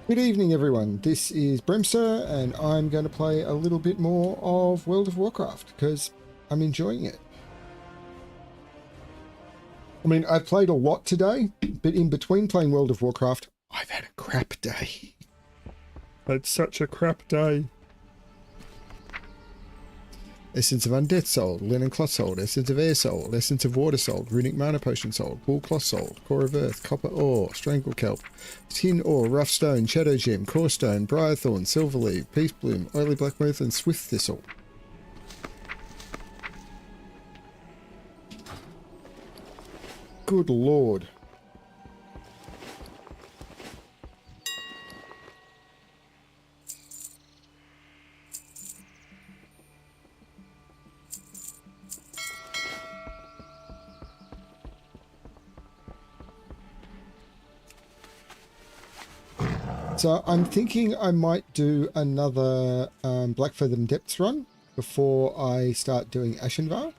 Good evening, everyone. This is Bremster, and I'm going to play a little bit more of World of Warcraft because I'm enjoying it. I mean, I've played a lot today, but in between playing World of Warcraft, I've had a crap day. Had such a crap day. Essence of Undeath sold, Linen Cloth sold, Essence of Air sold, Essence of Water sold, Runic Mana Potion sold, Wool Cloth sold, Core of Earth, Copper Ore, Strangle Kelp, Tin Ore, Rough Stone, Shadow Gem, Core Stone, Briarthorn, Silverleaf, Peace Bloom, Oily Blackmouth, and Swift Thistle. Good lord. So I'm thinking I might do another Blackfeather Depths run before I start doing Ashenvale.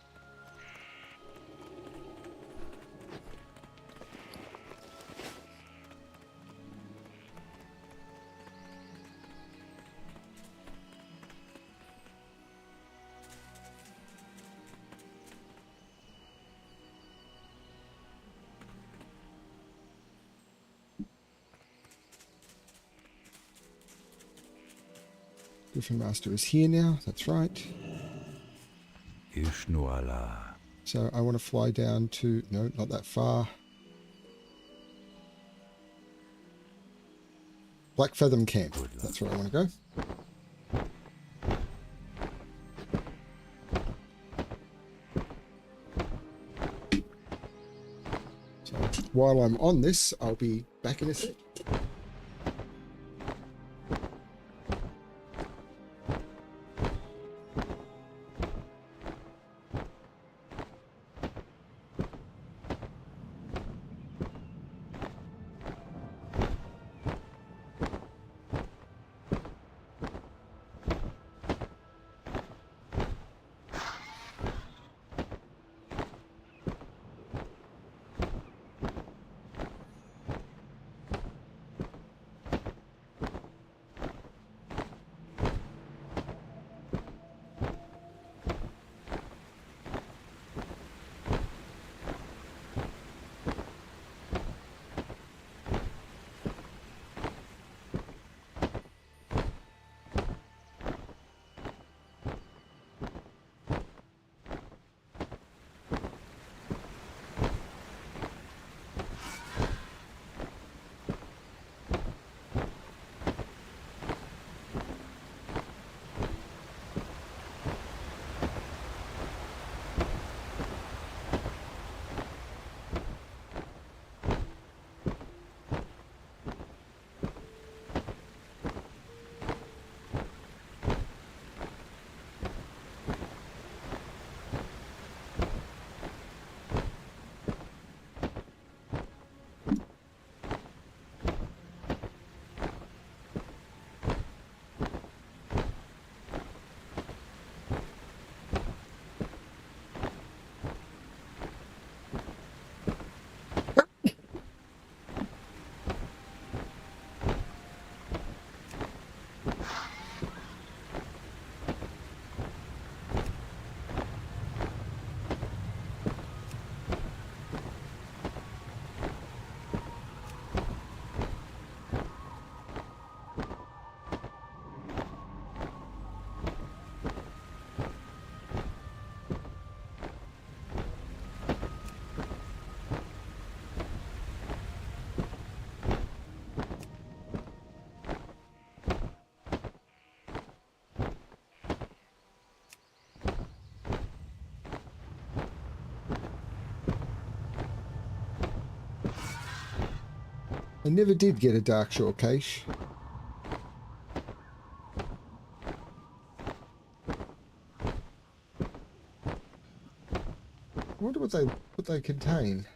Griffin Master is here now, that's right. So I want to fly down to, no, not that far. Blackfeather Camp, that's where I want to go. So while I'm on this, I'll be back in a sec. I never did get a Darkshore cache. I wonder what they contain.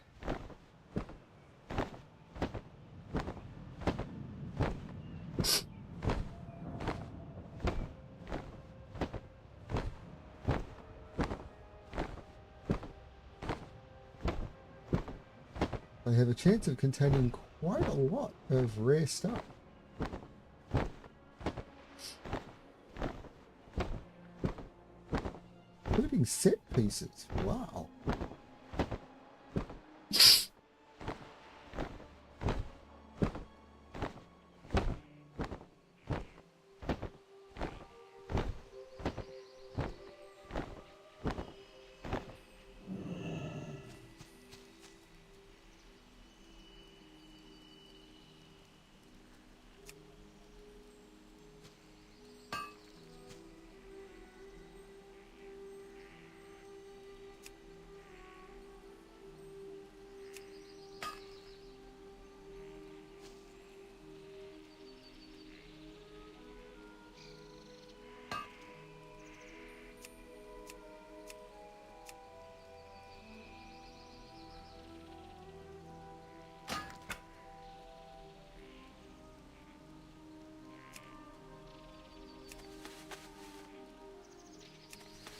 They have a chance of containing quite a lot of rare stuff. Living set pieces. Wow.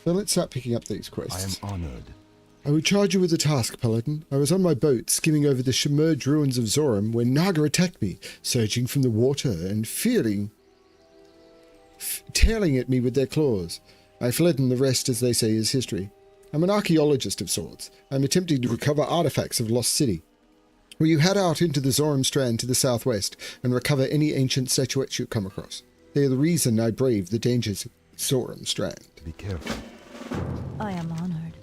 So let's start picking up these quests. I am honored. I will charge you with a task, Paladin. I was on my boat, skimming over the submerged ruins of Zoram, when Naga attacked me, surging from the water and tearing at me with their claws. I fled, and the rest, as they say, is history. I'm an archaeologist of sorts. I'm attempting to recover artifacts of Lost City. Will you head out into the Zoram Strand to the southwest and recover any ancient statuettes you come across? They are the reason I braved the dangers of Zoram Strand. Be careful. I am honored.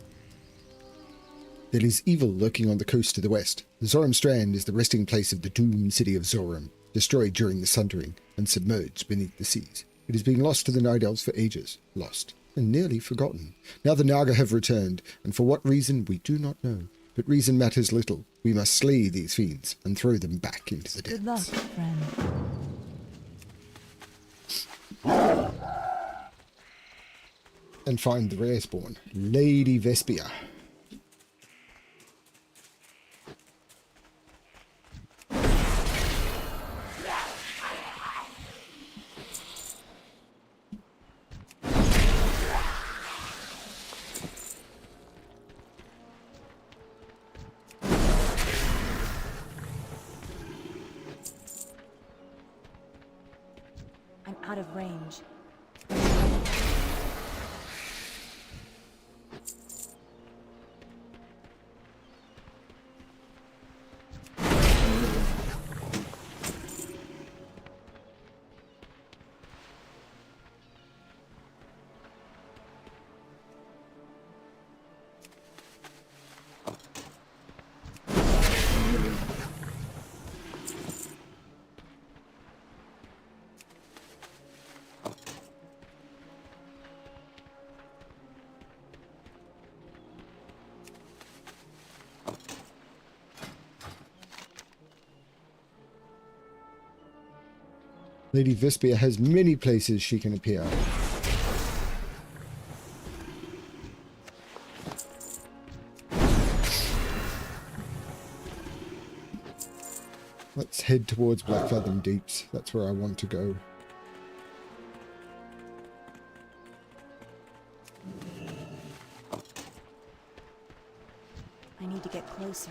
There is evil lurking on the coast to the west. The Zoram Strand is the resting place of the doomed city of Zoram, destroyed during the Sundering and submerged beneath the seas. It has been lost to the Night Elves for ages, lost and nearly forgotten. Now the Naga have returned, and for what reason we do not know. But reason matters little. We must slay these fiends and throw them back into the depths. Good luck, friend. And find the rare spawn, Lady Vespia. I'm out of range. Lady Vespia has many places she can appear. Let's head towards Blackfathom Deeps. That's where I want to go. I need to get closer.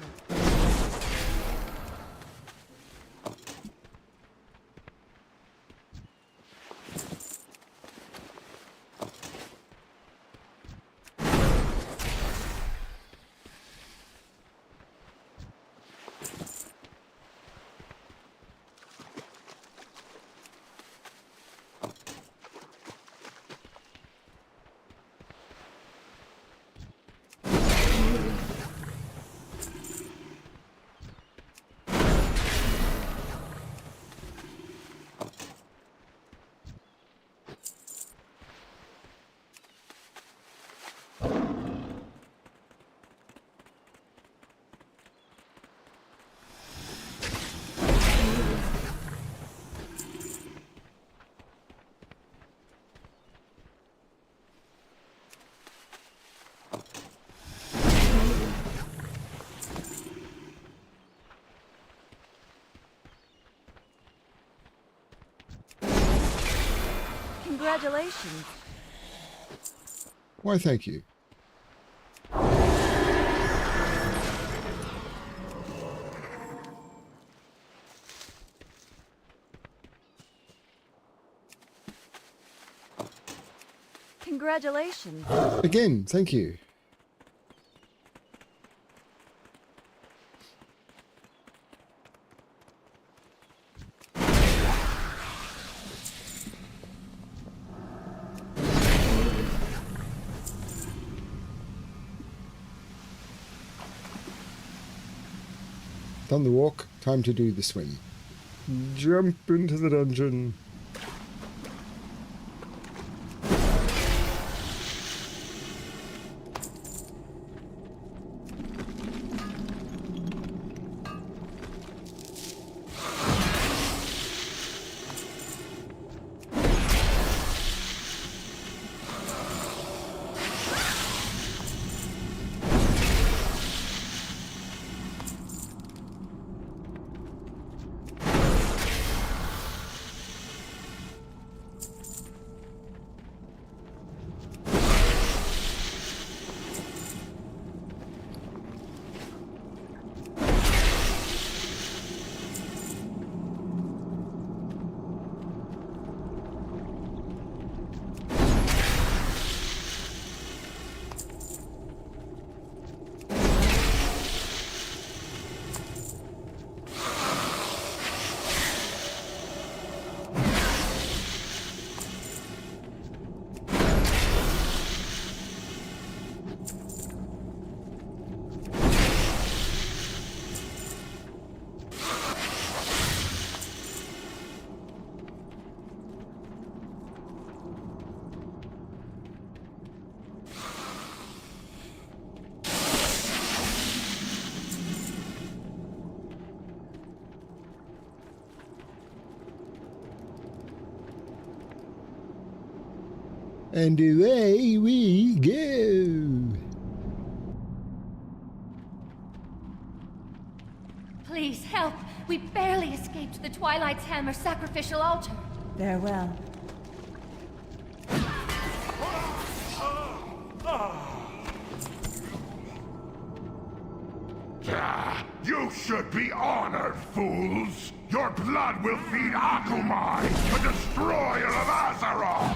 Congratulations. Why, thank you. Congratulations. Again, thank you. Done the walk, time to do the swim. Jump into the dungeon. And away we go. Please help. We barely escaped the Twilight's Hammer sacrificial altar. Farewell. You should be honored, fools! Your blood will feed Akumai, the destroyer of Azeroth!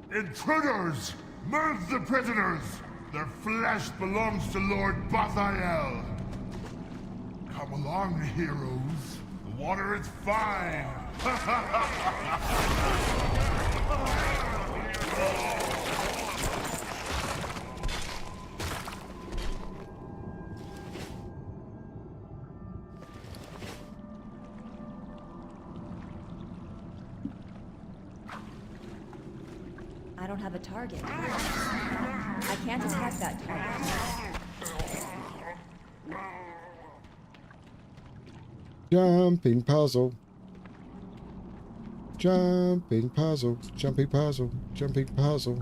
Intruders! Murder the prisoners! Their flesh belongs to Lord Bathael. Come along, heroes. The water is fine. I don't have a target. I can't attack that target. Jumping puzzle. Jumping puzzle. Jumping puzzle. Jumping puzzle.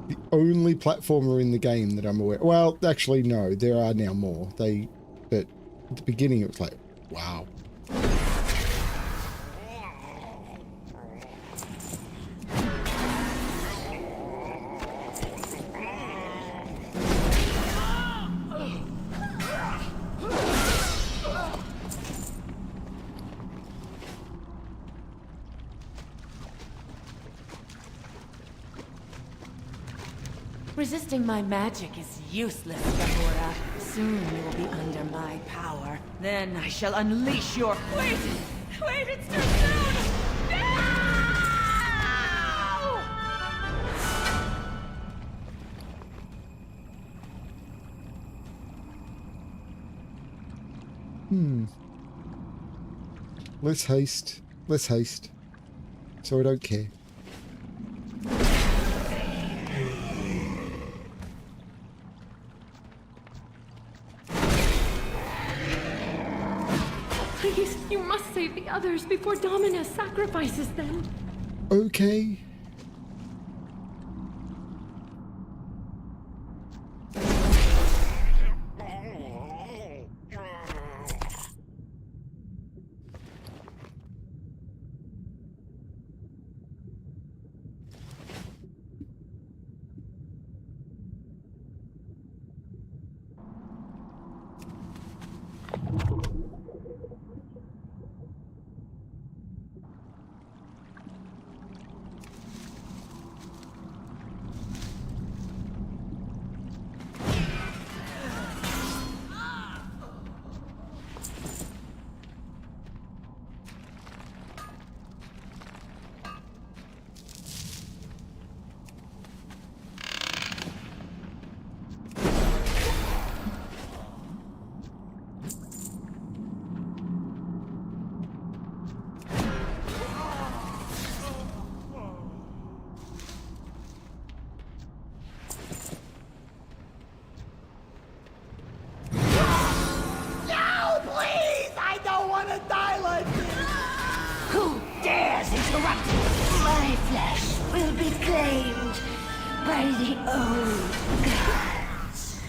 The only platformer in the game that I'm aware. Well, actually, no. There are now more. But at the beginning, it was like, wow. Resisting my magic is useless, Gamora. Soon you will be under my power. Then I shall unleash your... Wait! Wait, it's too soon! No! Let's haste. Let's haste. So I don't care. Please, you must save the others before Dominus sacrifices them. Okay. by the old gods.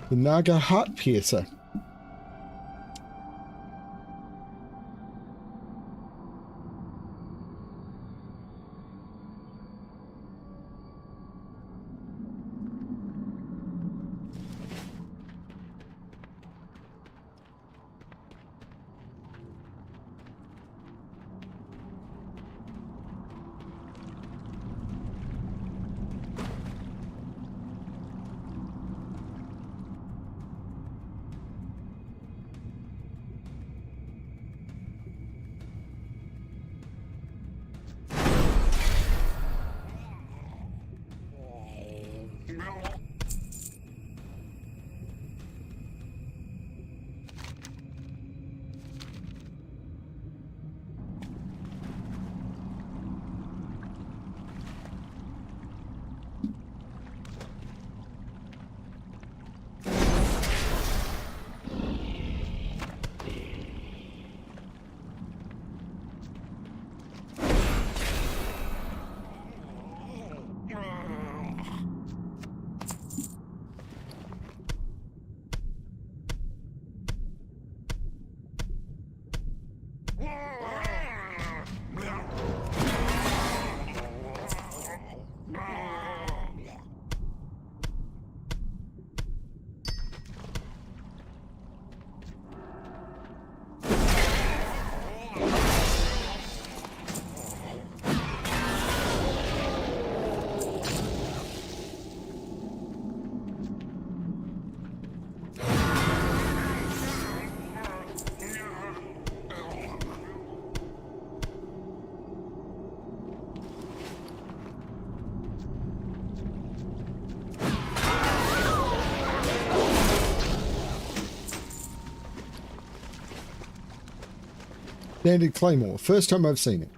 The Naga Heart Piercer. Standard Claymore. First time I've seen it.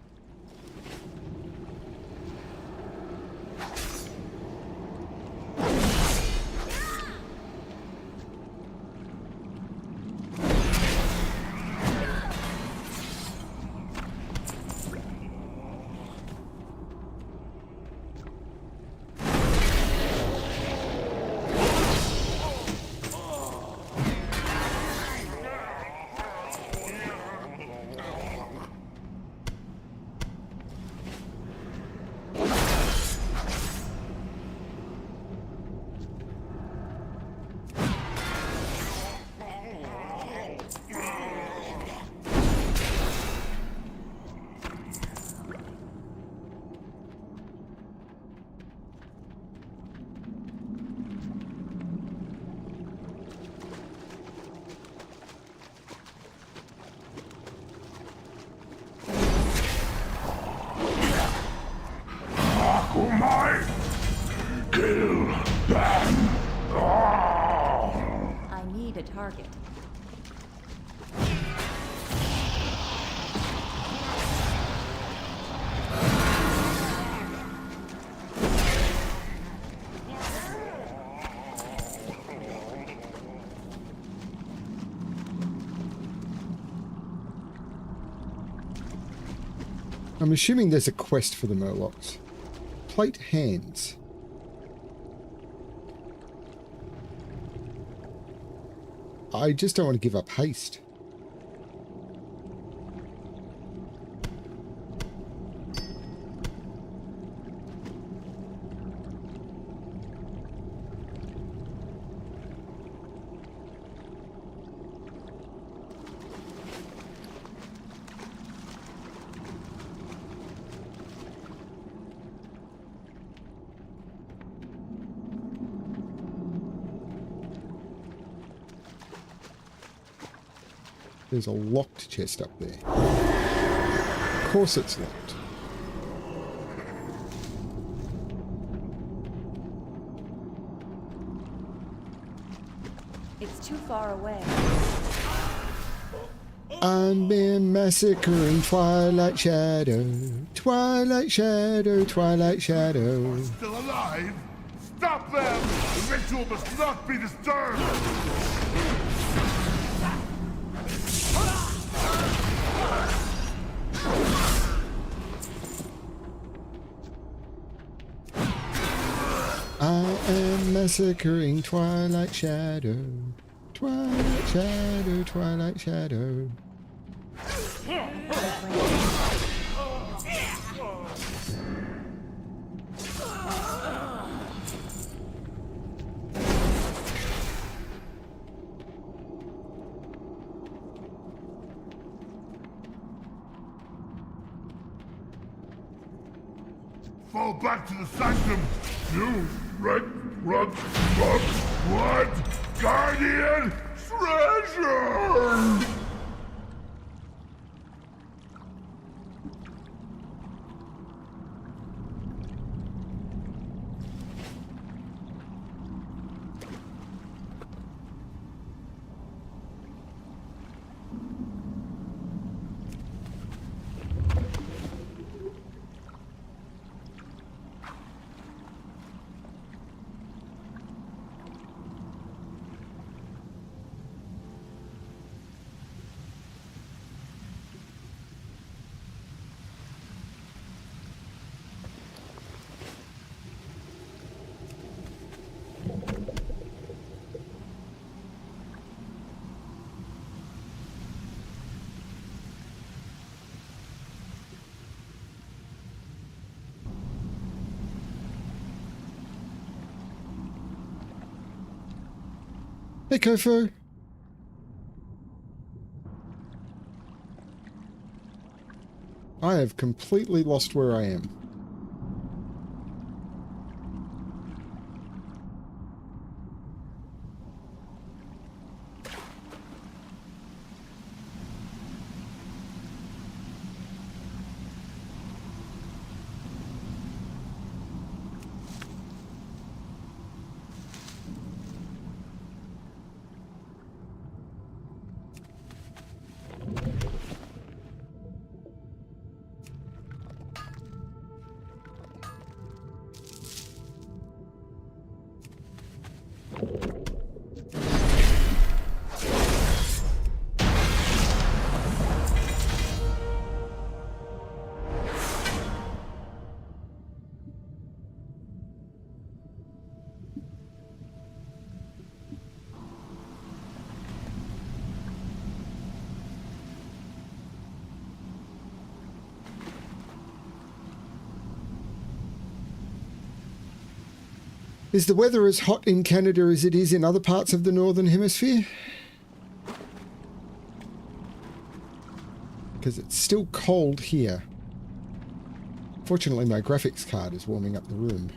Kill them all! I need a target. I'm assuming there's a quest for the Murlocs. Plate hands. I just don't want to give up haste. There's a locked chest up there. Of course it's locked. It's too far away. I'm been massacring Twilight Shadow. Twilight Shadow, Twilight Shadow. Still alive? Stop them! The ritual must not be disturbed! Massacring twilight shadow. Twilight shadow, twilight shadow. Fall back to the sanctum. You red, what? Guardian treasure! Hey, Kofu. I have completely lost where I am. Is the weather as hot in Canada as it is in other parts of the Northern Hemisphere? Because it's still cold here. Fortunately, my graphics card is warming up the room.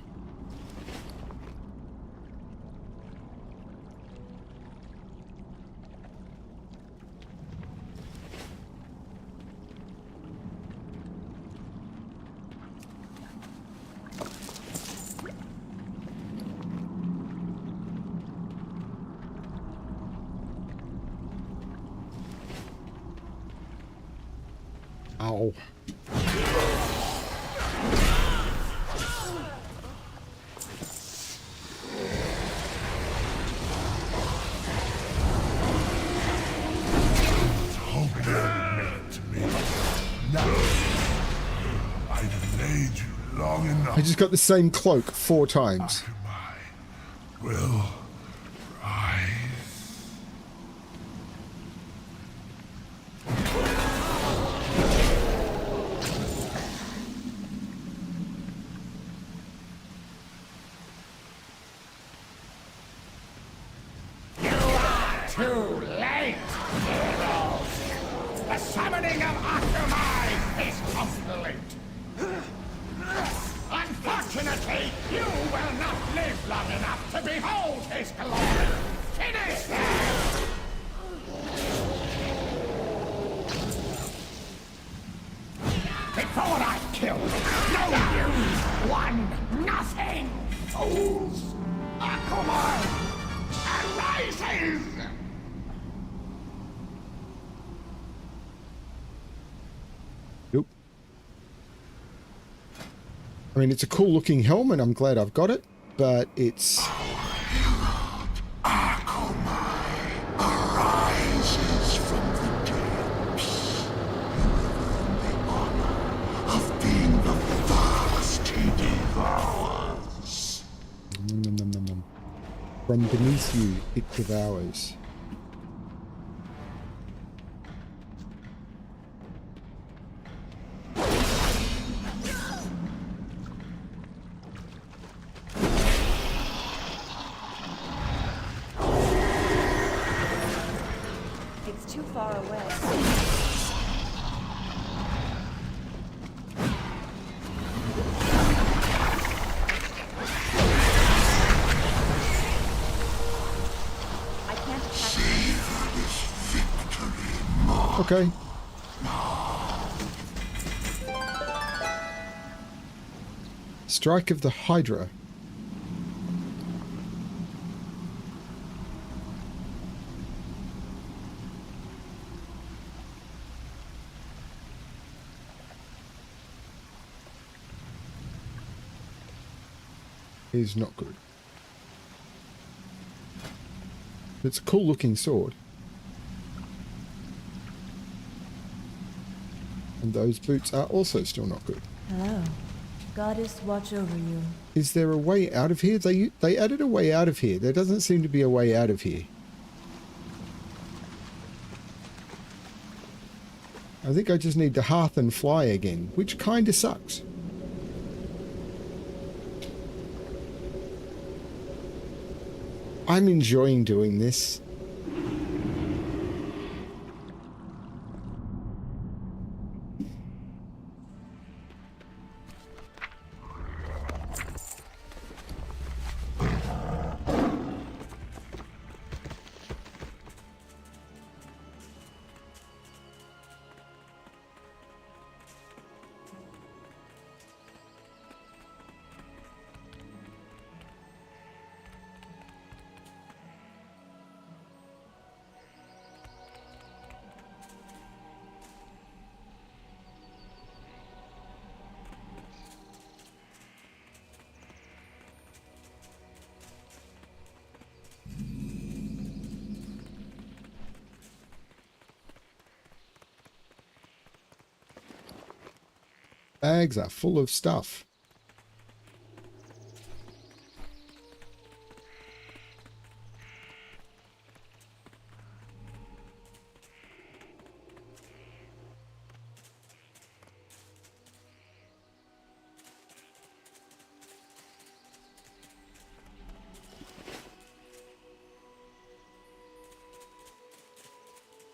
Ow. I just got the same cloak 4 times. Will rise. Too late, heroes! The summoning of Akamai is complete! Unfortunately, you will not live long enough to behold his glory! Finish him! Before I kill you, no you won nothing! Fools! Akamai arises! Nope. I mean, it's a cool looking helmet. I'm glad I've got it, but it's... Akamai arises from the depths. The honor of being the vast he devours. Nom, nom, nom, nom, nom. and beneath you it devours. It's too far away. I can't attack it. Okay. Strike of the Hydra. Is not good. It's a cool looking sword. And those boots are also still not good. Hello. Goddess, watch over you. Is there a way out of here? They added a way out of here. There doesn't seem to be a way out of here. I think I just need to hearth and fly again, which kinda sucks. I'm enjoying doing this. Bags are full of stuff.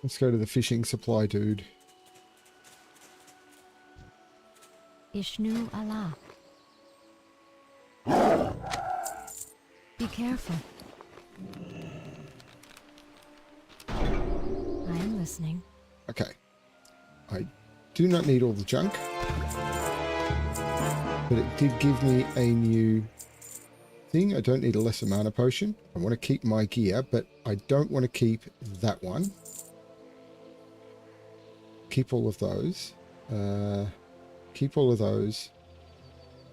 Let's go to the fishing supply dude. Ishnu Allah. Be careful. I am listening. Okay. I do not need all the junk. But it did give me a new thing. I don't need a lesser mana potion. I want to keep my gear, but I don't want to keep that one. Keep all of those. Keep all of those.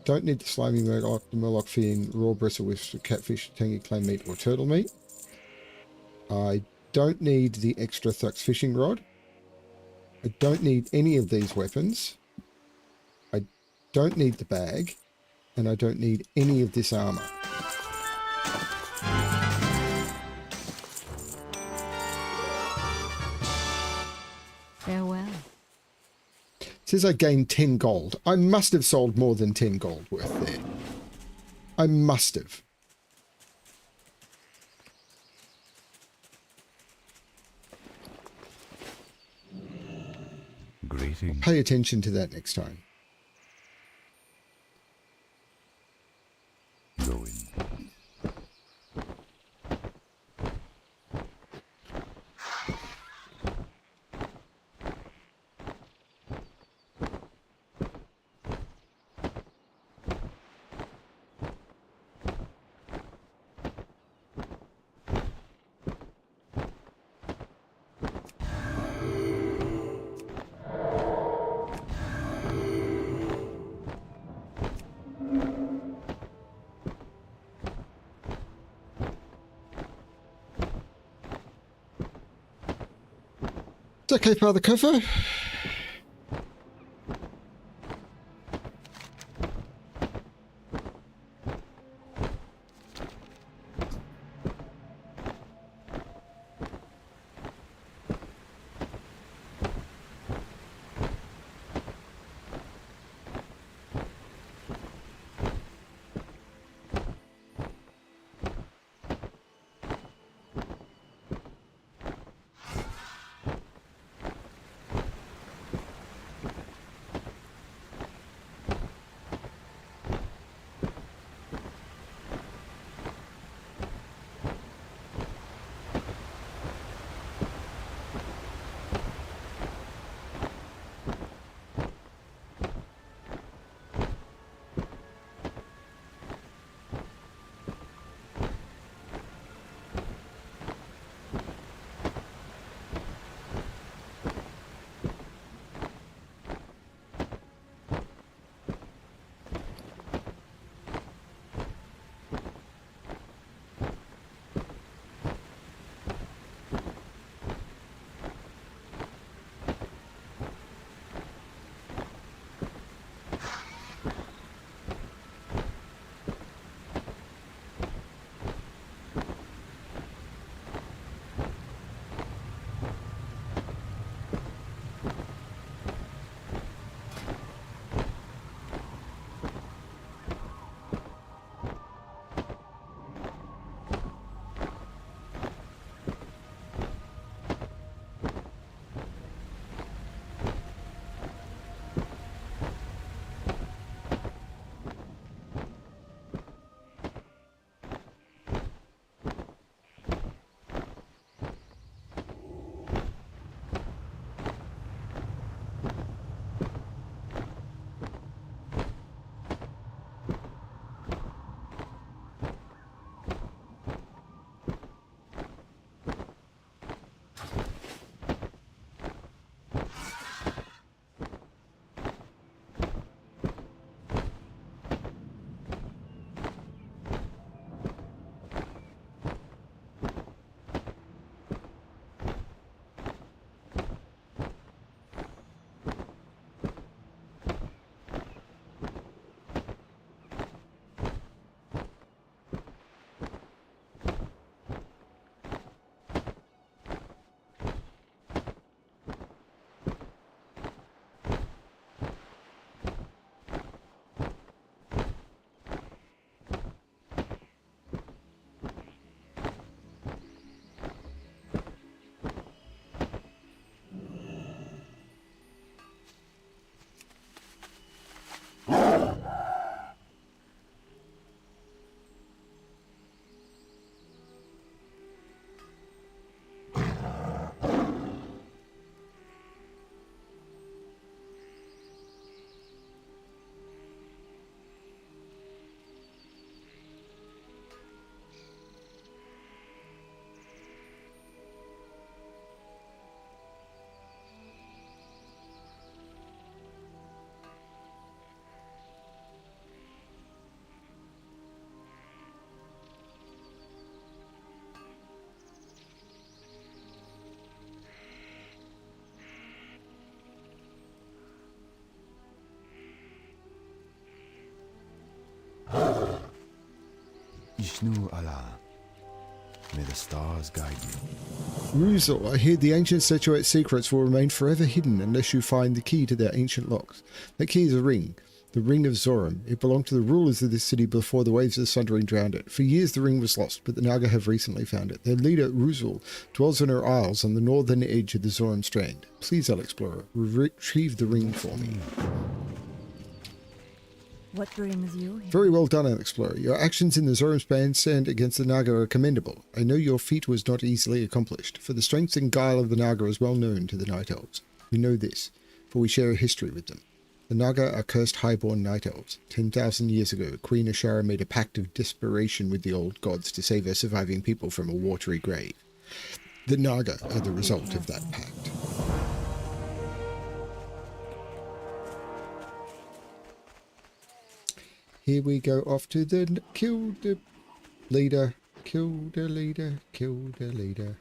Don't need the slimy murloc, the murloc fin, raw bristle with catfish, tangy clam meat, or turtle meat. I don't need the extra Thux fishing rod. I don't need any of these weapons. I don't need the bag. And I don't need any of this armor. Farewell. Says I gained 10 gold. I must have sold more than 10 gold worth there. I must have. Greetings. Pay attention to that next time. Going. It's okay, Father Kofo. Ishnu Allah. May the stars guide you. Ruzel, I hear the ancient statuette's secrets will remain forever hidden unless you find the key to their ancient locks. That key is a ring. The Ring of Zoram. It belonged to the rulers of this city before the waves of sundering drowned it. For years the ring was lost, but the Naga have recently found it. Their leader, Ruzel, dwells in her isles on the northern edge of the Zoram Strand. Please, Alexplorer, retrieve the ring for me. What brings you here? Very well done, Alexplorer. Your actions in the Zoram stand against the Naga are commendable. I know your feat was not easily accomplished, for the strength and guile of the Naga is well known to the Night Elves. We know this, for we share a history with them. The Naga are cursed highborn night elves. 10,000 years ago, Queen Ashara made a pact of desperation with the old gods to save her surviving people from a watery grave. The Naga are the result of that pact. Here we go off to the kill the leader, kill the leader, kill the leader.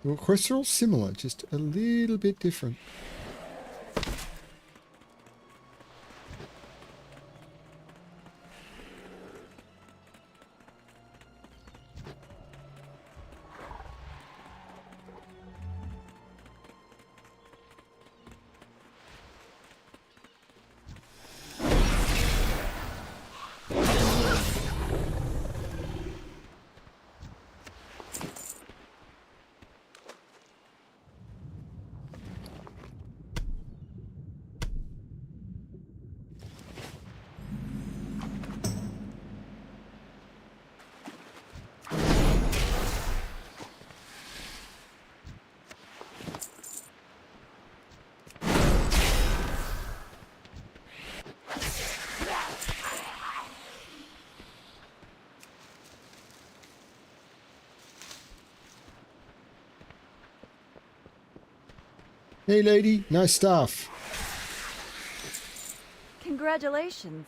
The quests are all similar, just a little bit different. Hey lady, nice stuff. Congratulations.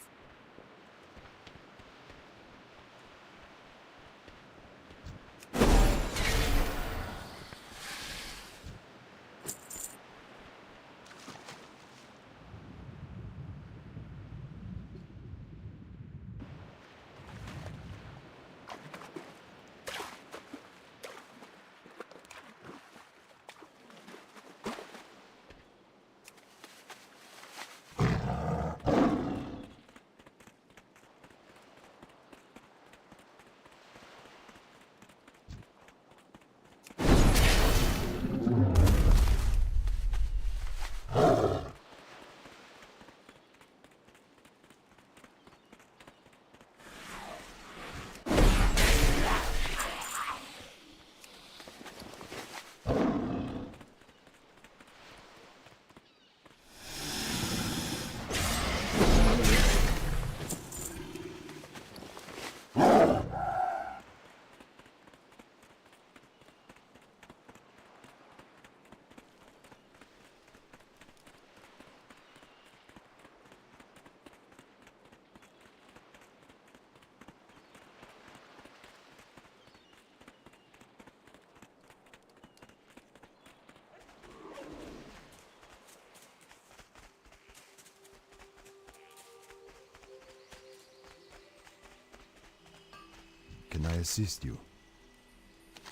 Can I assist you?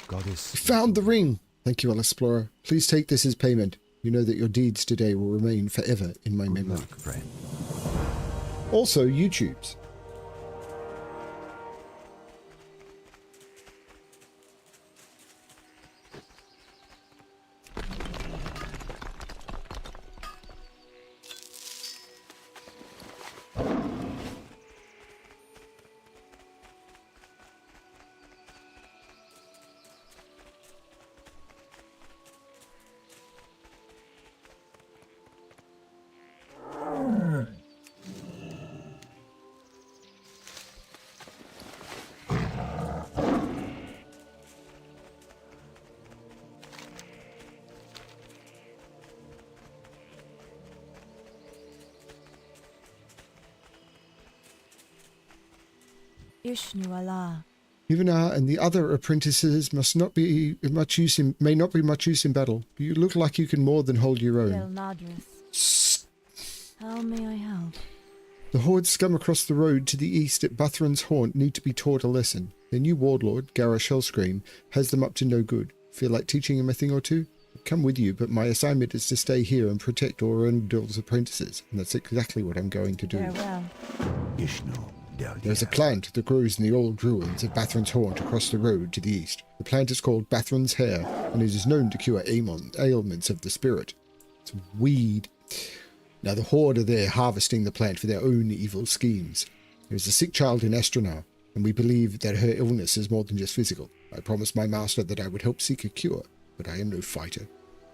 Goddess... You found the ring! Thank you, Alexplorer. Please take this as payment. You know that your deeds today will remain forever in my Good memory. luck, friend. Also, YouTube's. Ishnu Allah. Ivanar and the other apprentices must not be much use in, may not be much use in battle. You look like you can more than hold your Del own. Nadris. How may I help? The hordes scum across the road to the east at Buthran's Haunt need to be taught a lesson. Their new warlord, Garrosh Hellscream, has them up to no good. Feel like teaching him a thing or two? I'd come with you, but my assignment is to stay here and protect Orundle's apprentices, and that's exactly what I'm going to do. Farewell. There's a plant that grows in the old ruins of Bathran's Haunt across the road to the east. The plant is called Bathran's Hair, and it is known to cure ailments of the spirit. It's weed. Now the Horde are there harvesting the plant for their own evil schemes. There is a sick child in Estranar, and we believe that her illness is more than just physical. I promised my master that I would help seek a cure, but I am no fighter.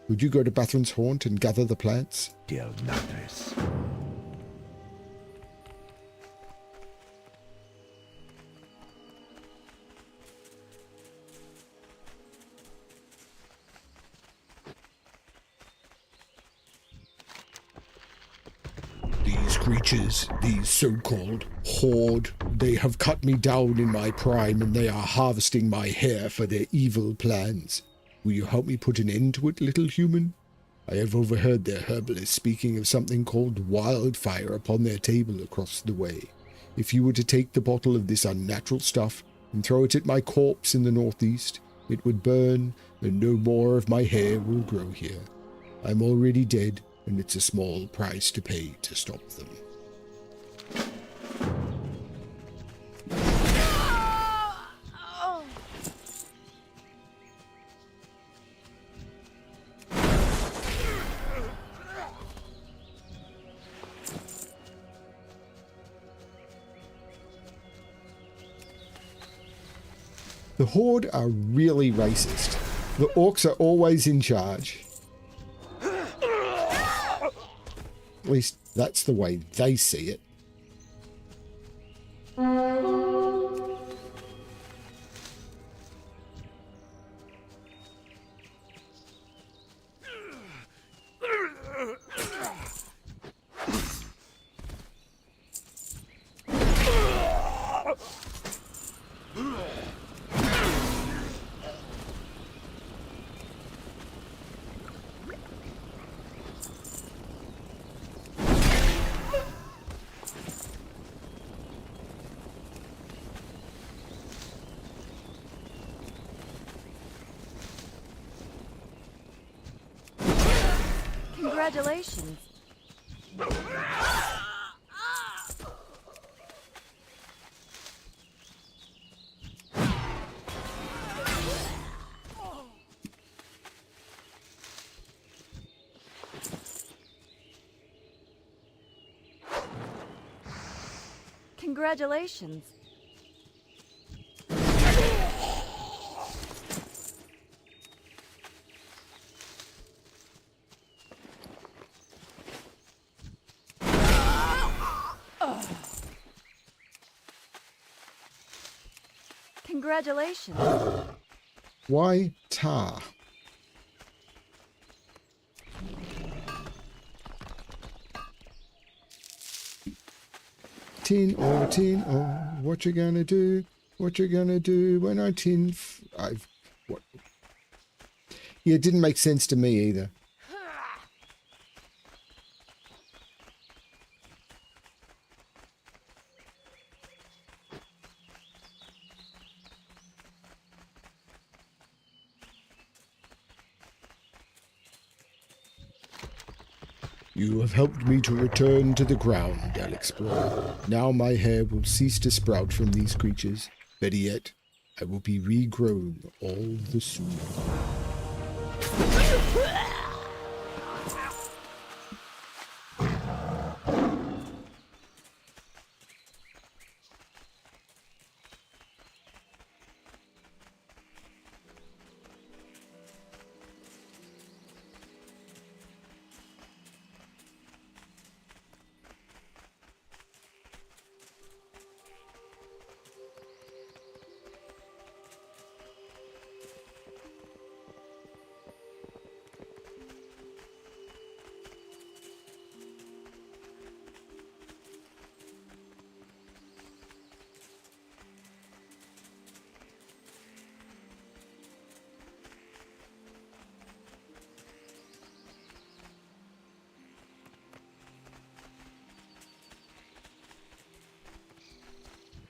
Would you go to Bathran's Haunt and gather the plants? Del Nadris. These creatures, these so-called Horde, they have cut me down in my prime and they are harvesting my hair for their evil plans. Will you help me put an end to it, little human? I have overheard their herbalist speaking of something called wildfire upon their table across the way. If you were to take the bottle of this unnatural stuff and throw it at my corpse in the northeast, it would burn and no more of my hair will grow here. I'm already dead, and it's a small price to pay to stop them. The Horde are really racist. The orcs are always in charge. At least that's the way they see it. Congratulations. Congratulations. Congratulations. Why tar? Tin or, what you gonna do? What you gonna do when I what? Yeah, it didn't make sense to me either. You have helped me to return to the ground, Alexplorer. Now my hair will cease to sprout from these creatures. Better yet, I will be regrown all the sooner.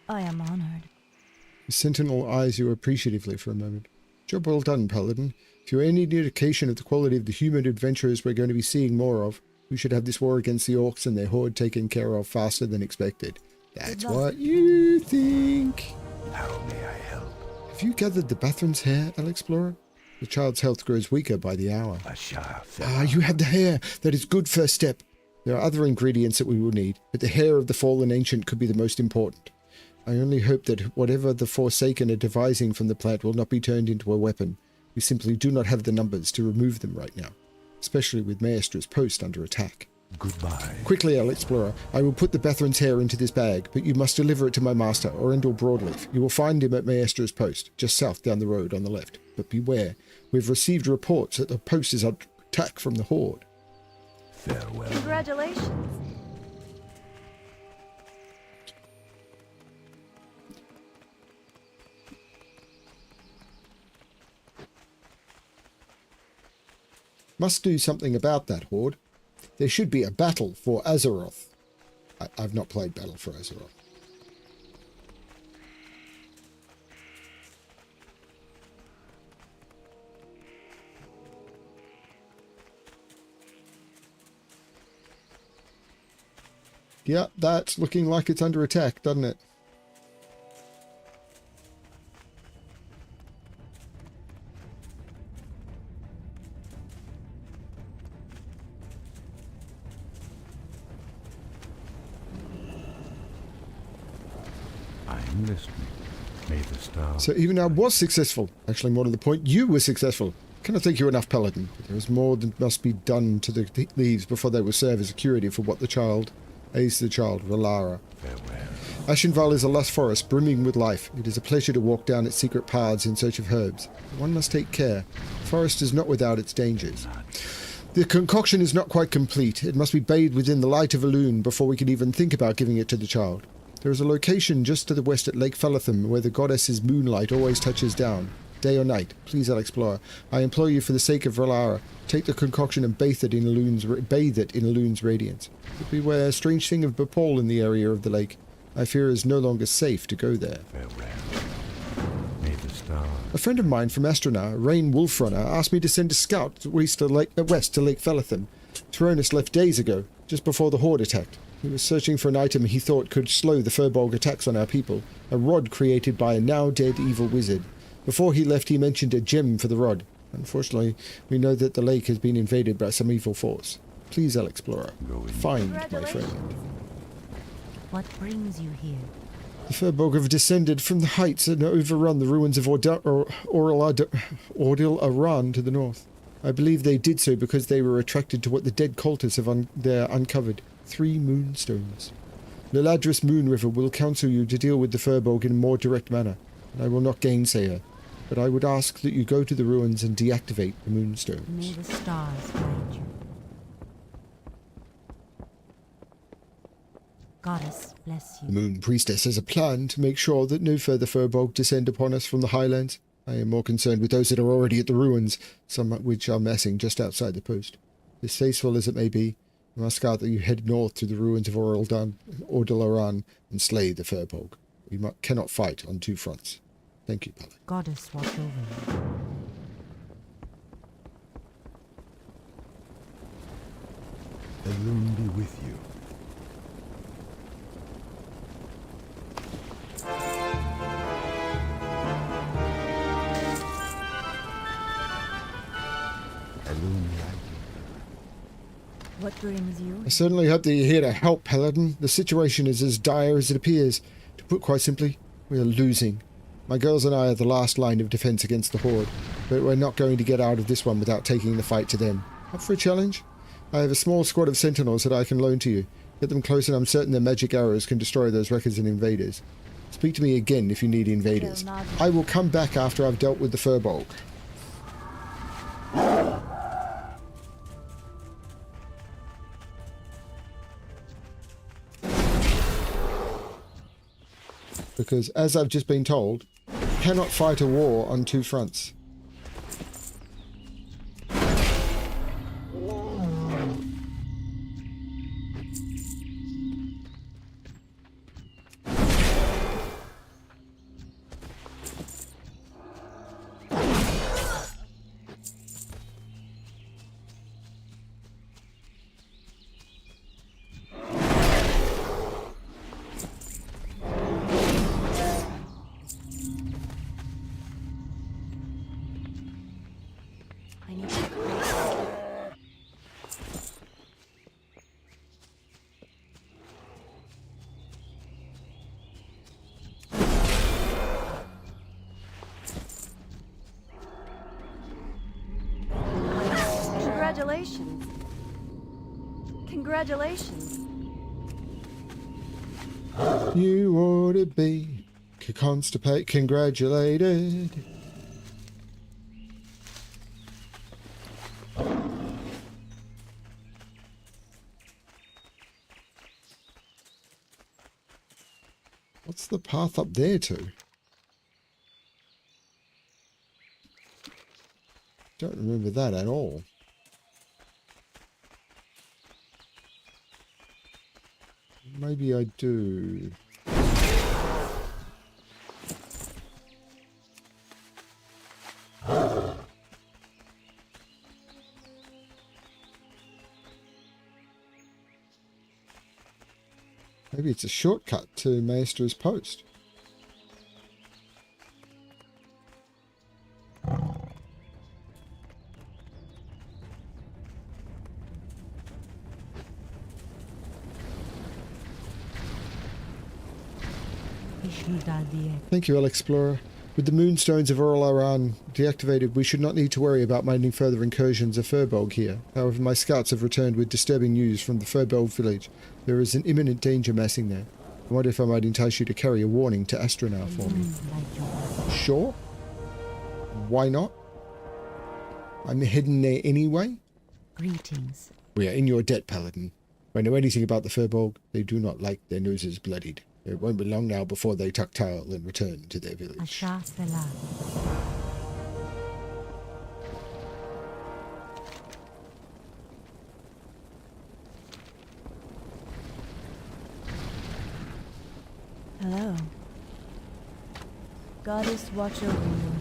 I am honored. The sentinel eyes you appreciatively for a moment. Job well done, Paladin. If you're any indication of the quality of the human adventurers we're going to be seeing more of, we should have this war against the orcs and their horde taken care of faster than expected. That's what you think. How may I help? Have you gathered the Bathron's hair, Alexplorer? The child's health grows weaker by the hour. You have the hair. That is good first step. There are other ingredients that we will need, but the hair of the fallen ancient could be the most important. I only hope that whatever the Forsaken are devising from the plant will not be turned into a weapon. We simply do not have the numbers to remove them right now, especially with Maestra's post under attack. Goodbye. Quickly, Alexplorer. I will put the Bathron's hair into this bag, but you must deliver it to my master, Orendal Broadleaf. You will find him at Maestra's post, just south down the road on the left. But beware, we've received reports that the post is under attack from the horde. Farewell. Congratulations. Must do something about that horde. There should be a battle for Azeroth. I've not played Battle for Azeroth. Yeah, that's looking like it's under attack, doesn't it? I'm listening. May the stars... So even I was successful. Actually, more to the point, you were successful. Cannot thank you enough, Paladin. There is more that must be done to the leaves before they will serve as security for what the child, aids the child, Relara. Farewell. Ashenvale is a lush forest brimming with life. It is a pleasure to walk down its secret paths in search of herbs. One must take care. The forest is not without its dangers. The concoction is not quite complete. It must be bathed within the light of a lune before we can even think about giving it to the child. There is a location just to the west at Lake Felatham where the goddess's moonlight always touches down. Day or night, please, Alexplorer. I implore you for the sake of Relara, take the concoction and bathe it in a loon's radiance. But beware, a strange thing of Bepal in the area of the lake. I fear it is no longer safe to go there. Farewell. May the stars... A friend of mine from Astrona, Rain Wolfrunner, asked me to send a scout west to Lake Felatham. Tyrannus left days ago, just before the horde attacked. He was searching for an item he thought could slow the Furbolg attacks on our people, a rod created by a now-dead evil wizard. Before he left, he mentioned a gem for the rod. Unfortunately, we know that the lake has been invaded by some evil force. Please, Alexplorer, find my friend. What brings you here? The Furbolg have descended from the heights and overrun the ruins of Ordil Aran to the north. I believe they did so because they were attracted to what the dead cultists have uncovered. 3 moonstones. Liladris Moon River will counsel you to deal with the Furbolg in a more direct manner, and I will not gainsay her, but I would ask that you go to the ruins and deactivate the moonstones. May the stars guide you. Goddess bless The you. Moon Priestess has a plan to make sure that no further Furbolg descend upon us from the highlands. I am more concerned with those that are already at the ruins, some of which are massing just outside the post. Distasteful as it may be, I must ask that you head north to the ruins of Ordil Aran and slay the Furbolg. We cannot fight on 2 fronts. Thank you, Paladin. Goddess watch over you. Elune be with you. Elune light. What brings you? I certainly hope that you're here to help, Paladin. The situation is as dire as it appears. To put quite simply, we are losing. My girls and I are the last line of defense against the horde, but we're not going to get out of this one without taking the fight to them. Up for a challenge? I have a small squad of sentinels that I can loan to you. Get them close and I'm certain their magic arrows can destroy those wreckers and invaders. Speak to me again if you need invaders. I will come back after I've dealt with the Furbolg. Because, as I've just been told, you cannot fight a war on 2 fronts. Congratulations. Congratulations. You ought to be congratulated. What's the path up there to? Don't remember that at all. Maybe I do. Maybe it's a shortcut to Maestra's post. Thank you, Alexplorer. With the moonstones of Oralaran deactivated, we should not need to worry about minding further incursions of Furbolg here. However, my scouts have returned with disturbing news from the Furbolg village. There is an imminent danger massing there. I wonder if I might entice you to carry a warning to Astronau for me. Sure. Why not? I'm heading there anyway. Greetings. We are in your debt, Paladin. If I know anything about the Furbolg, they do not like their noses bloodied. It won't be long now before they tuck tail and return to their village. Asha Salam. Hello. Goddess, watch over you.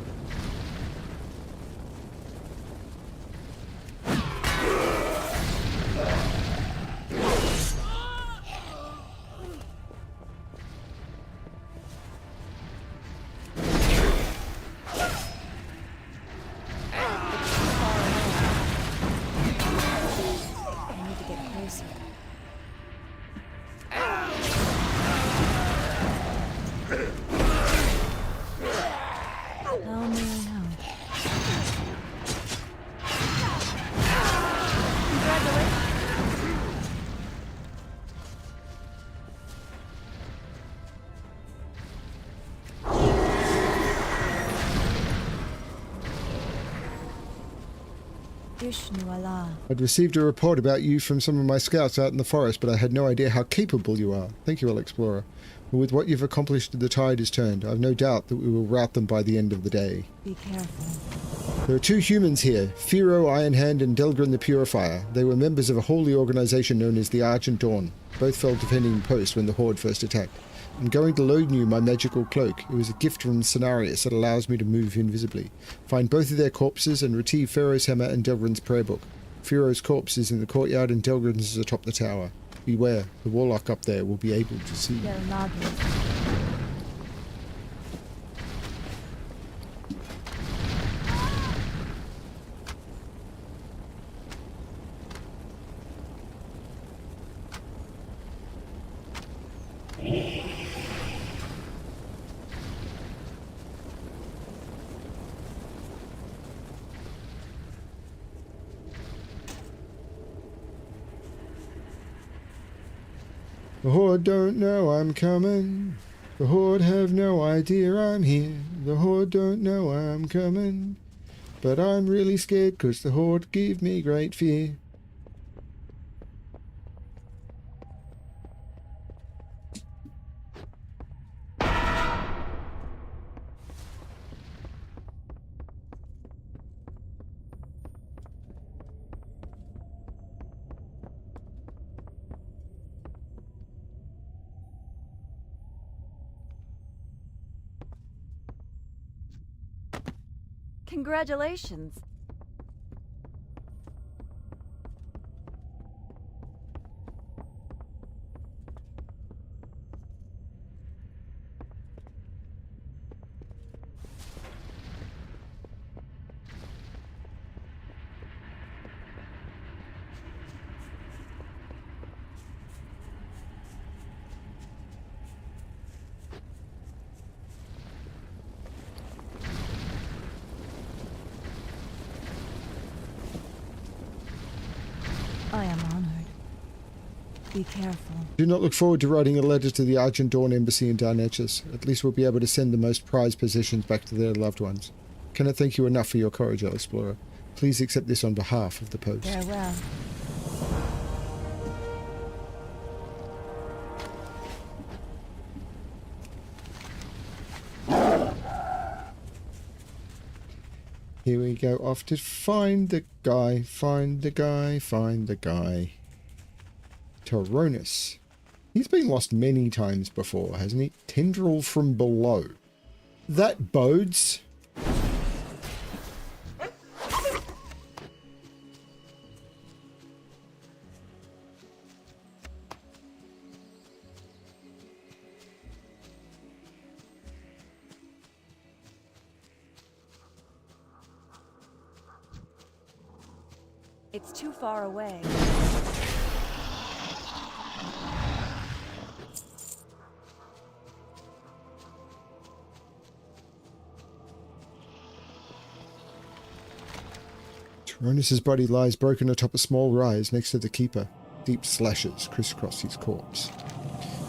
I'd received a report about you from some of my scouts out in the forest, but I had no idea how capable you are. Thank you, Alexplorer. With what you've accomplished, the tide has turned. I've no doubt that we will rout them by the end of the day. Be careful. There are two humans here, Firo Ironhand and Delgrin the Purifier. They were members of a holy organization known as the Argent Dawn. Both fell defending post when the Horde first attacked. I'm going to load you my magical cloak. It was a gift from Cenarius that allows me to move invisibly. Find both of their corpses and retrieve Pharaoh's hammer and Delgrin's prayer book. Firo's corpse is in the courtyard and Delgrin's is atop the tower. Beware, the warlock up there will be able to see you. The Horde don't know I'm coming. The Horde have no idea I'm here. The Horde don't know I'm coming. But I'm really scared 'cause the Horde give me great fear. Congratulations. I am honored. Be careful. Do not look forward to writing a letter to the Argent Dawn Embassy in Darnetchus. At least we'll be able to send the most prized possessions back to their loved ones. Cannot thank you enough for your courage, Alexplorer. Please accept this on behalf of the post. Farewell. Here we go, off to find the guy, find the guy, find the guy. Tyrannus. He's been lost many times before, hasn't he? Tendril from below. That bodes. It's too far away. Tyrannus' body lies broken atop a small rise next to the Keeper. Deep slashes crisscross his corpse.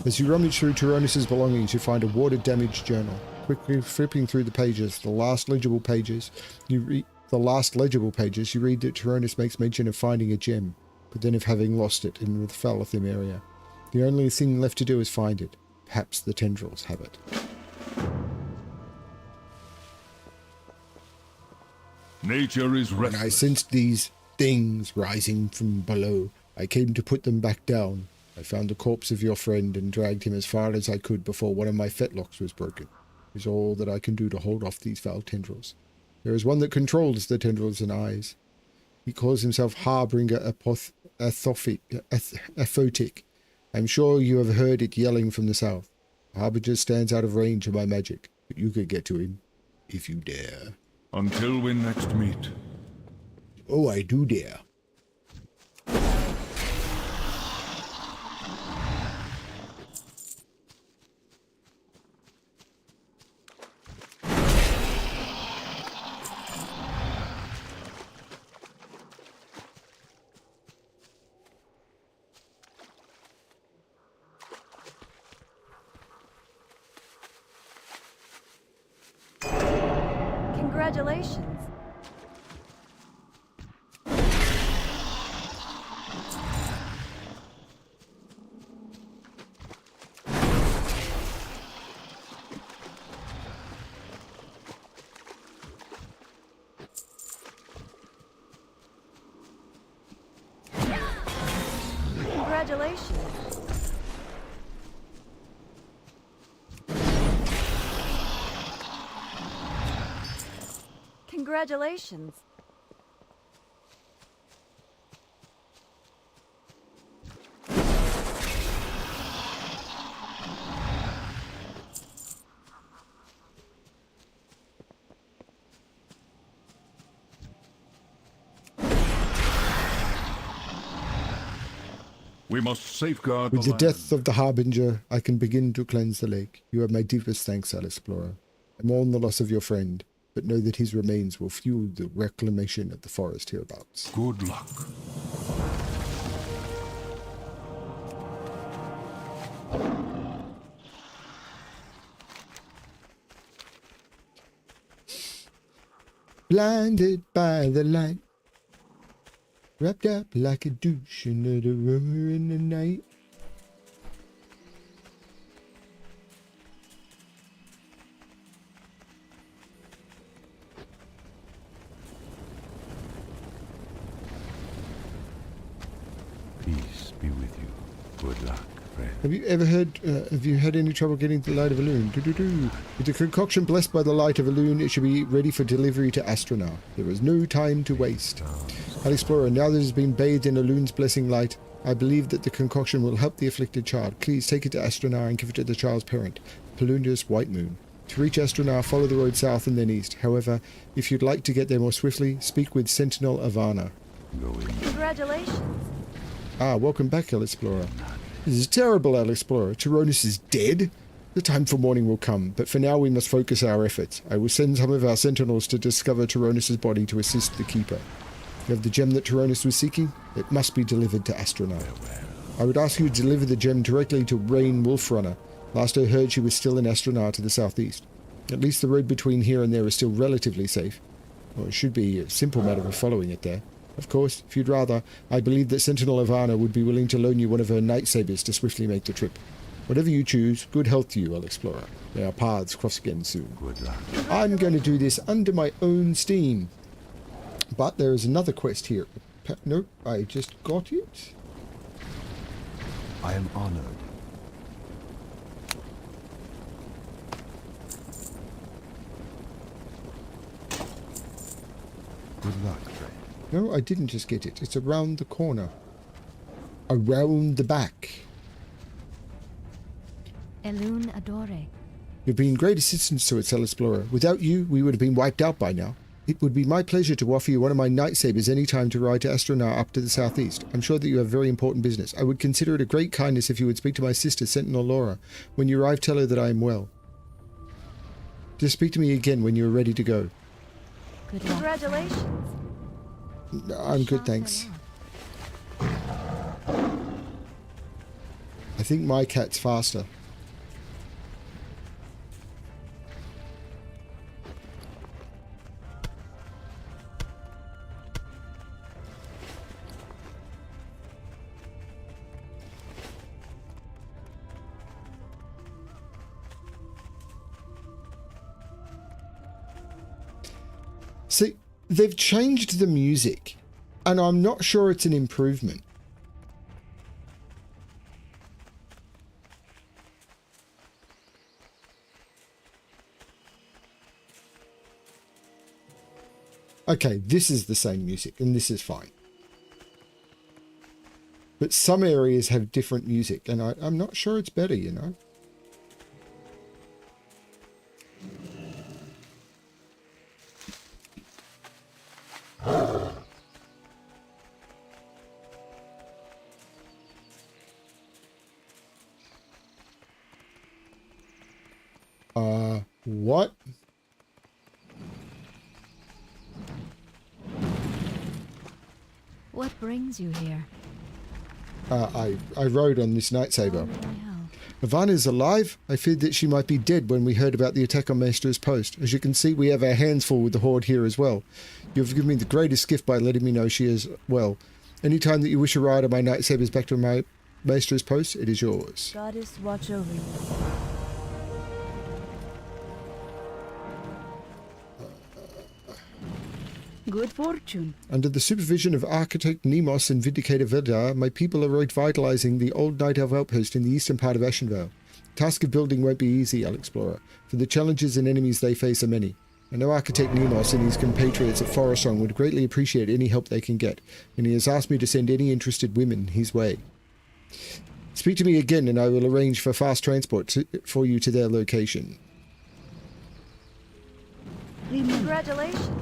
As you rummage through Tyrannus' belongings, you find a water-damaged journal. Quickly flipping through the pages, the last legible pages, you read that Tyrannus makes mention of finding a gem, but then of having lost it in the Falathim area. The only thing left to do is find it. Perhaps the tendrils have it. Nature is When I restless. sensed these things rising from below, I came to put them back down. I found the corpse of your friend and dragged him as far as I could before one of my fetlocks was broken. It is all that I can do to hold off these foul tendrils. There is one that controls the tendrils and eyes. He calls himself Harbinger Aphotic. I am sure you have heard it yelling from the south. Harbinger stands out of range of my magic, but you could get to him, if you dare. Until we next meet. Oh, I do dare. Congratulations. Congratulations. Congratulations. We must safeguard With the land. death of the Harbinger, I can begin to cleanse the lake. You have my deepest thanks, Alexplorer. I mourn the loss of your friend, but know that his remains will fuel the reclamation of the forest hereabouts. Good luck. Blinded by the light, wrapped up like a douche under the river in the night. Peace be with you. Good luck, friend. Have you had any trouble getting the Light of Elune? Do-do-do. With the concoction blessed by the Light of Elune, it should be ready for delivery to Astronar. There is no time to waste. Alexplorer, now that it has been bathed in Elune's blessing light, I believe that the concoction will help the afflicted child. Please take it to Astronar and give it to the child's parent, Polunius White Moon. To reach Astronar, follow the road south and then east. However, if you'd like to get there more swiftly, speak with Sentinel Ivana. Go in. Congratulations. Ah, welcome back, Alexplorer. This is terrible, Alexplorer. Tyrannus is dead? The time for mourning will come, but for now we must focus our efforts. I will send some of our sentinels to discover Tyrannus' body to assist the Keeper. You have the gem that Tyrannus was seeking? It must be delivered to Astronaut. I would ask you to deliver the gem directly to Rain Wolfrunner. Last I heard she was still in Astronaut to the southeast. At least the road between here and there is still relatively safe. Or it should be a simple matter of following it there. Of course, if you'd rather, I believe that Sentinel Ivana would be willing to loan you one of her Nightsabers to swiftly make the trip. Whatever you choose, good health to you, Alexplorer. May our paths cross again soon. Good luck. I'm going to do this under my own steam. But there is another quest here. Nope, I just got it. I am honored. Good luck, friend. No, I didn't just get it. It's around the corner. Around the back. Elune Adore. You've been great assistance to us, Alexplorer. Without you, we would have been wiped out by now. It would be my pleasure to offer you one of my Nightsabers any time to ride to Astronaut up to the southeast. I'm sure that you have very important business. I would consider it a great kindness if you would speak to my sister, Sentinel Laura. When you arrive, tell her that I am well. Just speak to me again when you are ready to go. Good luck. Congratulations. I'm good, thanks. I think my cat's faster. See, they've changed the music, and I'm not sure it's an improvement. Okay, this is the same music, and this is fine. But some areas have different music, and I'm not sure it's better, you know? What? What brings you here? I rode on this Nightsaber. How may I help? Ivana is alive? I feared that she might be dead when we heard about the attack on Maester's post. As you can see, we have our hands full with the Horde here as well. You have given me the greatest gift by letting me know she is well. Any time that you wish a ride on my Nightsabers back to my Maester's post, it is yours. Goddess, watch over you. Good fortune. Under the supervision of Architect Nemos and Vindicator Vedar, my people are revitalizing the old Night Elf outpost in the eastern part of Ashenvale. The task of building won't be easy, Alexplorer, for the challenges and enemies they face are many. I know Architect Nemos and his compatriots at Forest Song would greatly appreciate any help they can get, and he has asked me to send any interested women his way. Speak to me again and I will arrange for fast transport for you to their location. Congratulations.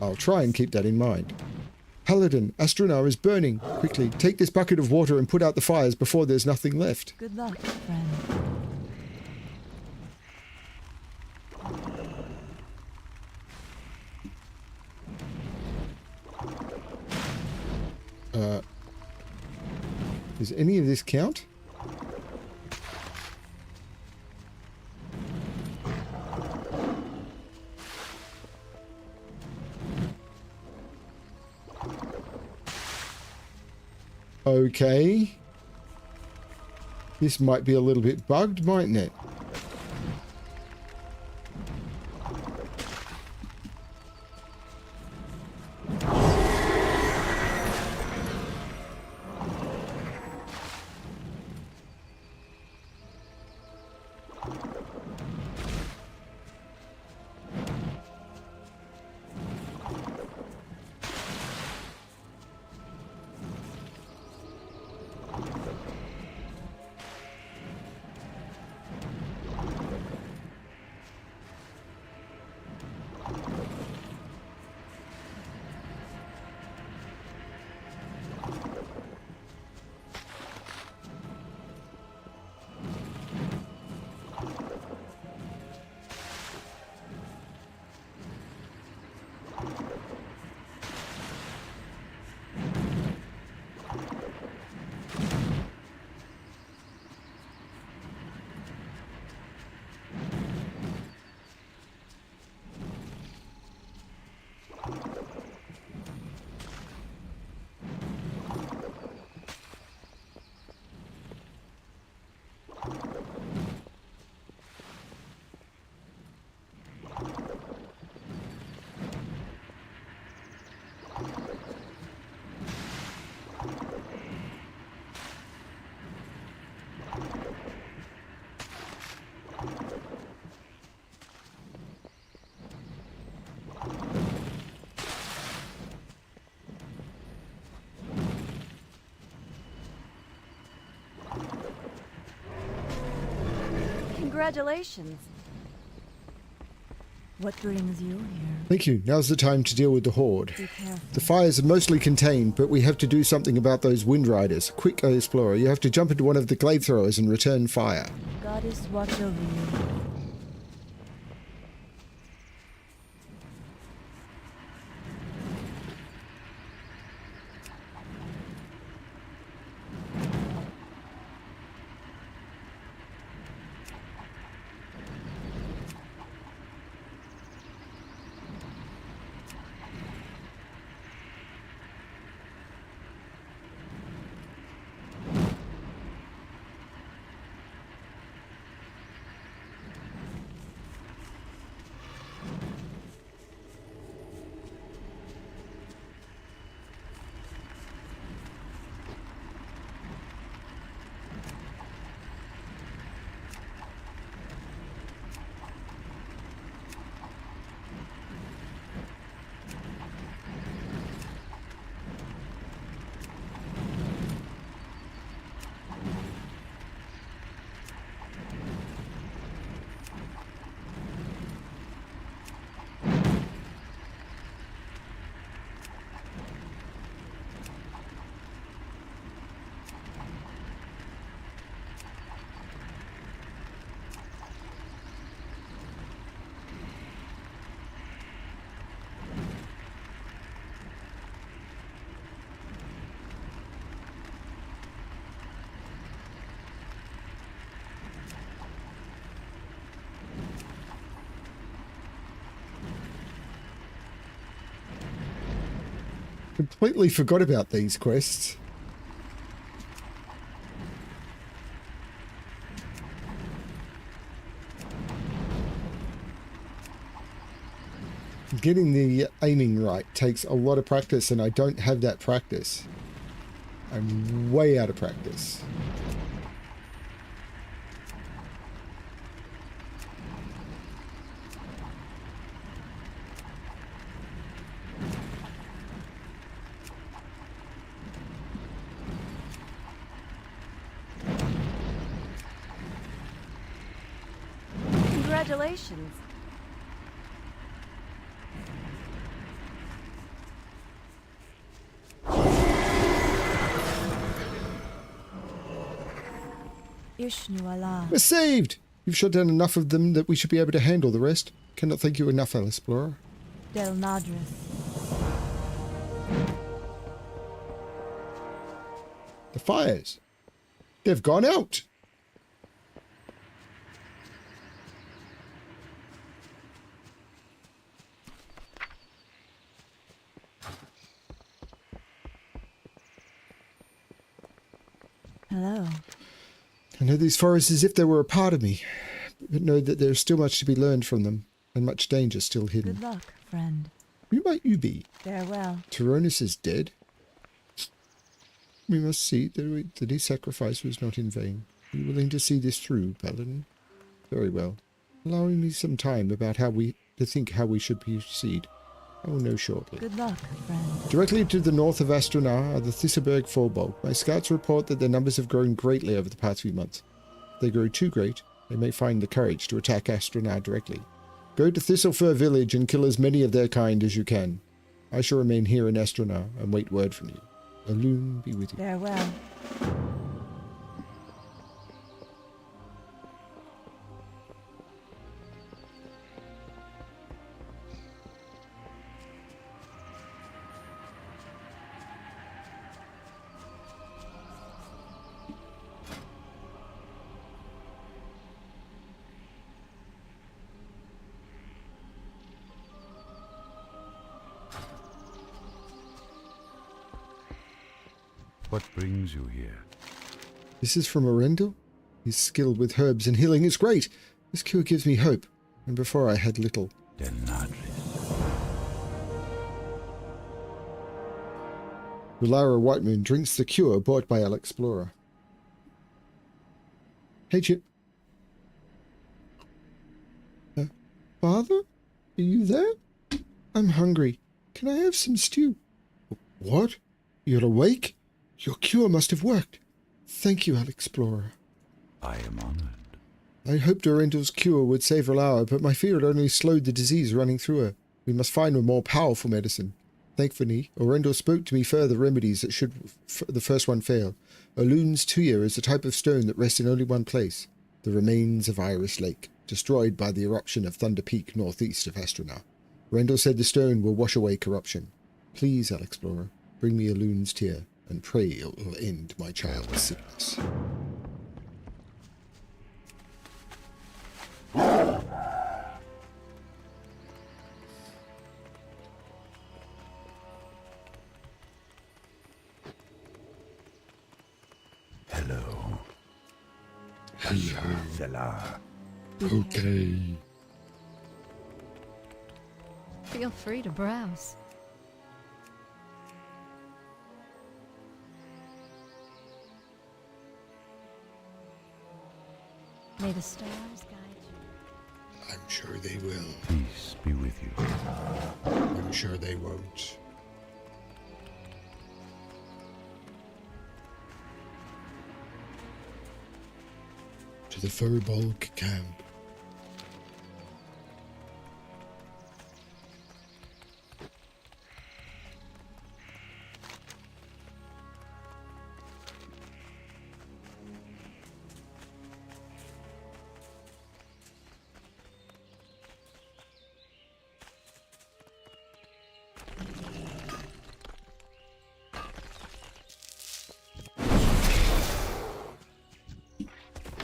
I'll try and keep that in mind. Paladin, Astronar is burning. Quickly, take this bucket of water and put out the fires before there's nothing left. Good luck, friend. Does any of this count? Okay. This might be a little bit bugged, mightn't it? Congratulations. What brings you here? Thank you. Now's the time to deal with the Horde. Be careful. The fires are mostly contained, but we have to do something about those Wind Riders. Quick, Explorer, you have to jump into one of the glade throwers and return fire. Goddess watch over you. Completely forgot about these quests. Getting the aiming right takes a lot of practice, and I don't have that practice. I'm way out of practice. Congratulations. Ishnu Allah. We're saved! You've shot down enough of them that we should be able to handle the rest. Cannot thank you enough, Alexplorer. Del Nadris. The fires. They've gone out. Hello. I know these forests as if they were a part of me, but know that there is still much to be learned from them, and much danger still hidden. Good luck, friend. Who might you be? Farewell. Tyrannus is dead? We must see that his sacrifice was not in vain. Are you willing to see this through, Paladin? Very well. Allowing me some time about how we should proceed. I will know shortly. Good luck, friend. Directly to the north of Astronar are the Thistleberg Fallbolt. My scouts report that their numbers have grown greatly over the past few months. If they grow too great, they may find the courage to attack Astronar directly. Go to Thistlefur village and kill as many of their kind as you can. I shall remain here in Astronar and wait word from you. Elune be with you. Farewell. What brings you here? This is from Arendelle? His skill with herbs and healing is great. This cure gives me hope, and before I had little. Del Nadris. Rulara Whitemoon drinks the cure bought by Alexplorer. Hey, Chip. Father? Are you there? I'm hungry. Can I have some stew? What? You're awake? Your cure must have worked. Thank you, Alexplorer. I am honored. I hoped Orendal's cure would save R'hllor, but my fear had only slowed the disease running through her. We must find a more powerful medicine. Thankfully, Orendal spoke to me further remedies that should the first one fail. Olun's Tuya is a type of stone that rests in only one place, the remains of Iris Lake, destroyed by the eruption of Thunder Peak northeast of Astronar. Orendal said the stone will wash away corruption. Please, Alexplorer, bring me Olun's tear, and pray it will end my child's sickness. Hello. Zela. Okay. Feel free to browse. May the stars guide you. I'm sure they will. Peace be with you. I'm sure they won't. To the Furbolg camp.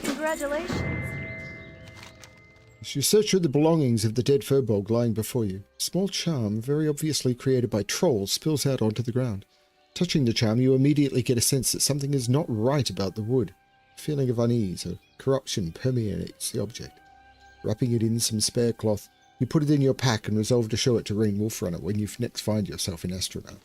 Congratulations. As you search through the belongings of the dead Furbolg lying before you, a small charm, very obviously created by trolls, spills out onto the ground. Touching the charm, you immediately get a sense that something is not right about the wood. A feeling of unease or corruption permeates the object. Wrapping it in some spare cloth, you put it in your pack and resolve to show it to Rain Wolfrunner when you next find yourself in Astronaut.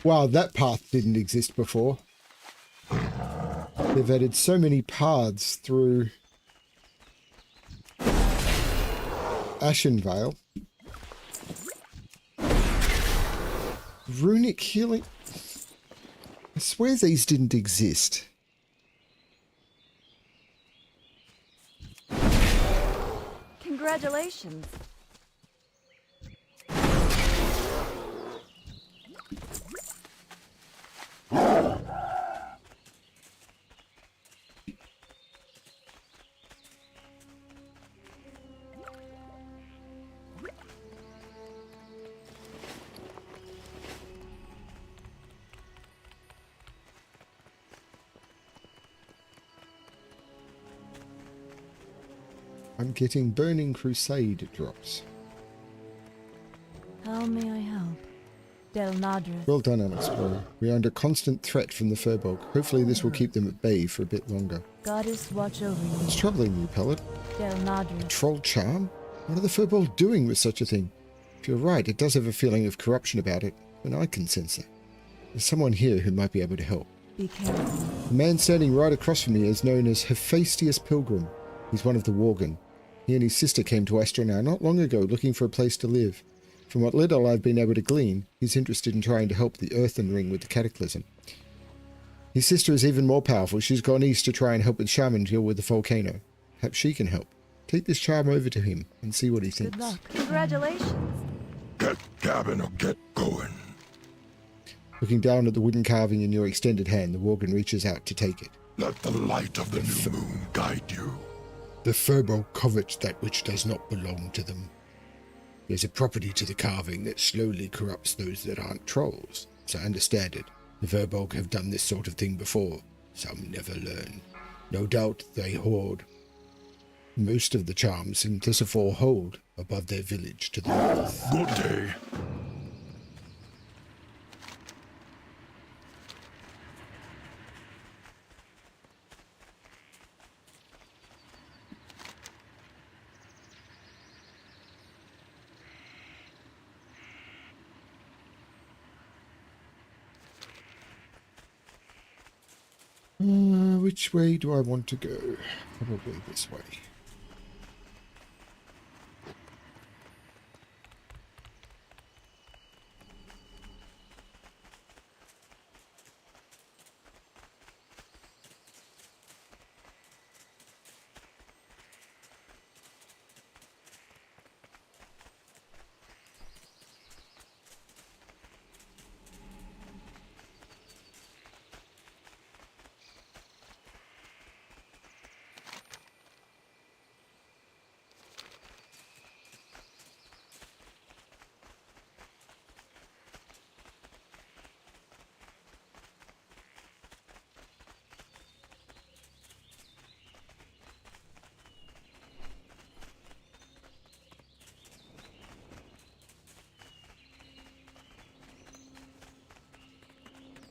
Wow, that path didn't exist before. They've added so many paths through Ashenvale. Runic healing. I swear these didn't exist. Congratulations. I'm getting Burning Crusade drops. How may I help? Del Nadris. Well done, Alexplorer. We are under constant threat from the Furbolg. Hopefully this will keep them at bay for a bit longer. Goddess watch over What's you. troubling you, Paladin? Del Nadris. Troll charm? What are the Furbolg doing with such a thing? If you're right, it does have a feeling of corruption about it, and I can sense it. There's someone here who might be able to help. Be careful. The man standing right across from me is known as Hephaestus Pilgrim. He's one of the Worgen. He and his sister came to Astronau not long ago looking for a place to live. From what little I've been able to glean, he's interested in trying to help the Earthen Ring with the Cataclysm. His sister is even more powerful. She's gone east to try and help with Shaman deal with the volcano. Perhaps she can help. Take this charm over to him and see what he thinks. Good luck. Congratulations. Get Gavin or get going. Looking down at the wooden carving in your extended hand, the Worgen reaches out to take it. Let the light of the new moon guide you. The Furbolg covet that which does not belong to them. There's a property to the carving that slowly corrupts those that aren't trolls. As I understand it, the Furbolg have done this sort of thing before. Some never learn. No doubt they hoard most of the charms in Thistlefour hold above their village to the north. Good day. Which way do I want to go? Probably this way.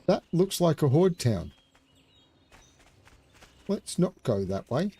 That looks like a horde town. Let's not go that way.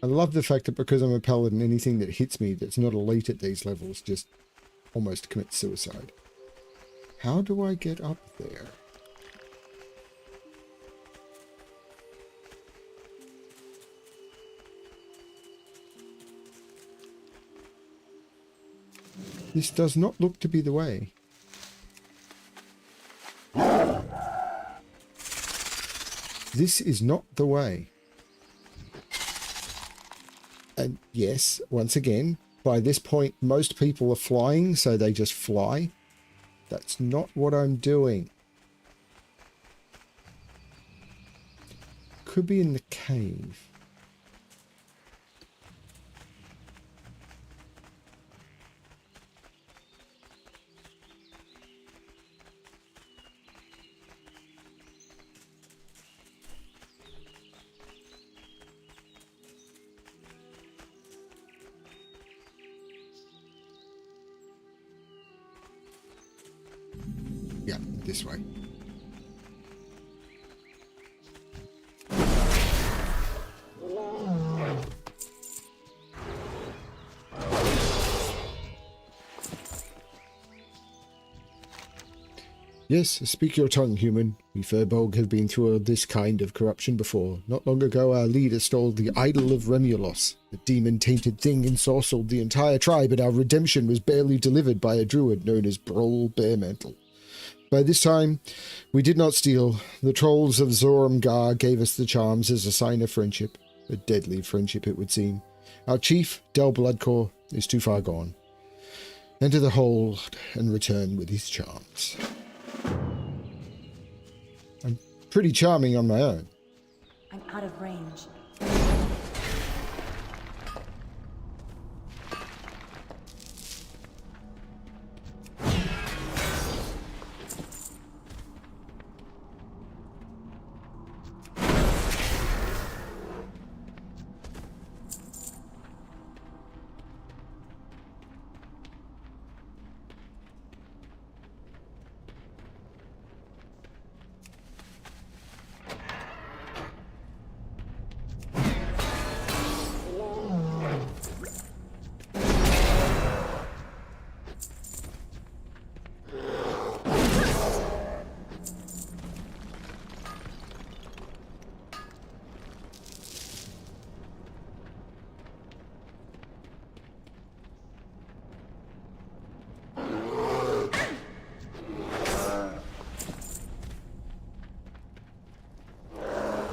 I love the fact that because I'm a paladin, anything that hits me that's not elite at these levels just almost commits suicide. How do I get up there? This does not look to be the way. This is not the way. And yes, once again, by this point, most people are flying, so they just fly. That's not what I'm doing. Could be in the cave. Yeah, this way. Yes, speak your tongue, human. We Furbolg have been through this kind of corruption before. Not long ago, our leader stole the idol of Remulos. The demon-tainted thing ensorcelled the entire tribe, and our redemption was barely delivered by a druid known as Brol Baremantle. By this time, we did not steal. The trolls of Zorumgar gave us the charms as a sign of friendship. A deadly friendship, it would seem. Our chief, Del Bloodcore, is too far gone. Enter the hold and return with his charms. I'm pretty charming on my own. I'm out of range.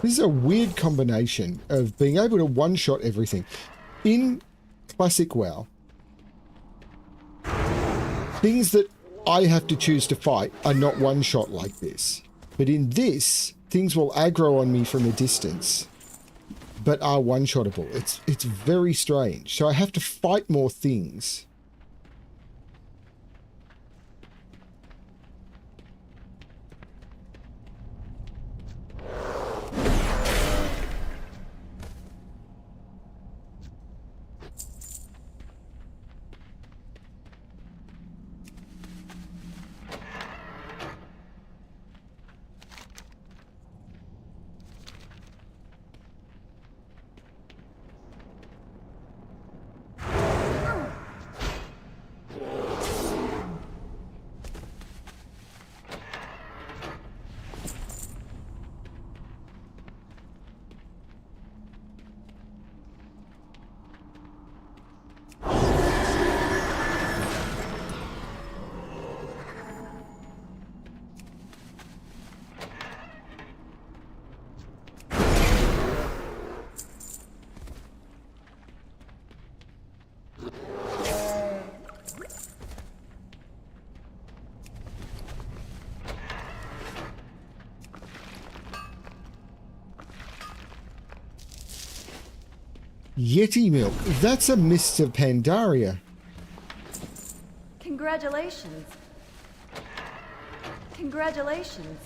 This is a weird combination of being able to one-shot everything. In Classic WoW, things that I have to choose to fight are not one-shot like this. But in this, things will aggro on me from a distance, but are one-shottable. It's very strange. So I have to fight more things. Yeti milk. That's a Mist of Pandaria. Congratulations. Congratulations.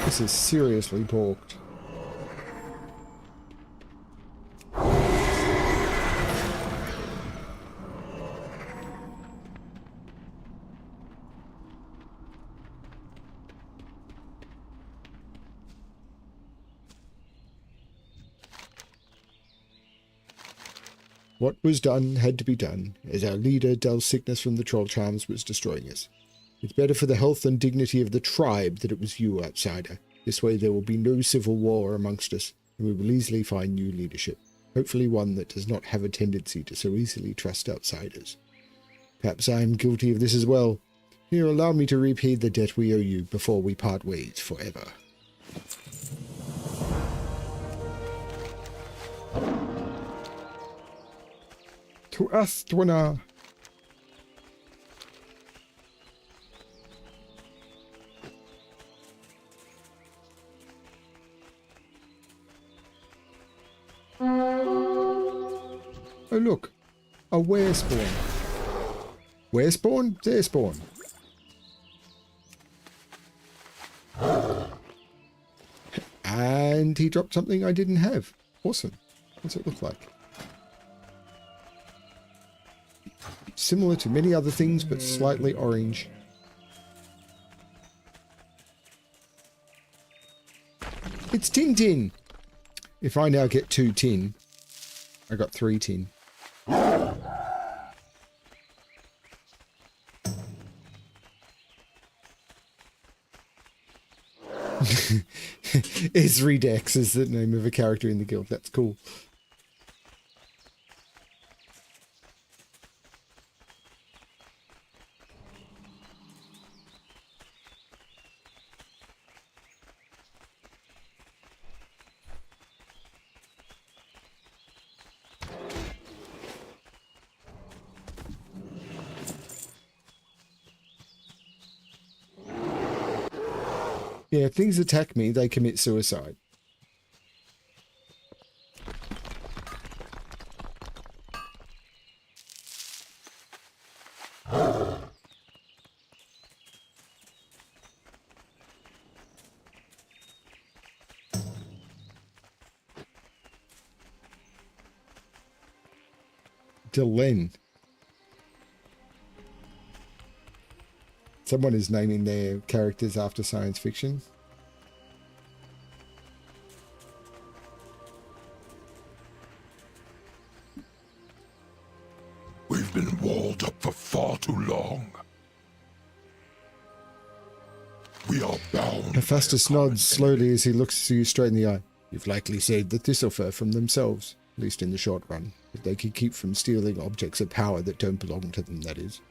This is seriously balked. What was done had to be done, as our leader, Del's sickness from the troll charms, was destroying us. It's better for the health and dignity of the tribe that it was you, outsider. This way there will be no civil war amongst us, and we will easily find new leadership. Hopefully one that does not have a tendency to so easily trust outsiders. Perhaps I am guilty of this as well. Here, allow me to repay the debt we owe you before we part ways forever. To Astwana. Oh look, a were spawn. Where spawn? There spawn. And he dropped something I didn't have. Awesome. What's it look like? Similar to many other things, but slightly orange. It's tin tin. If I now get 2 tin, I got 3 tin. What? Esridex is the name of a character in the guild. That's cool. Yeah, if things attack me, they commit suicide. Delenn. Someone is naming their characters after science fiction. We've been walled up for far too long. We are bound. Hephaestus nods slowly as he looks you straight in the eye. You've likely saved the Thistlefur from themselves, at least in the short run. If they can keep from stealing objects of power that don't belong to them, that is.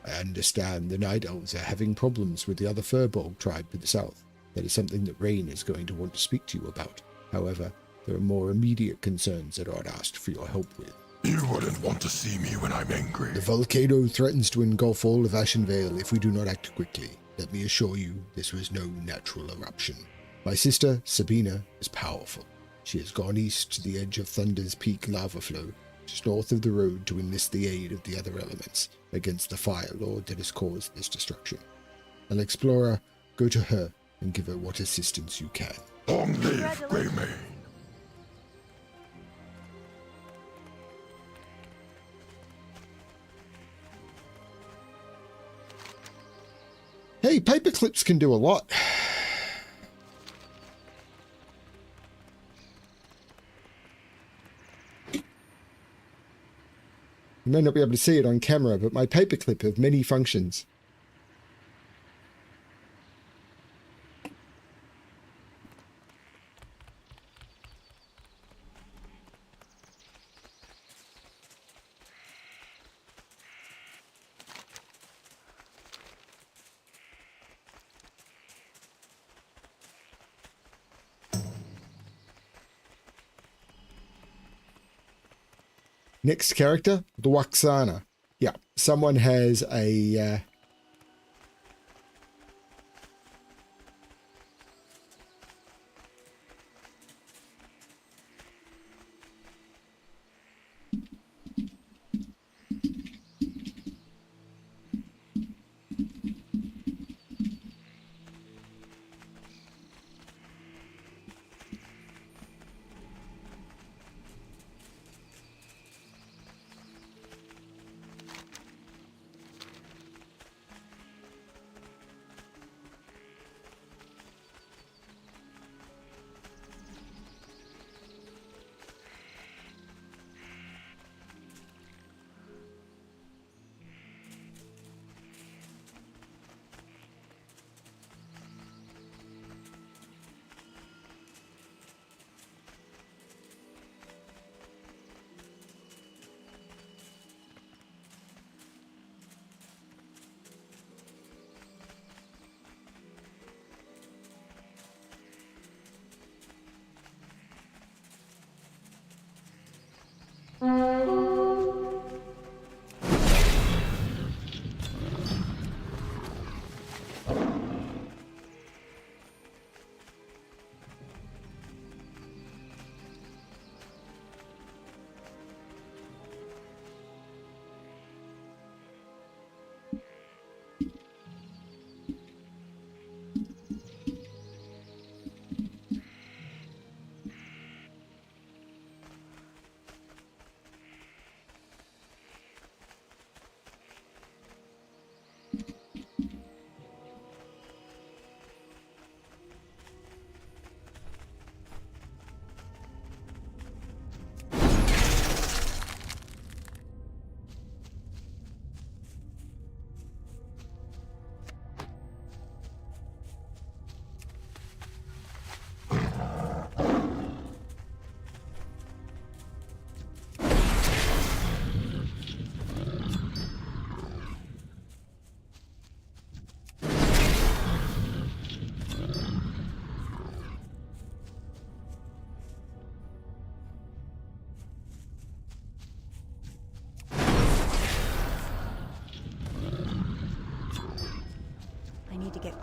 I understand the Night Elves are having problems with the other Furbolg tribe to the south. That is something that Rain is going to want to speak to you about. However, there are more immediate concerns that I'd asked for your help with. You wouldn't want to see me when I'm angry. The volcano threatens to engulf all of Ashenvale if we do not act quickly. Let me assure you, this was no natural eruption. My sister, Sabina, is powerful. She has gone east to the edge of Thunder's Peak lava flow, just north of the road, to enlist the aid of the other elements against the Fire Lord that has caused this destruction. Alexplorer, go to her and give her what assistance you can. Long live Greymane. Hey, paper clips can do a lot. You may not be able to see it on camera, but my paperclip have many functions. Next character, Dwaxana. Yeah, someone has a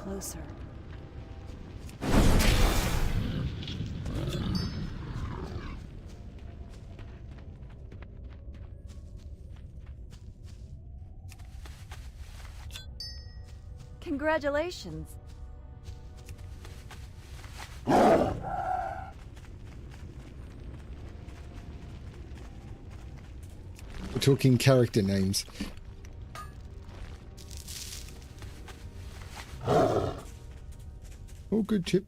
closer. Congratulations. We're talking character names. Oh, good chip.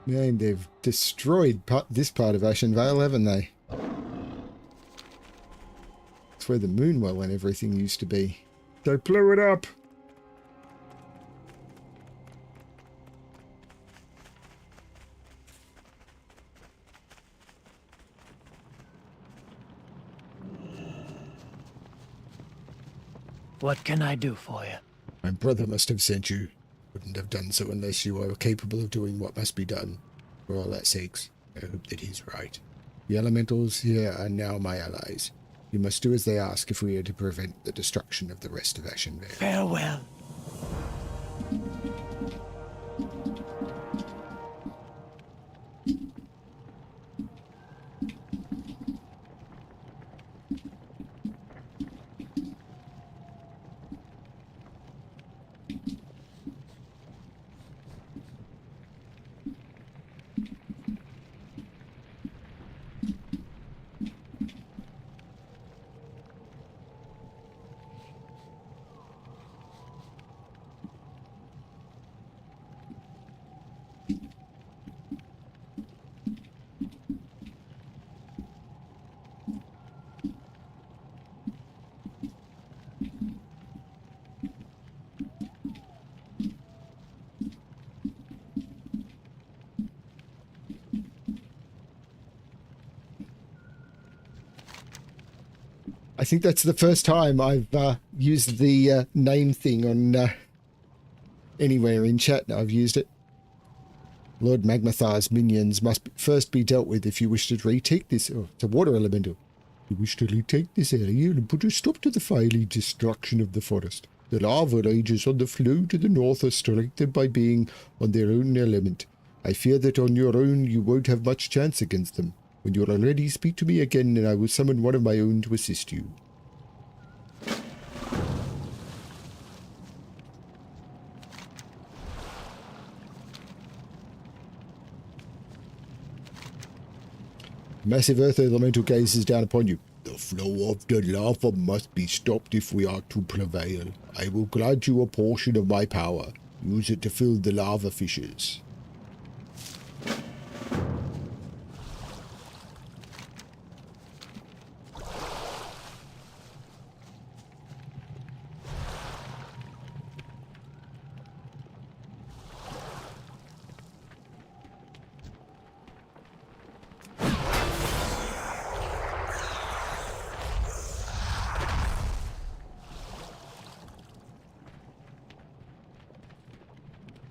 Man, they've destroyed this part of Ashen Vale, haven't they? It's where the Moonwell and everything used to be. They blew it up! What can I do for you? My brother must have sent you. Wouldn't have done so unless you are capable of doing what must be done. For all that sakes, I hope that he's right. The elementals here are now my allies. You must do as they ask if we are to prevent the destruction of the rest of Ashen Vale. Farewell. I think that's the first time I've used the name thing on anywhere in chat. I've used it. Lord Magmathar's minions must first be dealt with if you wish to retake this. Oh, it's a water elemental. You wish to retake this area and put a stop to the fiery destruction of the forest. The lava ranges on the flow to the north are strengthened by being on their own element. I fear that on your own you won't have much chance against them. When you are ready, speak to me again, and I will summon one of my own to assist you. Massive earth elemental gazes down upon you. The flow of the lava must be stopped if we are to prevail. I will grant you a portion of my power. Use it to fill the lava fissures.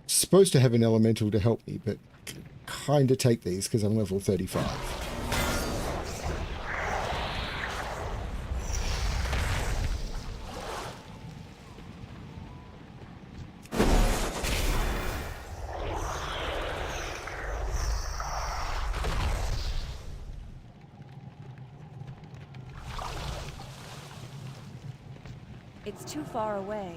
Supposed to have an elemental to help me, but kind of take these because I'm level 35. It's too far away.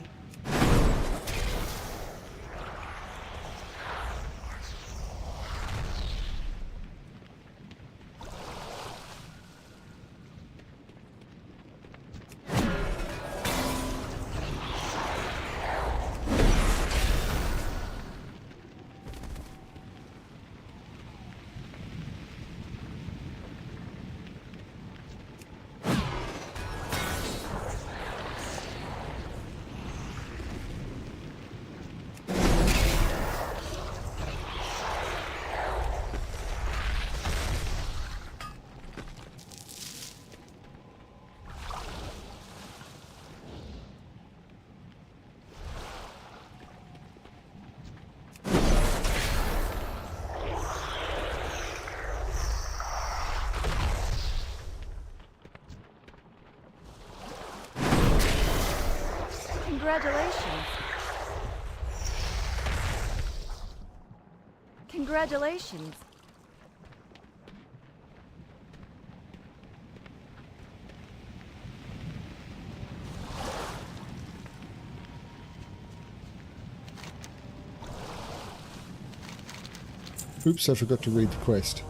Congratulations. Congratulations. Oops, I forgot to read the quest.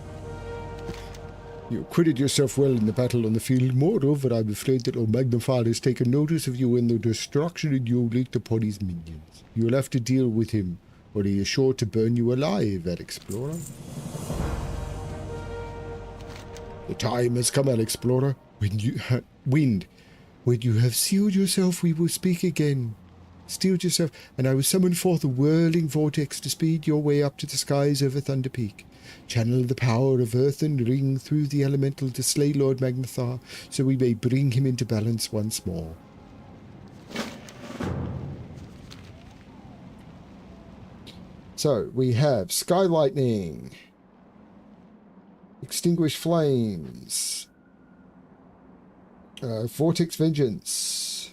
You acquitted yourself well in the battle on the field. Moreover, I'm afraid that Lord Magnifar has taken notice of you and the destruction you wreaked upon his minions. You will have to deal with him, or he is sure to burn you alive, Alexplorer. The time has come, Alexplorer. When you have sealed yourself, we will speak again. Steeled yourself, and I will summon forth a whirling vortex to speed your way up to the skies over Thunder Peak. Channel the power of earth and ring through the elemental to slay Lord Magnathar, so we may bring him into balance once more. So, we have Sky Lightning, Extinguish Flames, Vortex Vengeance,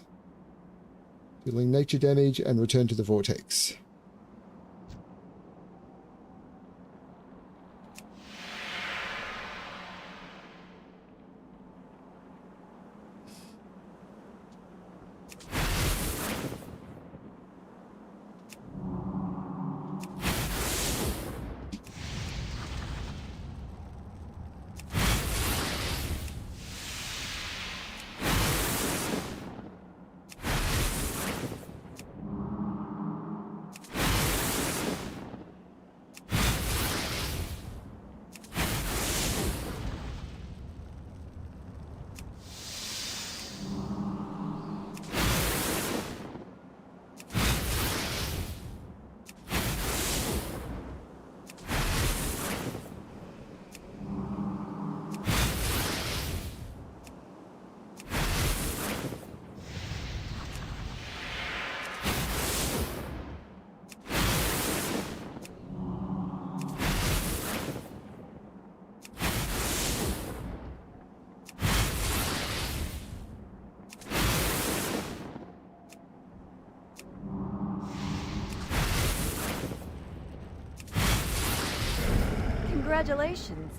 dealing nature damage and return to the vortex. Congratulations.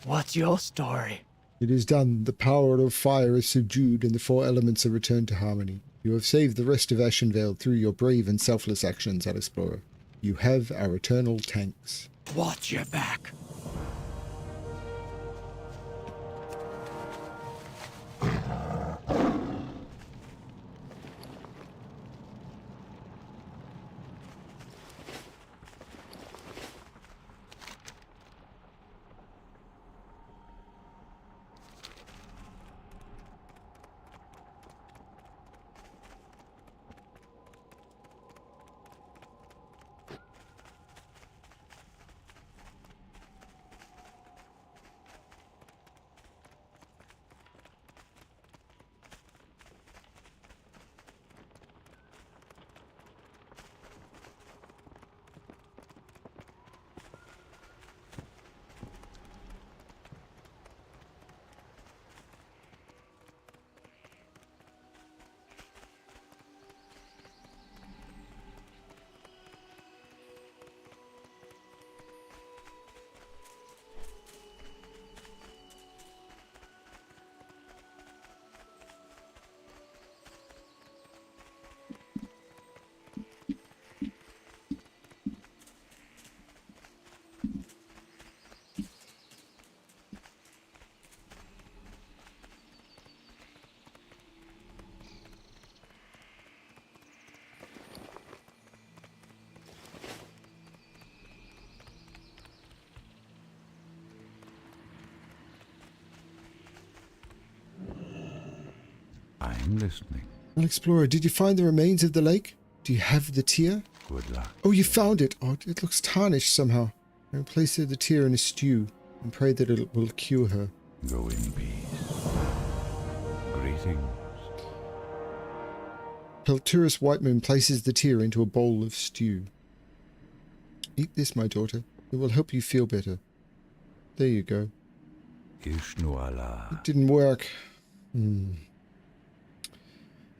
What's your story? It is done. The power of fire is subdued and the four elements are returned to harmony. You have saved the rest of Ashenvale through your brave and selfless actions, Alexplorer. You have our eternal thanks. Watch your back. I'm listening. Explorer, did you find the remains of the lake? Do you have the tear? Good luck. Oh, you found it. Oh, it looks tarnished somehow. I will place the tear in a stew and pray that it will cure her. Go in peace. Greetings. Pelturus Whitemoon places the tear into a bowl of stew. Eat this, my daughter. It will help you feel better. There you go. Ishnuala. It didn't work.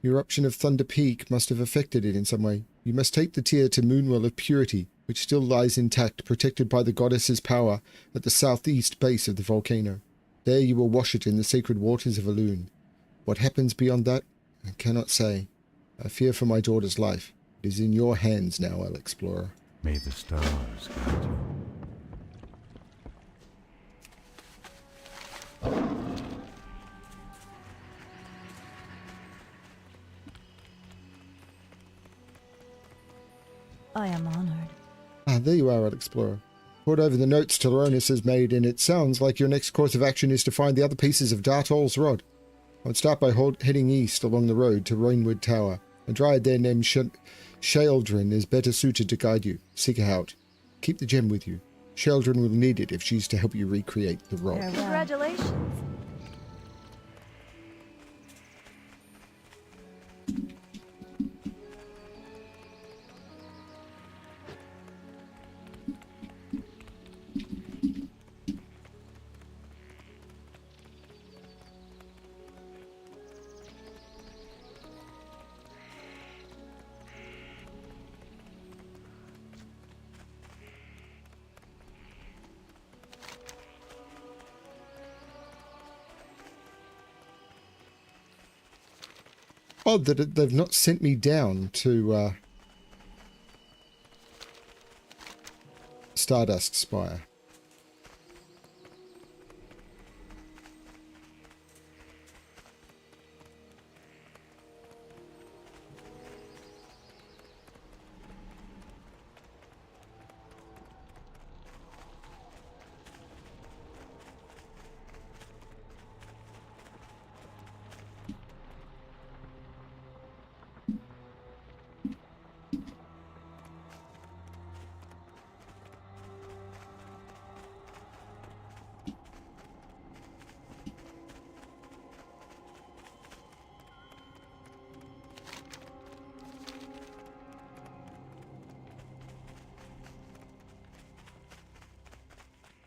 Eruption of Thunder Peak must have affected it in some way. You must take the tear to Moonwell of Purity, which still lies intact, protected by the goddess's power at the southeast base of the volcano. There you will wash it in the sacred waters of Elune. What happens beyond that, I cannot say. I fear for my daughter's life. It is in your hands now, Alexplorer. May the stars guide you. I am honored. Ah, there you are, Alexplorer. Poured over the notes Teleronus has made, and it sounds like your next course of action is to find the other pieces of Dartol's rod. I would start by heading east along the road to Rainwood Tower. A dryad there named Sheldrin is better suited to guide you. Seek her out. Keep the gem with you. Sheldrin will need it if she's to help you recreate the rod. Farewell. Congratulations. Odd that they've not sent me down to Stardust Spire.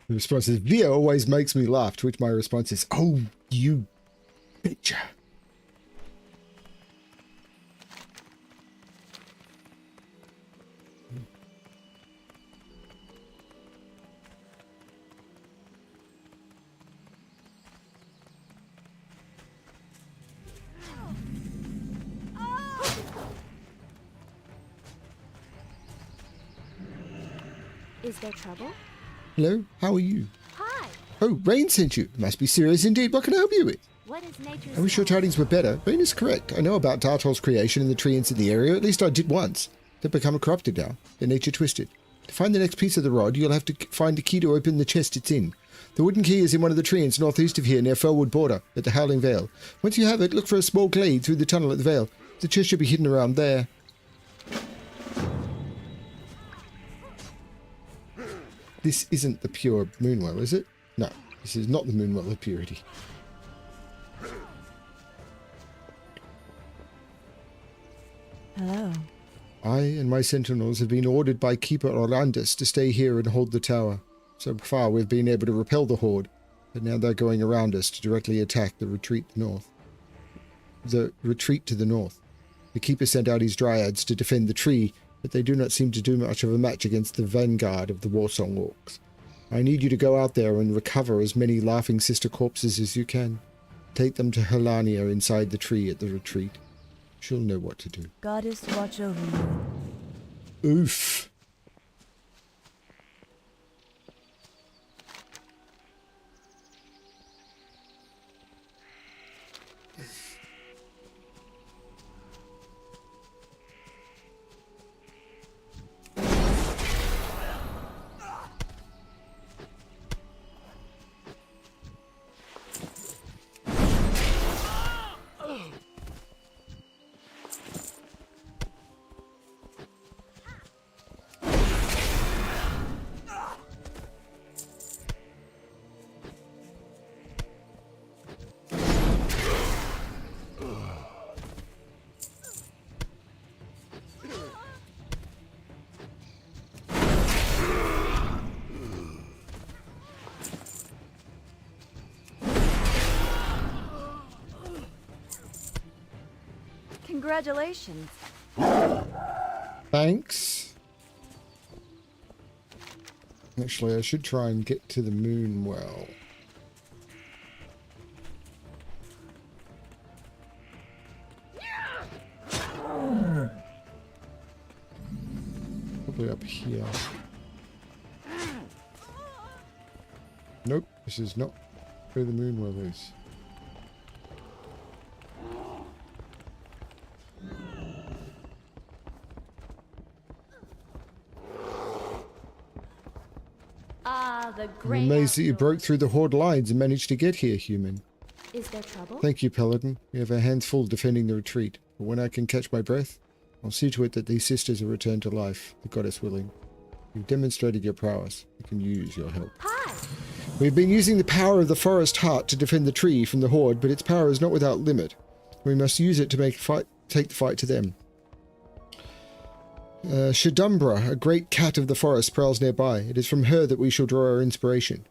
The response is, Via always makes me laugh, to which my response is, oh, you bitch. Is there trouble? Hello, how are you? Hi. Oh, Rain sent you. Must be serious indeed. What can I help you with? What is nature's I wish your tidings were better. Rain is correct. I know about Dartol's creation and the treants in the area. At least I did once. They've become corrupted now. Their nature twisted. To find the next piece of the rod, you'll have to find a key to open the chest it's in. The wooden key is in one of the treants northeast of here, near Fellwood Border, at the Howling Vale. Once you have it, look for a small glade through the tunnel at the Vale. The chest should be hidden around there. This isn't the pure Moonwell, is it? No, this is not the Moonwell of Purity. Hello. I and my sentinels have been ordered by Keeper Orlandus to stay here and hold the tower. So far we've been able to repel the horde, but now they're going around us to directly attack the retreat north. The retreat to the north. The Keeper sent out his dryads to defend the tree, but they do not seem to do much of a match against the vanguard of the Warsong Orcs. I need you to go out there and recover as many Laughing Sister corpses as you can. Take them to Helania inside the tree at the retreat. She'll know what to do. Goddess, watch over you. Oof. Congratulations. Thanks. Actually, I should try and get to the moon well. Probably up here. Nope, this is not where the moon well is. The I'm great amazed that you outdoors. broke through the Horde lines and managed to get here, human. Is there trouble? Thank you, Paladin. We have our hands full defending the retreat, but when I can catch my breath, I'll see to it that these sisters are returned to life, the goddess willing. You've demonstrated your prowess. We can use your help. Hi. We've been using the power of the forest heart to defend the tree from the Horde, but its power is not without limit. We must use it to take the fight to them. Shadumbra, a great cat of the forest, prowls nearby. It is from her that we shall draw our inspiration.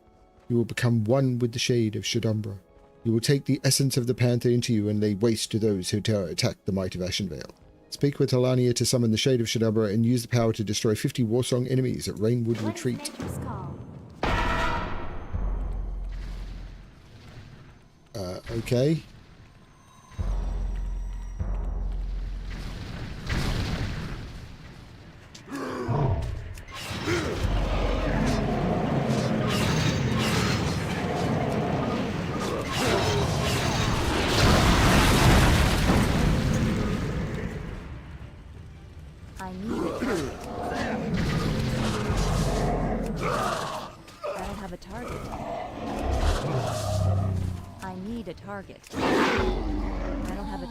You will become one with the shade of Shadumbra. You will take the essence of the panther into you and lay waste to those who attack the might of Ashenvale. Speak with Alania to summon the shade of Shadumbra and use the power to destroy 50 Warsong enemies at Rainwood Retreat. Okay. I need it. I don't have a target. I need a target. I don't have a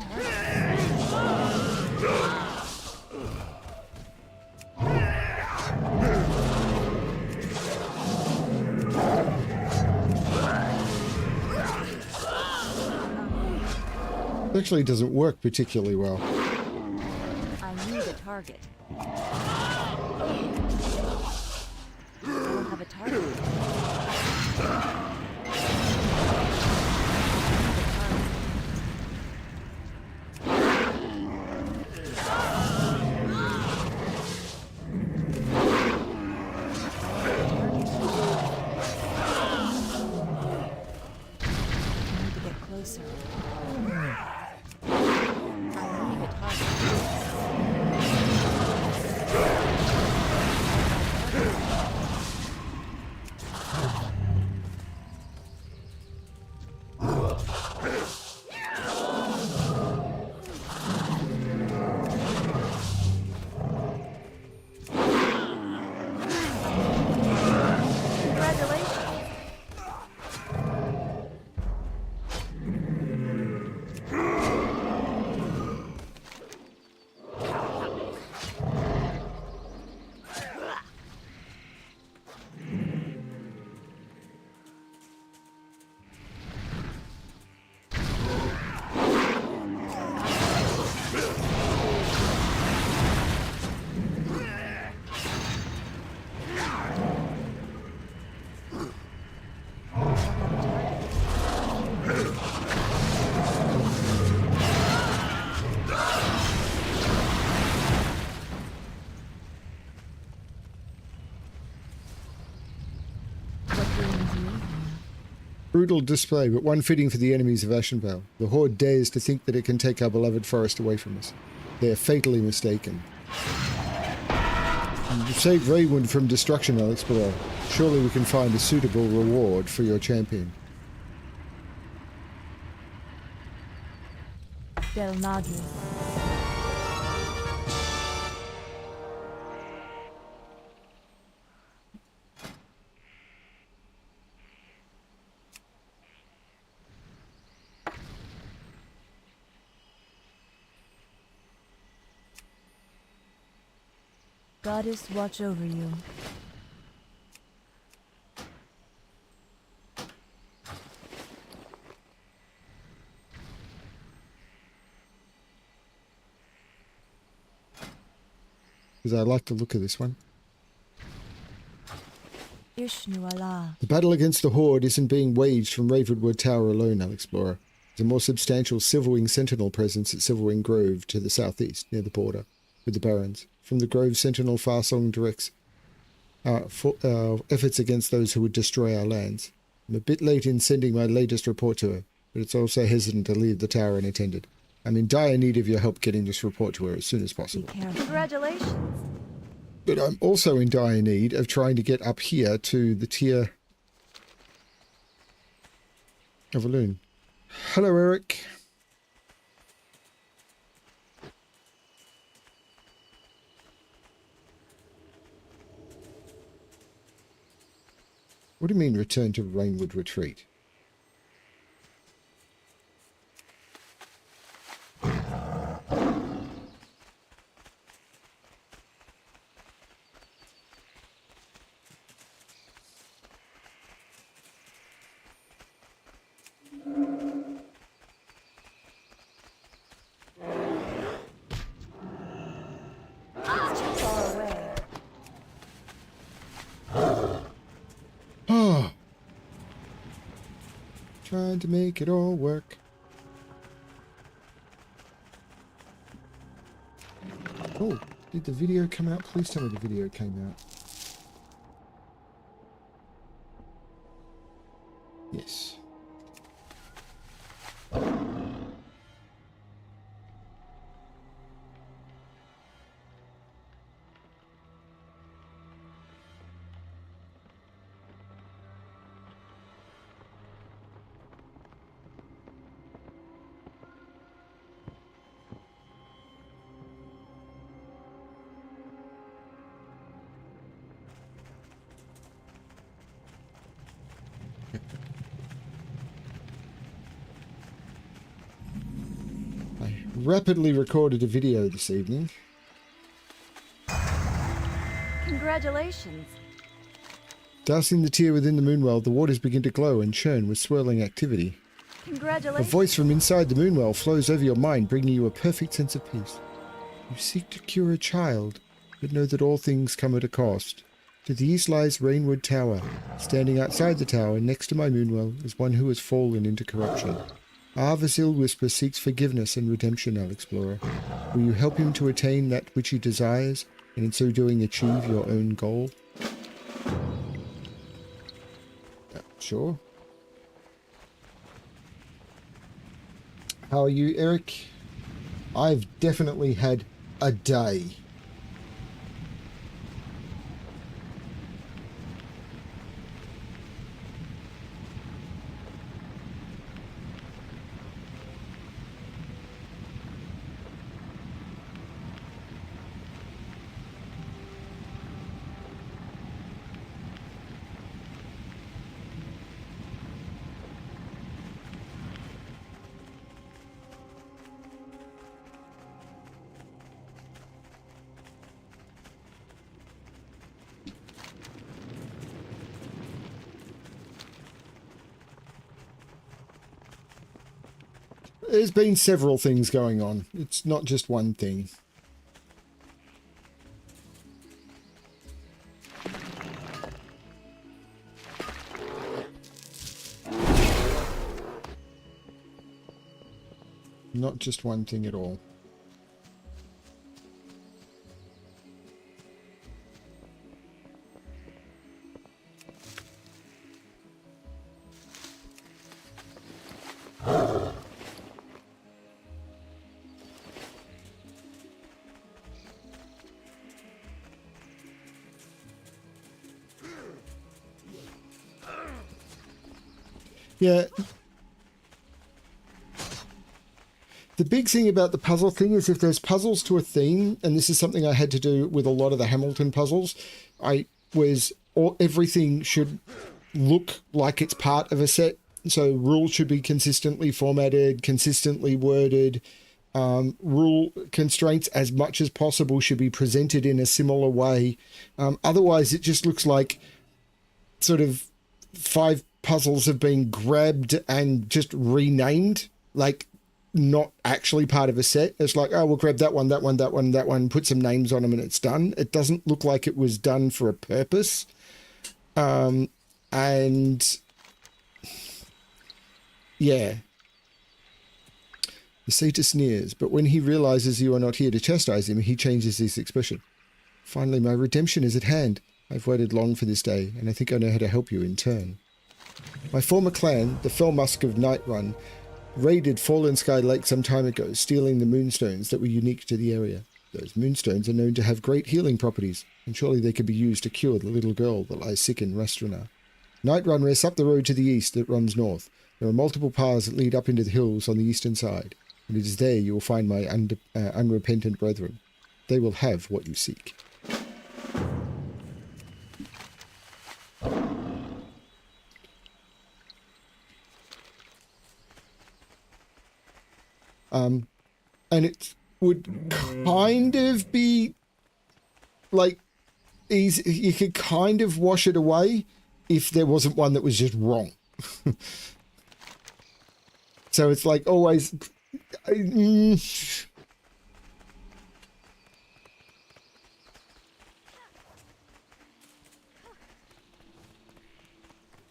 It actually doesn't work particularly well. I need a target. I don't have a target. Brutal display, but one fitting for the enemies of Ashenvale. The Horde dares to think that it can take our beloved forest away from us. They are fatally mistaken. You've saved Rainwood from destruction, Alexplorer. Surely we can find a suitable reward for your champion. Del Nagi. Goddess, watch over you. Because I like the look of this one. Ishnu Allah. The battle against the Horde isn't being waged from Ravenwood Tower alone, Alexplorer. There's a more substantial Silverwing Sentinel presence at Silverwing Grove to the southeast, near the border with the Barrens. From the Grove, Sentinel Farsong directs efforts against those who would destroy our lands. I'm a bit late in sending my latest report to her, but it's also hesitant to leave the tower unattended. I'm in dire need of your help getting this report to her as soon as possible. Congratulations. But I'm also in dire need of trying to get up here to the tier of a loon. Hello, Eric. What do you mean return to Rainwood Retreat? Trying to make it all work. Oh, did the video come out? Please tell me the video came out. Yes. Rapidly recorded a video this evening. Congratulations. Dousing the tier within the moonwell, the waters begin to glow and churn with swirling activity. A Congratulations. voice from inside the moonwell flows over your mind, bringing you a perfect sense of peace. You seek to cure a child, but know that all things come at a cost. To the east lies Rainwood Tower. Standing outside the tower, next to my moonwell, is one who has fallen into corruption. Vasil Whisper seeks forgiveness and redemption, Alexplorer. Will you help him to attain that which he desires, and in so doing achieve your own goal? Sure. How are you, Eric? I've definitely had a day. There's been several things going on. It's not just one thing. Not just one thing at all. Yeah. The big thing about the puzzle thing is if there's puzzles to a theme, and this is something I had to do with a lot of the Hamilton puzzles, everything should look like it's part of a set. So rules should be consistently formatted, consistently worded. Rule constraints as much as possible should be presented in a similar way. Otherwise, it just looks like sort of 5 puzzles have been grabbed and just renamed, like not actually part of a set. It's like, oh, we'll grab that one, that one, that one, that one, put some names on them and it's done. It doesn't look like it was done for a purpose. And yeah, The satyr sneers, but when he realizes you are not here to chastise him, he changes his expression. Finally, my redemption is at hand. I've waited long for this day, and I think I know how to help you in turn. My former clan, the Fell Musk of Nightrun, raided Fallen Sky Lake some time ago, stealing the moonstones that were unique to the area. Those moonstones are known to have great healing properties, and surely they could be used to cure the little girl that lies sick in Rastrana. Nightrun rests up the road to the east that runs north. There are multiple paths that lead up into the hills on the eastern side, and it is there you will find my unrepentant brethren. They will have what you seek. And it would kind of be like easy. You could kind of wash it away if there wasn't one that was just wrong. So it's like always.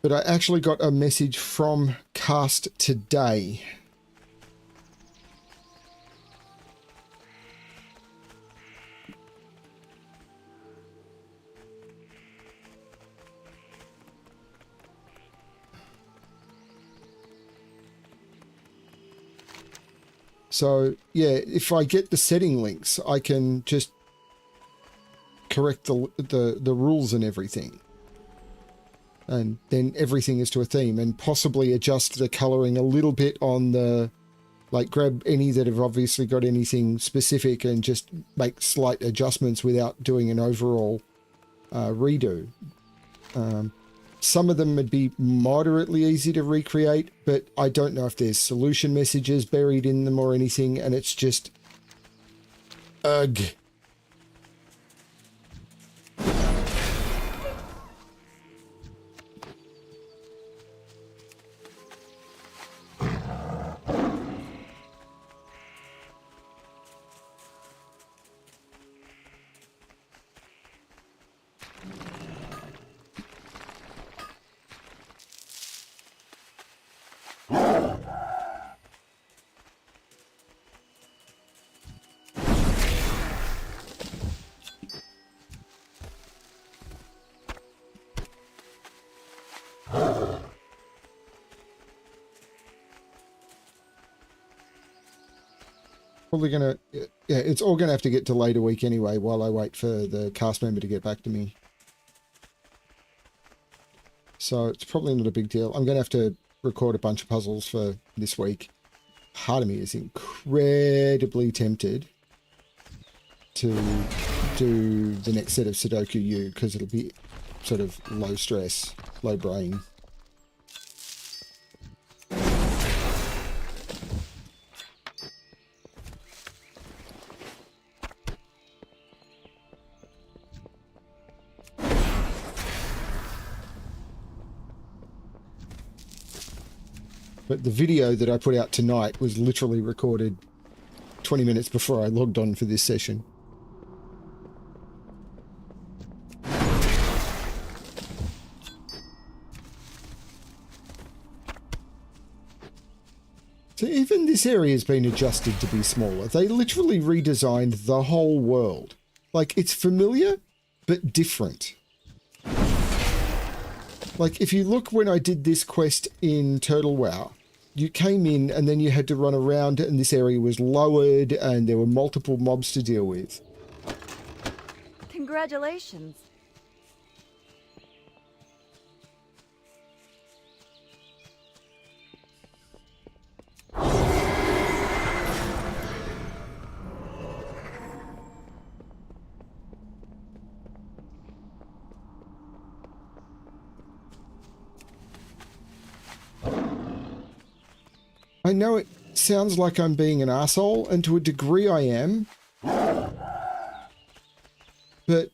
But I actually got a message from Cast today. So, yeah, if I get the setting links, I can just correct the rules and everything. And then everything is to a theme, and possibly adjust the colouring a little bit on the... Like, grab any that have obviously got anything specific and just make slight adjustments without doing an overall redo. Some of them would be moderately easy to recreate, but I don't know if there's solution messages buried in them or anything, and it's just... Ugh. Probably gonna, yeah, it's all gonna have to get delayed a week anyway while I wait for the cast member to get back to me. So it's probably not a big deal. I'm gonna have to record a bunch of puzzles for this week. Part of me is incredibly tempted to do the next set of Sudoku U because it'll be sort of low stress, low brain. But the video that I put out tonight was literally recorded 20 minutes before I logged on for this session. So even this area has been adjusted to be smaller. They literally redesigned the whole world. Like, it's familiar, but different. Like, if you look when I did this quest in Turtle WoW, you came in and then you had to run around and this area was lowered and there were multiple mobs to deal with. Congratulations. I know it sounds like I'm being an asshole, and to a degree I am. But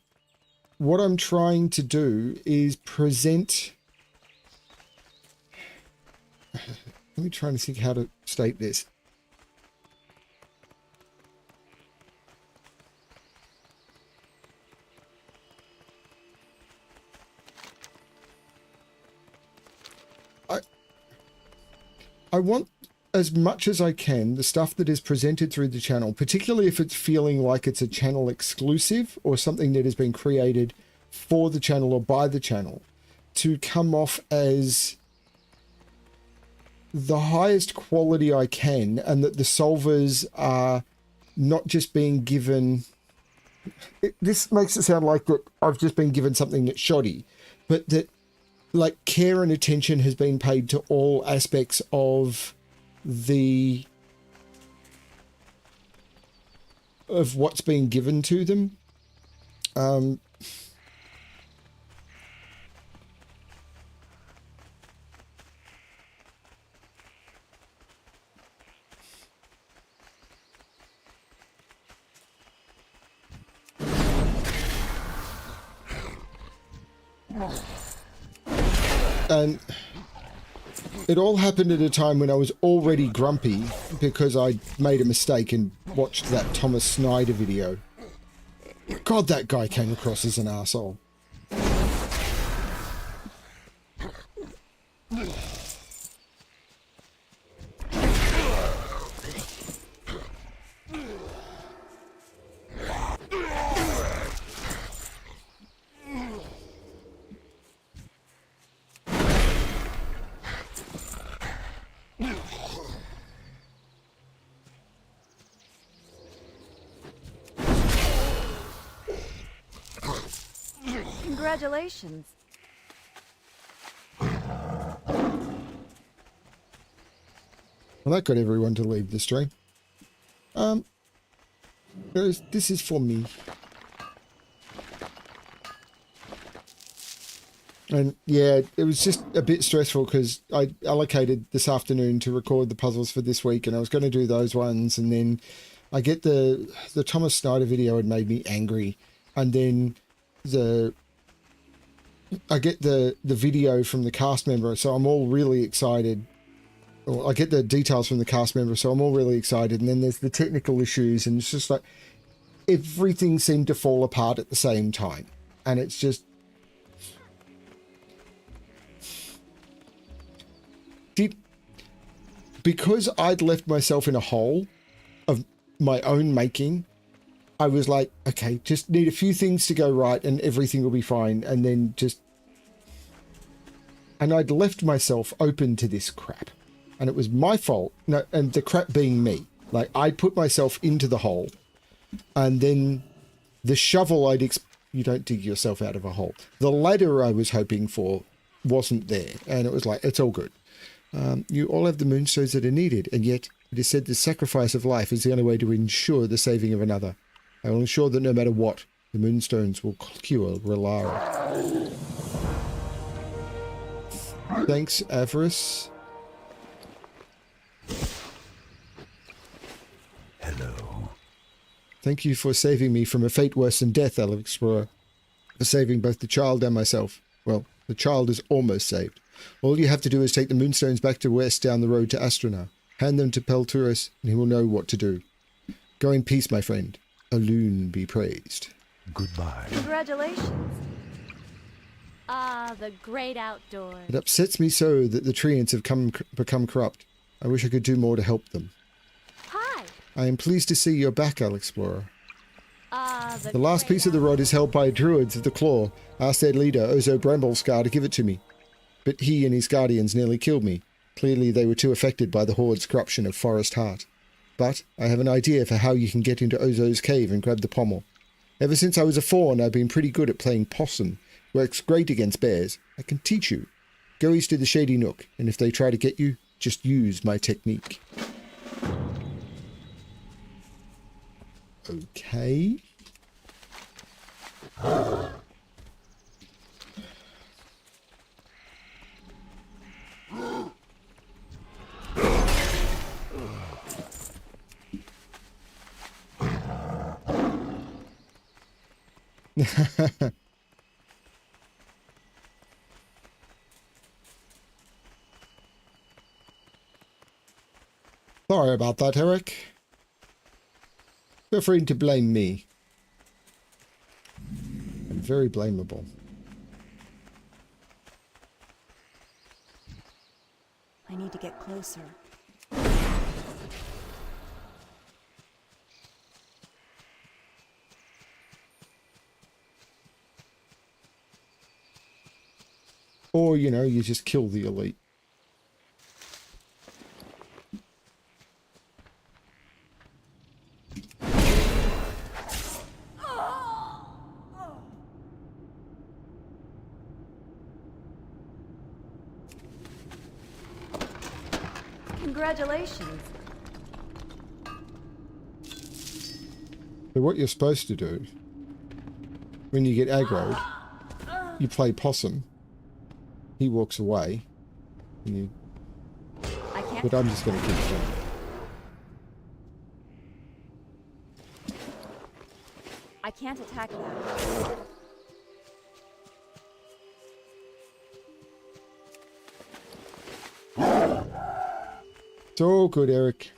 what I'm trying to do is present... Let me try and think how to state this. I want as much as I can, the stuff that is presented through the channel, particularly if it's feeling like it's a channel exclusive or something that has been created for the channel or by the channel, to come off as the highest quality I can, and that the solvers are not just being given... This makes it sound like that I've just been given something that's shoddy, but that like care and attention has been paid to all aspects of what's being given to them. And it all happened at a time when I was already grumpy because I made a mistake and watched that Thomas Snyder video. God, that guy came across as an arsehole. Congratulations. Well, that got everyone to leave the stream. This is for me. And yeah, it was just a bit stressful because I allocated this afternoon to record the puzzles for this week, and I was going to do those ones, and then I get the Thomas Snyder video had made me angry, and then I get the video from the cast member, so I'm all really excited. Or I get the details from the cast member, so I'm all really excited, and then there's the technical issues, and it's just like everything seemed to fall apart at the same time, and it's just because I'd left myself in a hole of my own making. I was like, okay, just need a few things to go right and everything will be fine. And then and I'd left myself open to this crap, and it was my fault. No, and the crap being me. Like, I put myself into the hole, and then the shovel you don't dig yourself out of a hole. The ladder I was hoping for wasn't there, and it was like, it's all good. You all have the moonstones that are needed, and yet it is said the sacrifice of life is the only way to ensure the saving of another. I will ensure that no matter what, the moonstones will cure Relara. Thanks, Avarice. Hello. Thank you for saving me from a fate worse than death, Alexplorer. For saving both the child and myself. Well, the child is almost saved. All you have to do is take the moonstones back to west down the road to Astrona. Hand them to Pelturus, and he will know what to do. Go in peace, my friend. Alune be praised. Goodbye. Congratulations. Ah, the great outdoors. It upsets me so that the treants have become corrupt. I wish I could do more to help them. Hi. I am pleased to see you're back, Alexplorer. Ah, The last piece of the rod is held by druids of the Claw. Asked their leader, Ozo Bramblescar, to give it to me. But he and his guardians nearly killed me. Clearly they were too affected by the Horde's corruption of Forest Heart. But I have an idea for how you can get into Ozo's cave and grab the pommel. Ever since I was a fawn, I've been pretty good at playing possum. Works great against bears. I can teach you. Go east to the Shady Nook, and if they try to get you, just use my technique. Okay. Sorry about that, Eric. Feel free to blame me. I'm very blamable. I need to get closer. Or, you know, you just kill the elite. Congratulations. So what you're supposed to do, when you get aggroed, you play possum. He walks away. And you... I can't. But I'm just going to keep going. I can't attack that. It's all good, Eric.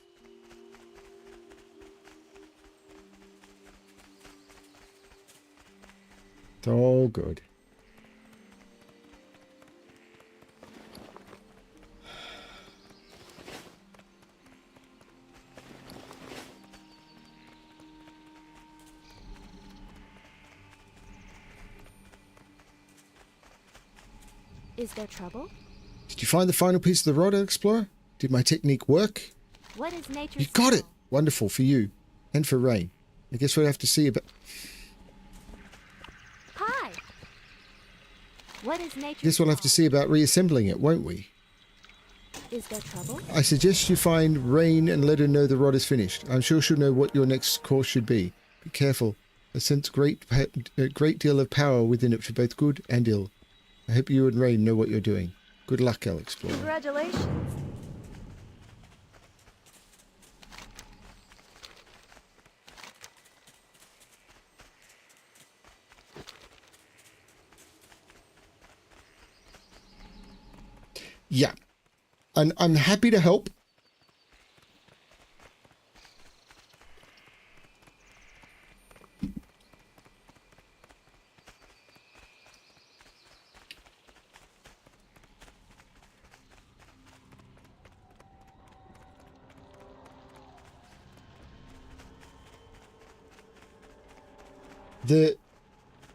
It's all good. Is there trouble? Did you find the final piece of the rod, Alexplorer? Did my technique work? What is nature's You got it! spell? Wonderful for you. And for Rain. I guess we'll have to see about... Hi. What is nature's Guess we'll have to see about reassembling it, won't we? Is there trouble? I suggest you find Rain and let her know the rod is finished. I'm sure she'll know what your next course should be. Be careful. I sense a great deal of power within it for both good and ill. I hope you and Rain know what you're doing. Good luck, Alexplorer. Congratulations. Yeah. And I'm happy to help.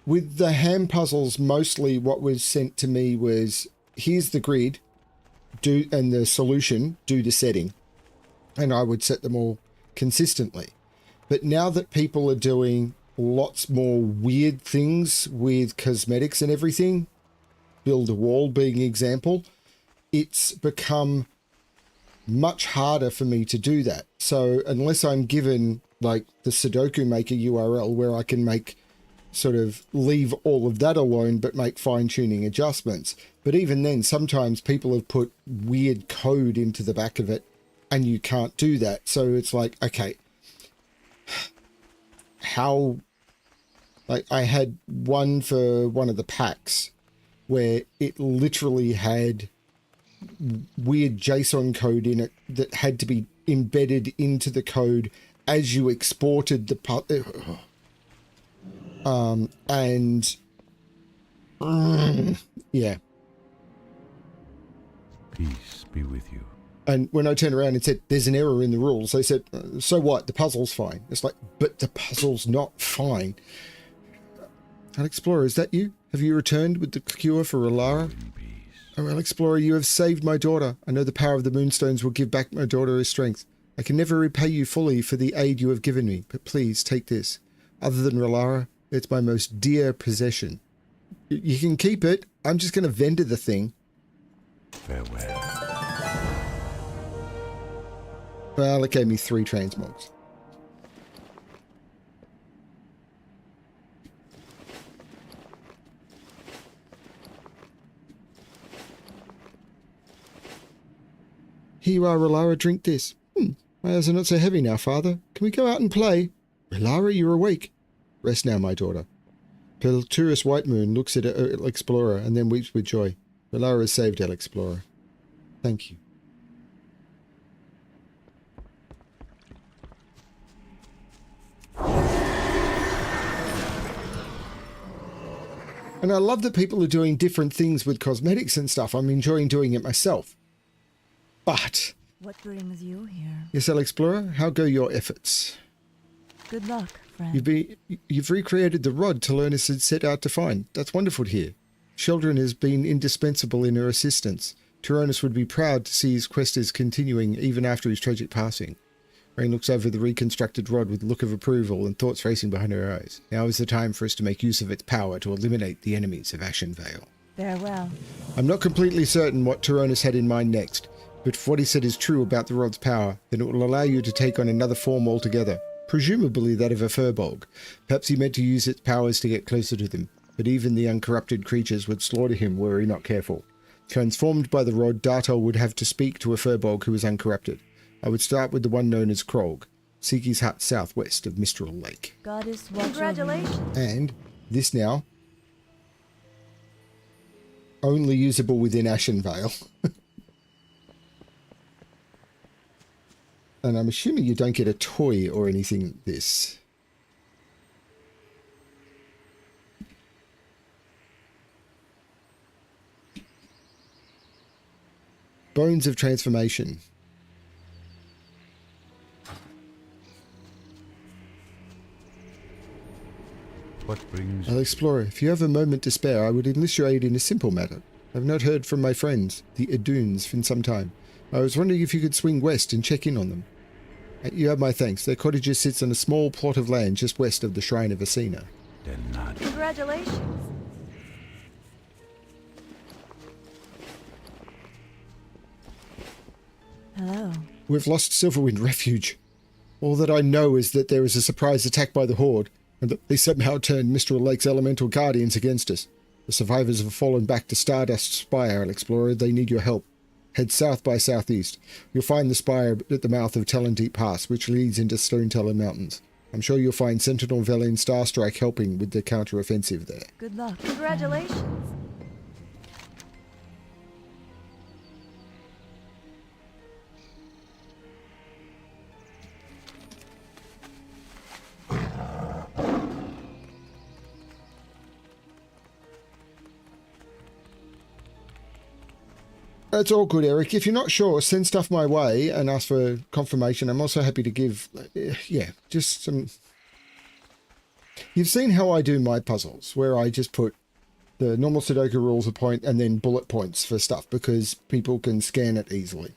With the hand puzzles, mostly what was sent to me was, here's the grid, and the solution, do the setting. And I would set them all consistently. But now that people are doing lots more weird things with cosmetics and everything, build a wall being an example, it's become much harder for me to do that. So unless I'm given like the Sudoku Maker URL where I can make sort of leave all of that alone but make fine-tuning adjustments. But even then, sometimes people have put weird code into the back of it and you can't do that. So it's like, okay, how... Like I had one for one of the packs where it literally had weird JSON code in it that had to be embedded into the code as you exported the yeah. Peace be with you. And when I turned around and said, there's an error in the rules, they said, so what? The puzzle's fine. It's like, but the puzzle's not fine. Alexplorer, is that you? Have you returned with the cure for Relara? Oh, Alexplorer, you have saved my daughter. I know the power of the Moonstones will give back my daughter her strength. I can never repay you fully for the aid you have given me, but please take this. Other than Relara, it's my most dear possession. You can keep it. I'm just going to vendor the thing. Farewell. Well, it gave me 3 transmogs. Here you are, Relara, drink this. My eyes are not so heavy now, father. Can we go out and play? Relara, you're awake. Rest now, my daughter. Pelturus White Moon looks at Alexplorer and then weeps with joy. Relara has saved Alexplorer. Thank you. And I love that people are doing different things with cosmetics and stuff. I'm enjoying doing it myself. But... What brings you here? Yes, Alexplorer, how go your efforts? Good luck, friend. You've recreated the rod to learn as it set out to find. That's wonderful to hear. Sheldon has been indispensable in her assistance. Tyrannus would be proud to see his quest is continuing even after his tragic passing. Rain looks over the reconstructed rod with a look of approval and thoughts racing behind her eyes. Now is the time for us to make use of its power to eliminate the enemies of Ashen Vale. Farewell. I'm not completely certain what Tyrannus had in mind next, but if what he said is true about the rod's power, then it will allow you to take on another form altogether, presumably that of a furbolg. Perhaps he meant to use its powers to get closer to them, but even the uncorrupted creatures would slaughter him were he not careful. Transformed by the rod, Dartel would have to speak to a furbolg who was uncorrupted. I would start with the one known as Krog, Siki's hut southwest of Mistral Lake. Goddess, congratulations. And this now, only usable within Ashen Vale. And I'm assuming you don't get a toy or anything this. Bones of Transformation. What brings... Alexplorer, if you have a moment to spare, I would enlist your aid in a simple matter. I've not heard from my friends, the Aduns, in some time. I was wondering if you could swing west and check in on them. You have my thanks. Their cottage sits on a small plot of land just west of the Shrine of Asina. Then not. Congratulations. Hello. We've lost Silverwind Refuge. All that I know is that there is a surprise attack by the Horde, and that they somehow turned Mistral Lake's elemental guardians against us. The survivors have fallen back to Stardust Spire, Alexplorer. They need your help. Head south by southeast. You'll find the spire at the mouth of Talondeep Pass, which leads into Stoneteller Mountains. I'm sure you'll find Sentinel Valley and Starstrike helping with the counter-offensive there. Good luck. Congratulations. That's all good, Eric. If you're not sure, send stuff my way and ask for confirmation. I'm also happy to give, just some... You've seen how I do my puzzles, where I just put the normal Sudoku rules a point and then bullet points for stuff, because people can scan it easily.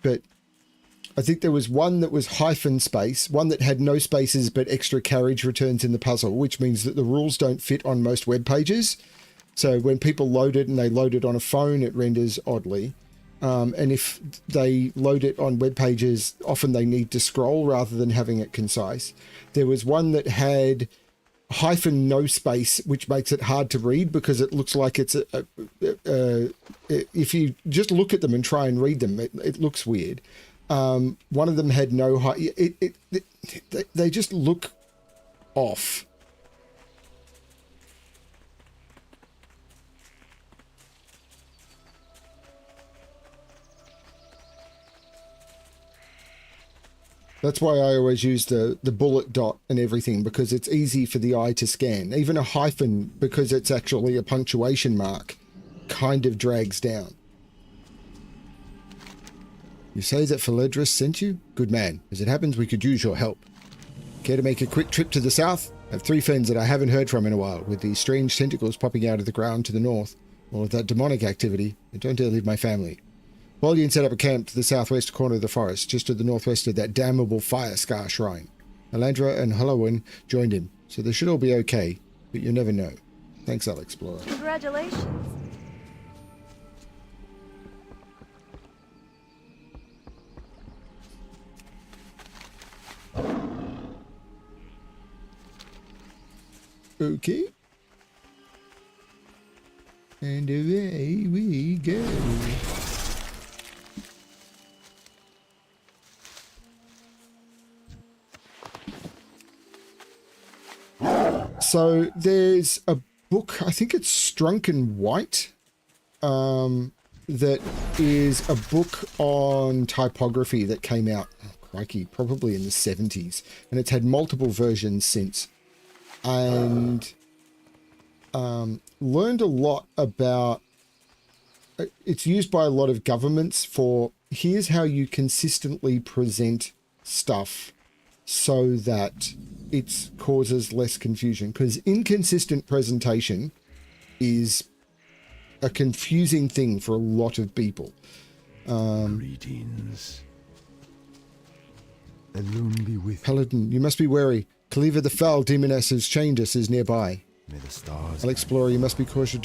But I think there was one that was hyphen space, one that had no spaces but extra carriage returns in the puzzle, which means that the rules don't fit on most web pages. So when people load it and they load it on a phone, it renders oddly. And if they load it on web pages, often they need to scroll rather than having it concise. There was one that had hyphen no space, which makes it hard to read because it looks like it's if you just look at them and try and read them, it looks weird. One of them had no they just look off. That's why I always use the bullet dot and everything, because it's easy for the eye to scan. Even a hyphen, because it's actually a punctuation mark, kind of drags down. You say that Philedris sent you? Good man. As it happens, we could use your help. Care to make a quick trip to the south? I have 3 friends that I haven't heard from in a while, with these strange tentacles popping out of the ground to the north. All of that demonic activity. I don't dare leave my family. Paladin set up a camp to the southwest corner of the forest, just to the northwest of that damnable fire scar shrine. Alandra and Halloween joined him, so they should all be okay, but you never know. Thanks, Alexplorer. Congratulations. Okay. And away we go. So there's a book, I think it's Strunk and White, that is a book on typography that came out, crikey, probably in the 70s. And it's had multiple versions since. And learned a lot about, it's used by a lot of governments for, here's how you consistently present stuff so that it causes less confusion, because inconsistent presentation is a confusing thing for a lot of people. Greetings. Alone be with Paladin, you must be wary. Khaliva the Foul Demoness has chained us is nearby. May the stars Alexplorer, you must be cautious.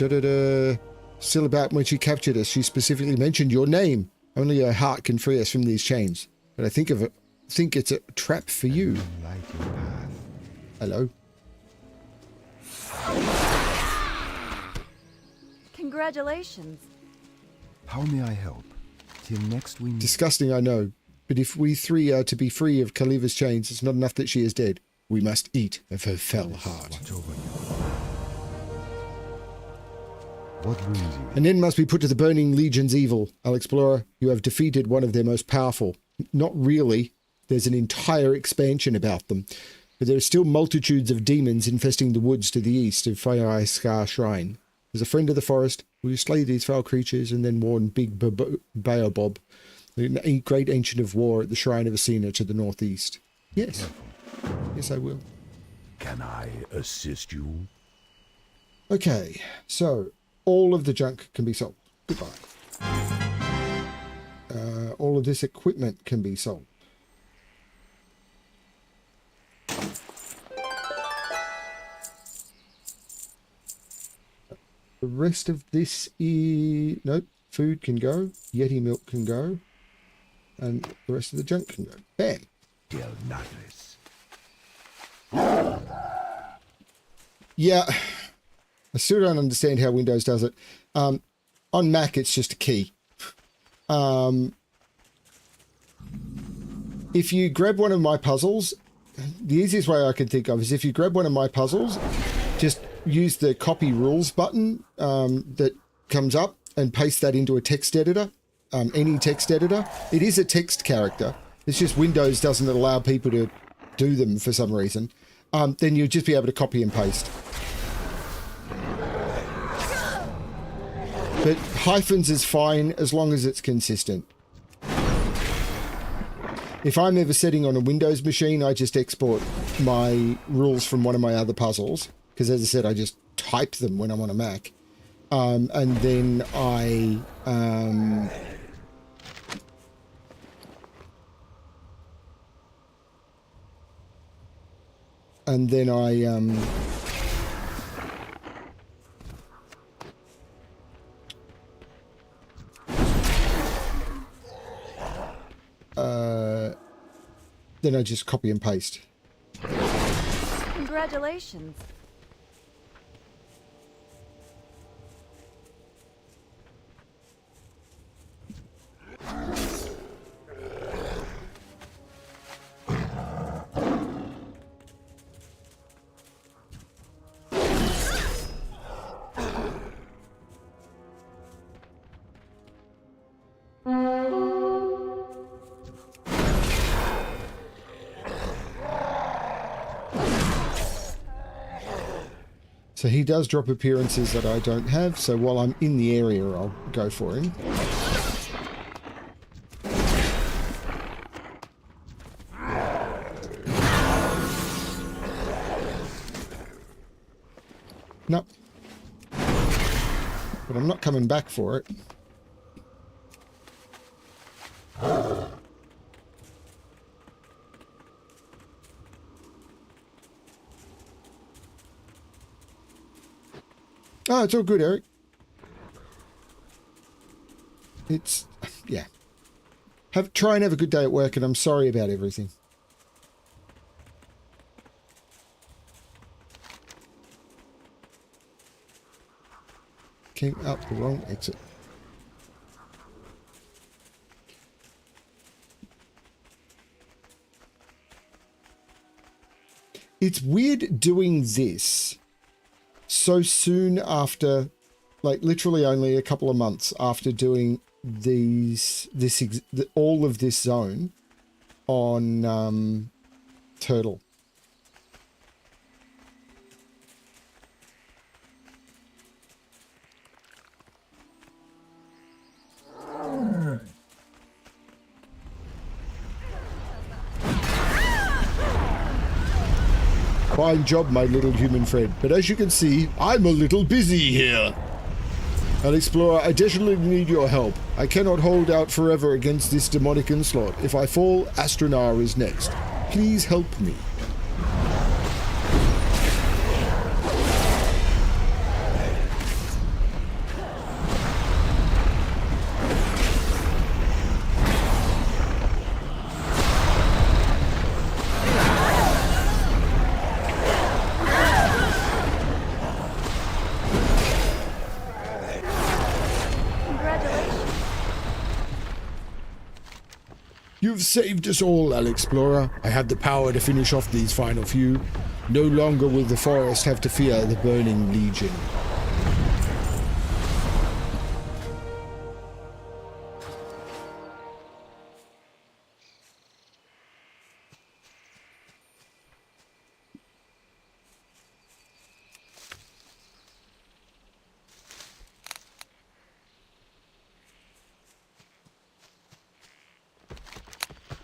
Still about when she captured us, she specifically mentioned your name. Only her heart can free us from these chains. But I think it's a trap for you. light your path. Hello. Congratulations. How may I help? Till next we meet. Disgusting, I know. But if we three are to be free of Khaliva's chains, it's not enough that she is dead. We must eat of her fell heart. Watch over you. What brings you? An end must be put to the Burning Legion's evil. Alexplorer, you have defeated one of their most powerful. Not really. There's an entire expansion about them. But there are still multitudes of demons infesting the woods to the east of Fire Scar Shrine. As a friend of the forest, will you slay these foul creatures and then warn Big Baobob, the great ancient of war at the Shrine of Asina to the northeast? Yes. Yes, I will. Can I assist you? Okay, so all of the junk can be sold. Goodbye. All of this equipment can be sold. The rest of this is... Nope. Food can go. Yeti milk can go. And the rest of the junk can go. Bam. Del Nagres. Yeah. I still don't understand how Windows does it. On Mac, it's just a key. If you grab one of my puzzles, the easiest way I can think of is if you grab one of my puzzles, just use the copy rules button that comes up and paste that into a text editor, any text editor. It is a text character. It's just Windows doesn't allow people to do them for some reason. Then you'll just be able to copy and paste. But hyphens is fine as long as it's consistent. If I'm ever setting on a Windows machine, I just export my rules from one of my other puzzles. Because as I said, I just type them when I'm on a Mac. And then I... then I just copy and paste. Congratulations. So he does drop appearances that I don't have, so while I'm in the area, I'll go for him. Nope. But I'm not coming back for it. Oh, it's all good, Eric. It's... yeah. Try and have a good day at work, and I'm sorry about everything. Came up the wrong exit. It's weird doing this so soon after, like literally only a couple of months after doing all of this zone on Turtle. Fine job, my little human friend. But as you can see, I'm a little busy here. Alexplorer, I desperately need your help. I cannot hold out forever against this demonic onslaught. If I fall, Astronar is next. Please help me. You've saved us all, Alexplorer. I have the power to finish off these final few. No longer will the forest have to fear the Burning Legion.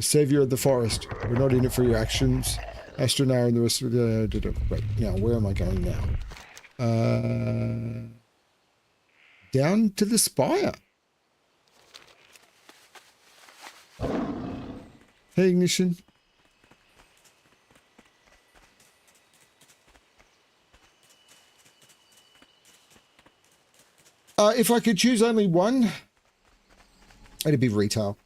Savior of the forest. We're not in it for your actions. Astronar and the rest of the... Right, now, where am I going now? Down to the spire. Hey, Ignition. If I could choose only one, it'd be retail.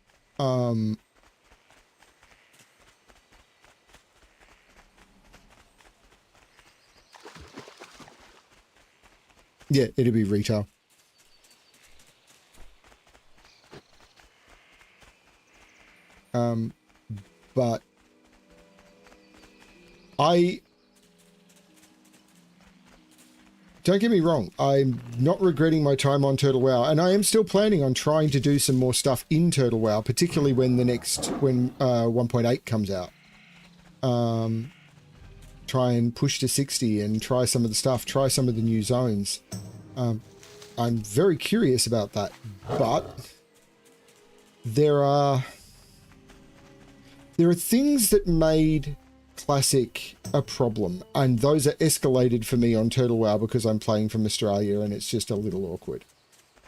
Yeah, it'd be retail. But don't get me wrong, I'm not regretting my time on Turtle WoW, and I am still planning on trying to do some more stuff in Turtle WoW, particularly when 1.8 comes out. Try and push to 60 and try some of the stuff, try some of the new zones. I'm very curious about that, but there are things that made Classic a problem, and those are escalated for me on Turtle WoW because I'm playing from Australia and it's just a little awkward.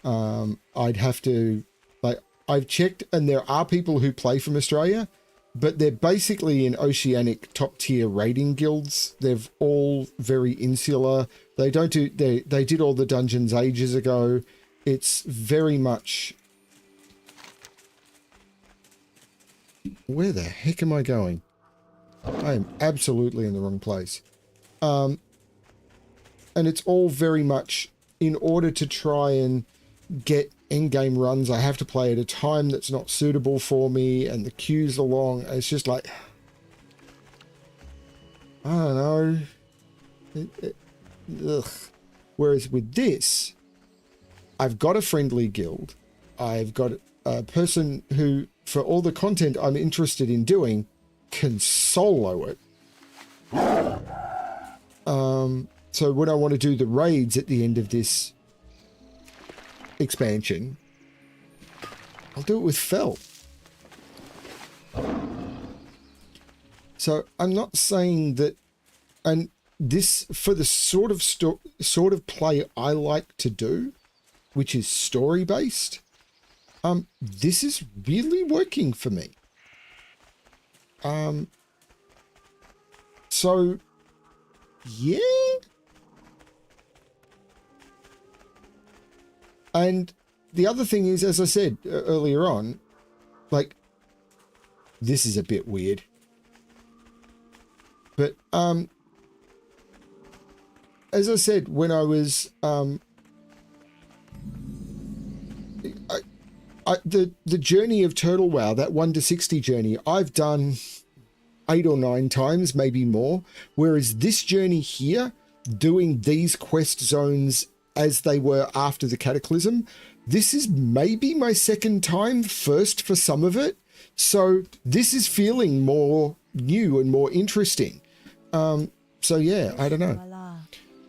I'd have to, like, I've checked and there are people who play from Australia, but they're basically in oceanic top tier raiding guilds. They're all very insular. They don't do, they did all the dungeons ages ago. It's very much, where the heck am I going? I am absolutely in the wrong place. And it's all very much, in order to try and get endgame runs, I have to play at a time that's not suitable for me, and the queues are long. It's just like, I don't know. Ugh. Whereas with this, I've got a friendly guild. I've got a person who, for all the content I'm interested in doing, can solo it. So when I want to do the raids at the end of this expansion, I'll do it with Fel. So I'm not saying that, and this, for the sort of play I like to do, which is story based, this is really working for me. So yeah. And the other thing is, as I said earlier on, like, this is a bit weird, but as I said, when I was the journey of Turtle WoW, that 1 to 60 journey, I've done 8 or 9 times, maybe more. Whereas this journey here, doing these quest zones as they were after the Cataclysm, this is maybe my second time, first for some of it. So this is feeling more new and more interesting. So yeah, I don't know.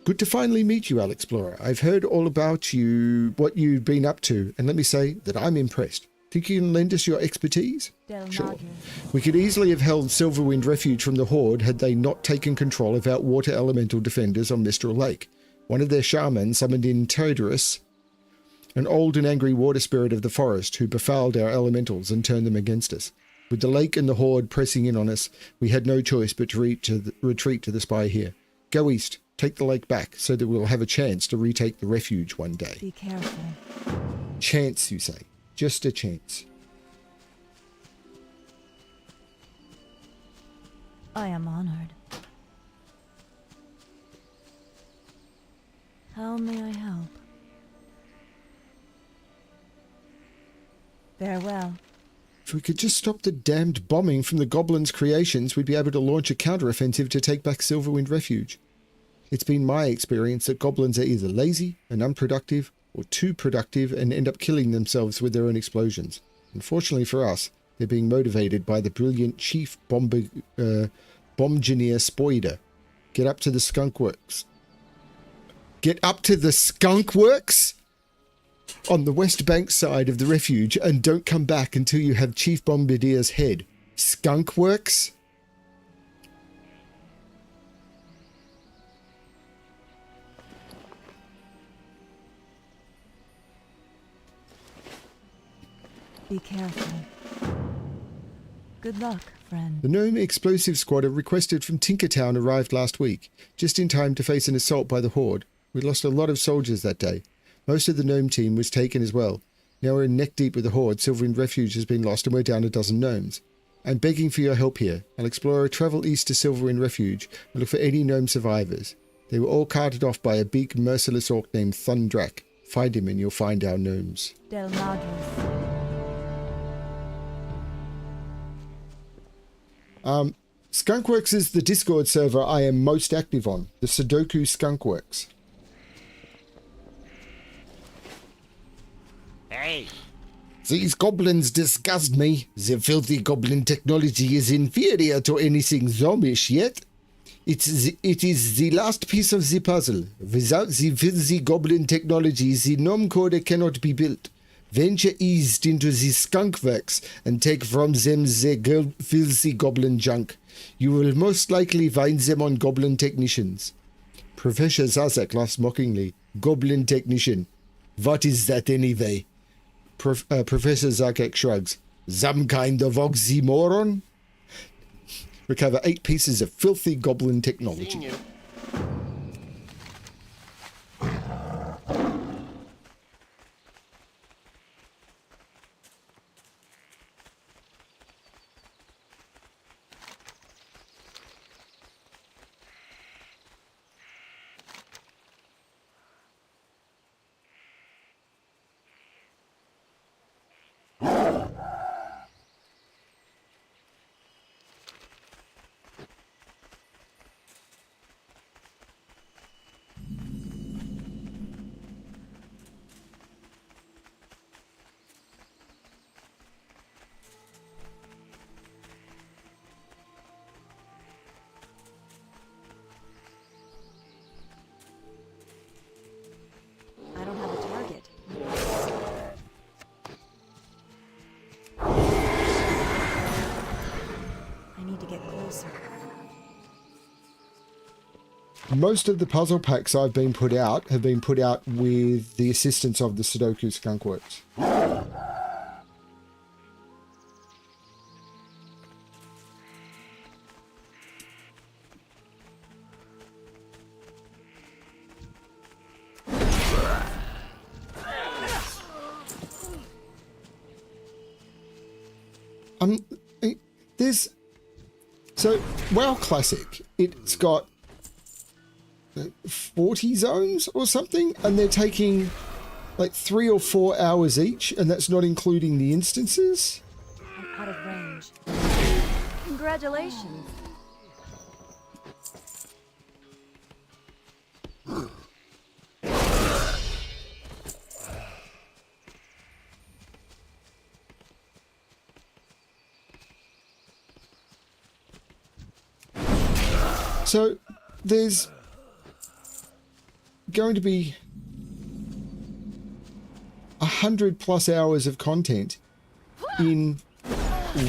Good to finally meet you, Alexplorer. I've heard all about you, what you've been up to, and let me say that I'm impressed. Think you can lend us your expertise? Del Sure. Madre. We could easily have held Silverwind Refuge from the Horde had they not taken control of our water elemental defenders on Mistral Lake. One of their shamans summoned in Todorus, an old and angry water spirit of the forest who befouled our elementals and turned them against us. With the lake and the Horde pressing in on us, we had no choice but to retreat to the spire here. Go east, take the lake back, so that we'll have a chance to retake the refuge one day. Be careful. Chance, you say? Just a chance. I am honored. How may I help? Farewell. If we could just stop the damned bombing from the goblins' creations, we'd be able to launch a counter-offensive to take back Silverwind Refuge. It's been my experience that goblins are either lazy and unproductive, or too productive and end up killing themselves with their own explosions. Unfortunately for us, they're being motivated by the brilliant Chief Bombardier Spoider. Get up to the skunk works. Get up to the skunk works? On the west bank side of the refuge, and don't come back until you have Chief Bombardier's head. Skunk works? Be careful. Good luck, friend. The Gnome Explosive Squad requested from Tinkertown arrived last week, just in time to face an assault by the Horde. We lost a lot of soldiers that day. Most of the Gnome team was taken as well. Now we're neck deep with the Horde. Silverwind Refuge has been lost and we're down a dozen gnomes. I'm begging for your help here. Alexplorer, travel east to Silverwind Refuge and look for any gnome survivors. They were all carted off by a big, merciless orc named Thundrak. Find him and you'll find our gnomes. Del Madre. Skunkworks is the Discord server I am most active on. The Sudoku Skunkworks. Hey! These goblins disgust me. The filthy goblin technology is inferior to anything zombish yet. It is the last piece of the puzzle. Without the filthy goblin technology, the gnome coder cannot be built. Venture east into the skunkworks and take from them the filthy goblin junk. You will most likely find them on goblin technicians. Professor Zazak laughs mockingly. Goblin technician. What is that anyway? Professor Zazak shrugs. Some kind of oxymoron? Recover 8 pieces of filthy goblin technology. I don't have a target. I need to get closer. Most of the puzzle packs I've been put out have been put out with the assistance of the Sudoku Skunkworks. There's... So, WoW Classic, it's got 40 zones or something, and they're taking like 3 or 4 hours each, and that's not including the instances. I'm out of range. Congratulations. So there's going to be 100+ hours of content in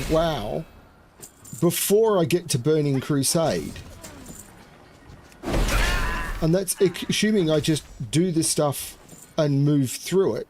WoW before I get to Burning Crusade. And that's assuming I just do the stuff and move through it.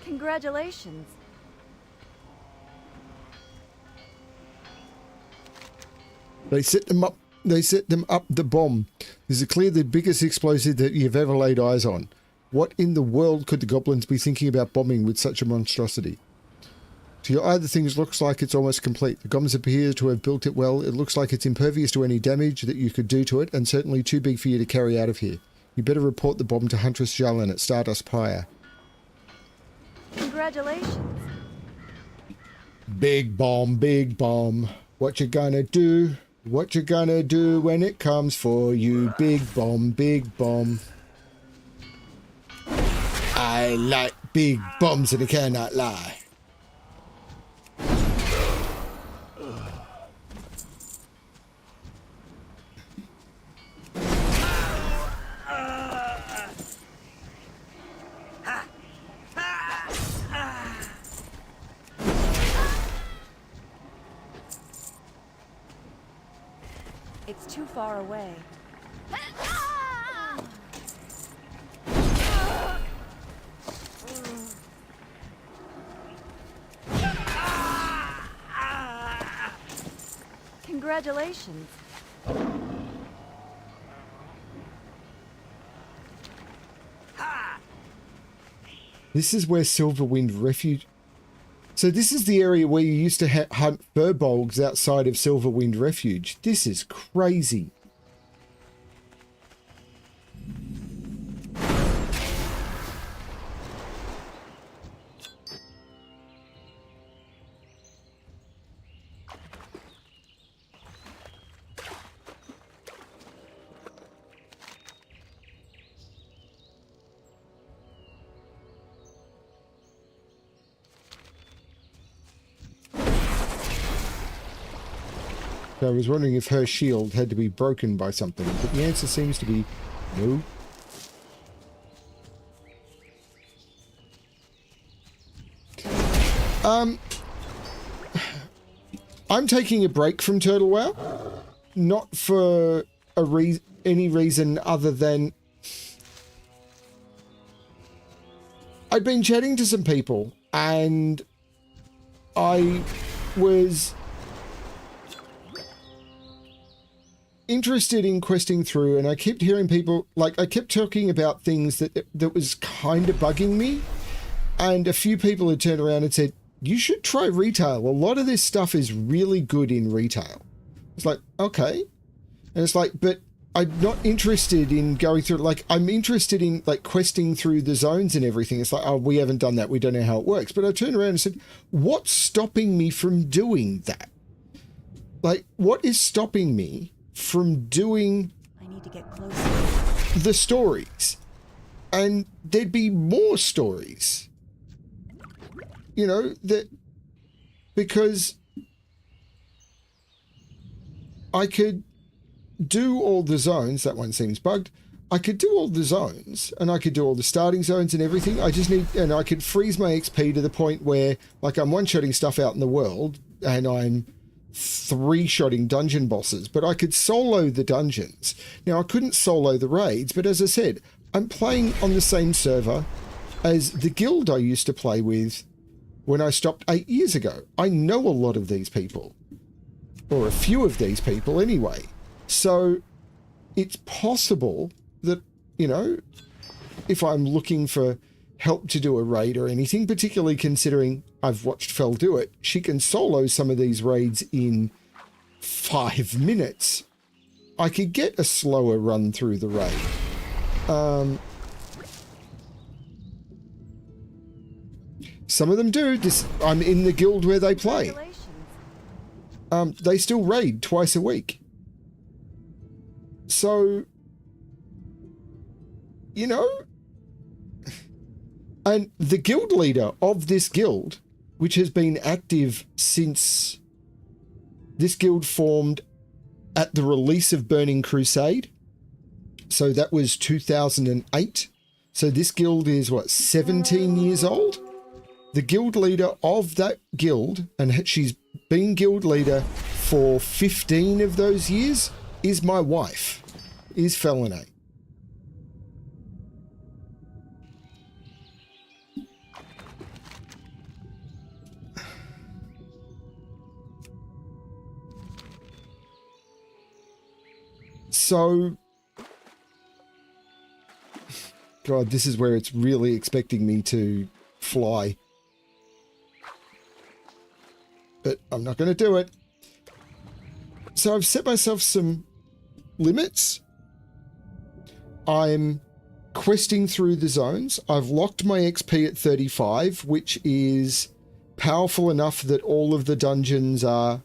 Congratulations. They set them up. They set them up the bomb. This is clearly the biggest explosive that you've ever laid eyes on. What in the world could the goblins be thinking about bombing with such a monstrosity? To your eye, the thing looks like it's almost complete. The goblins appear to have built it well. It looks like it's impervious to any damage that you could do to it, and certainly too big for you to carry out of here. You better report the bomb to Huntress Jalen at Stardust Pyre. Congratulations. Big bomb, big bomb. What you gonna do? What you gonna do when it comes for you? Big bomb, big bomb. I like big bombs and I cannot lie. It's too far away. Congratulations. This is where Silverwind Refuge... So this is the area where you used to hunt furbolgs outside of Silverwind Refuge. This is crazy. So I was wondering if her shield had to be broken by something, but the answer seems to be no. I'm taking a break from Turtle WoW, not for any reason other than I'd been chatting to some people and I was interested in questing through, and I kept hearing people, like, I kept talking about things that was kind of bugging me, and a few people had turned around and said, you should try retail. A lot of this stuff is really good in retail. It's like, okay. And it's like, but I'm not interested in going through, like, I'm interested in, like, questing through the zones and everything. It's like, oh, we haven't done that. We don't know how it works. But I turned around and said, what's stopping me from doing that? Like, what is stopping me from doing I need to get closer. The stories? And there'd be more stories. You know, that because I could do all the zones. That one seems bugged. I could do all the zones and I could do all the starting zones and everything. I just need, and I could freeze my XP to the point where, like, I'm one-shotting stuff out in the world and I'm three-shotting dungeon bosses, but I could solo the dungeons. Now, I couldn't solo the raids, but as I said, I'm playing on the same server as the guild I used to play with when I stopped 8 years ago. I know a lot of these people, or a few of these people anyway. So it's possible that, you know, if I'm looking for help to do a raid or anything, particularly considering I've watched Fel do it, she can solo some of these raids in 5 minutes. I could get a slower run through the raid. Some of them do. I'm in the guild where they play. They still raid twice a week. So, you know, and the guild leader of this guild, which has been active since this guild formed at the release of Burning Crusade. So that was 2008. So this guild is, what, 17 years old? The guild leader of that guild, and she's been guild leader for 15 of those years, is my wife, is Felinae. So, God, this is where it's really expecting me to fly. But I'm not going to do it. So I've set myself some limits. I'm questing through the zones. I've locked my XP at 35, which is powerful enough that all of the dungeons are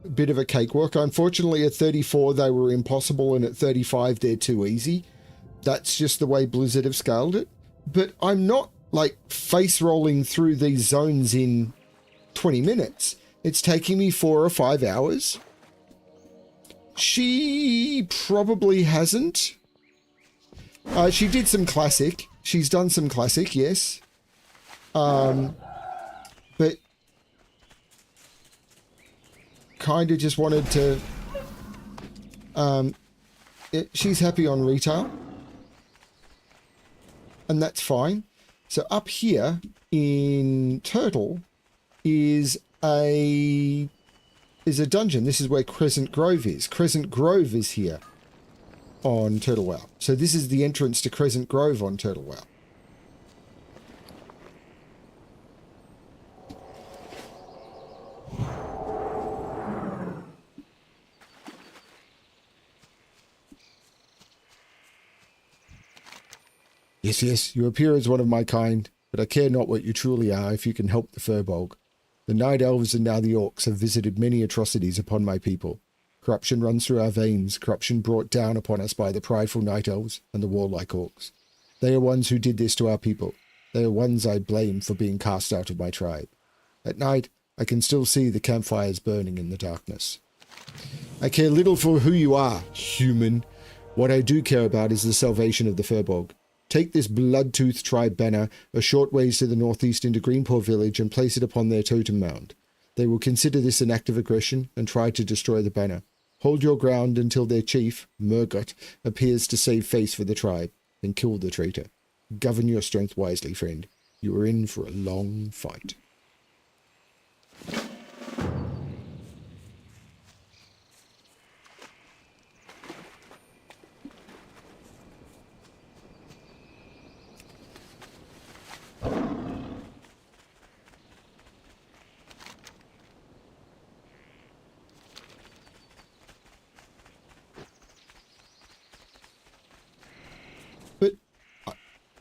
a bit of a cakewalk. Unfortunately, at 34, they were impossible, and at 35, they're too easy. That's just the way Blizzard have scaled it. But I'm not, like, face rolling through these zones in 20 minutes. It's taking me 4 or 5 hours. She probably hasn't. She did some classic. She's done some classic, yes. But kind of just wanted to... she's happy on retail. And that's fine. So up here in Turtle is a dungeon. This is where Crescent Grove is. Crescent Grove is here on Turtle Well. So this is the entrance to Crescent Grove on Turtle Well. Yes, yes, you appear as one of my kind, but I care not what you truly are if you can help the Firbolg. The Night Elves and now the Orcs have visited many atrocities upon my people. Corruption runs through our veins, corruption brought down upon us by the prideful Night Elves and the warlike Orcs. They are ones who did this to our people. They are ones I blame for being cast out of my tribe. At night, I can still see the campfires burning in the darkness. I care little for who you are, human. What I do care about is the salvation of the Firbolg. Take this Bloodtooth tribe banner a short ways to the northeast into Greenpaw village and place it upon their totem mound. They will consider this an act of aggression and try to destroy the banner. Hold your ground until their chief, Murgot, appears to save face for the tribe, then kill the traitor. Govern your strength wisely, friend. You are in for a long fight.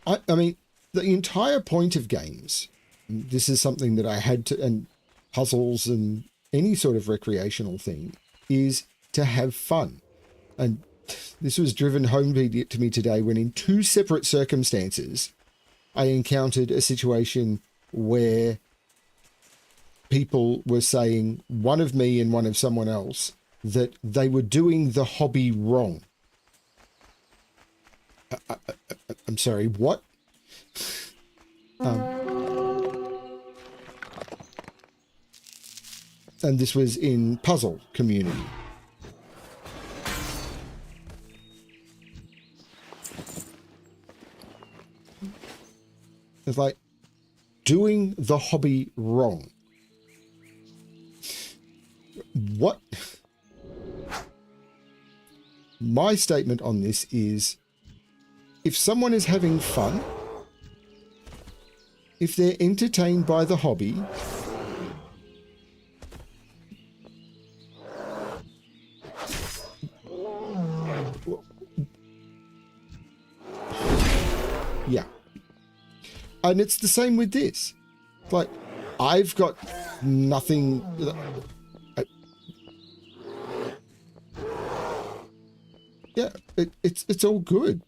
I mean, the entire point of games, this is something that I had to, and puzzles and any sort of recreational thing, is to have fun. And this was driven home to me today when in 2 separate circumstances, I encountered a situation where people were saying, one of me and one of someone else, that they were doing the hobby wrong. I'm sorry, what? And this was in puzzle community. It's like doing the hobby wrong. What? My statement on this is, if someone is having fun, if they're entertained by the hobby, yeah. And it's the same with this. Like, I've got nothing. Yeah, it's all good.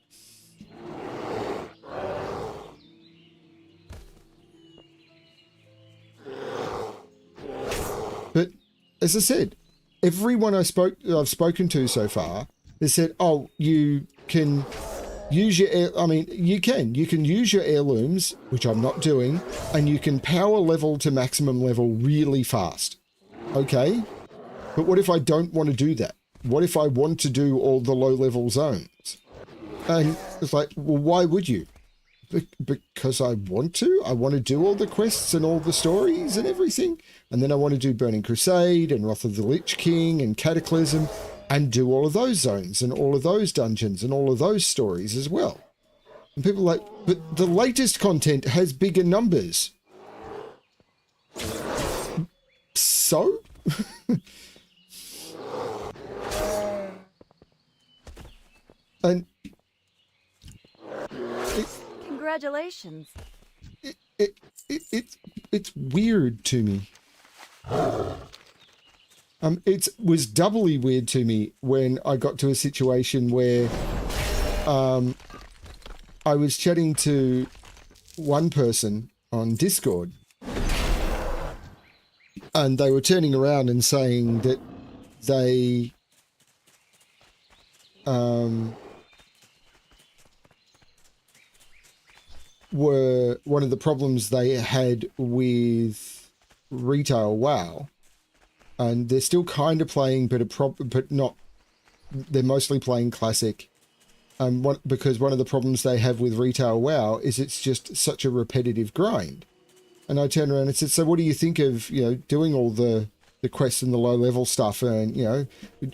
But as I said, everyone I've spoken to so far has said, "Oh, you can use your you can use your heirlooms, which I'm not doing, and you can power level to maximum level really fast." Okay, but what if I don't want to do that? What if I want to do all the low-level zones? And it's like, well, why would you? Because I want to. I want to do all the quests and all the stories and everything. And then I want to do Burning Crusade and Wrath of the Lich King and Cataclysm and do all of those zones and all of those dungeons and all of those stories as well. And people are like, but the latest content has bigger numbers. So? And Congratulations. It's weird to me. It was doubly weird to me when I got to a situation where I was chatting to one person on Discord, and they were turning around and saying that they were one of the problems they had with Retail WoW, and they're still kind of playing, but not. They're mostly playing Classic, because one of the problems they have with Retail WoW is it's just such a repetitive grind. And I turned around and said, "So what do you think of doing all the quests and the low level stuff? And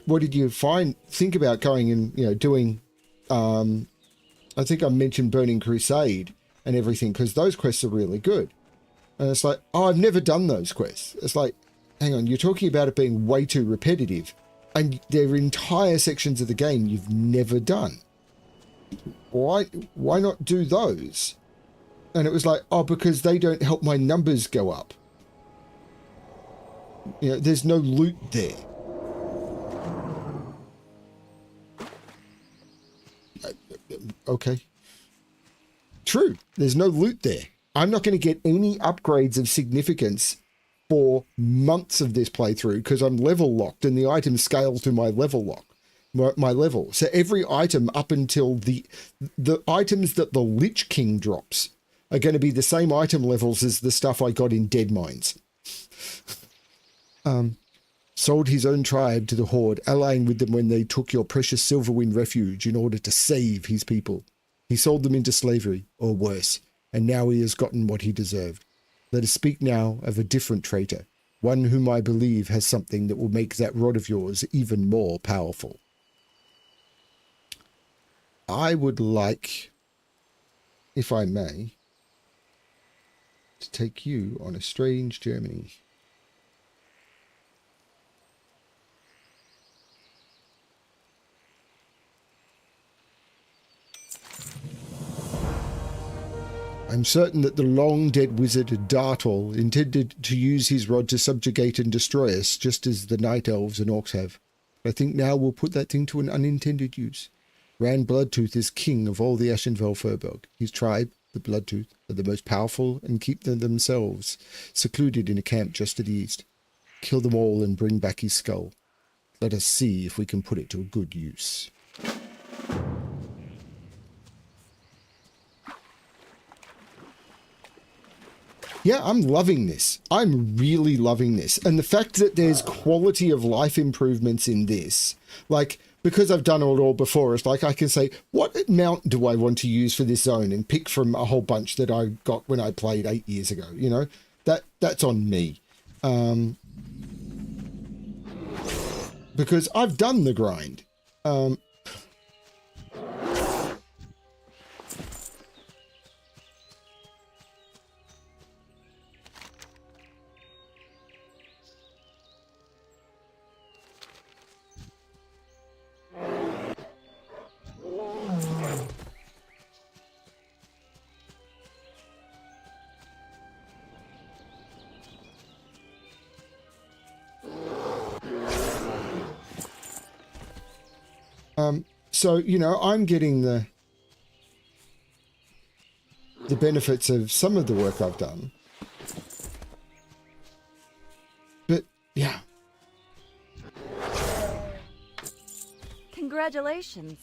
what did you think about going and doing?" I think I mentioned Burning Crusade and everything, because those quests are really good. And it's like, oh, I've never done those quests. It's like, hang on, you're talking about it being way too repetitive, and there are entire sections of the game you've never done. Why not do those? And it was like, oh, because they don't help my numbers go up. There's no loot there. Okay. True, there's no loot there. I'm not going to get any upgrades of significance for months of this playthrough because I'm level locked and the items scale to my level lock, my level. So every item up until the items that the Lich King drops are going to be the same item levels as the stuff I got in Dead Mines. Sold his own tribe to the Horde, allying with them when they took your precious Silverwind refuge in order to save his people. He sold them into slavery, or worse, and now he has gotten what he deserved. Let us speak now of a different traitor, one whom I believe has something that will make that rod of yours even more powerful. I would like, if I may, to take you on a strange journey. I'm certain that the long-dead wizard Dartle intended to use his rod to subjugate and destroy us, just as the night elves and orcs have. I think now we'll put that thing to an unintended use. Rand Bloodtooth is king of all the Ashenvale Furbolg. His tribe, the Bloodtooth, are the most powerful and keep them themselves secluded in a camp just to the east. Kill them all and bring back his skull. Let us see if we can put it to a good use. Yeah, I'm loving this. I'm really loving this. And the fact that there's quality of life improvements in this, like, because I've done it all before, it's like I can say, what mount do I want to use for this zone, and pick from a whole bunch that I got when I played 8 years ago, you know? That's on me. Because I've done the grind. So, you know, I'm getting the benefits of some of the work I've done. But, yeah. Congratulations.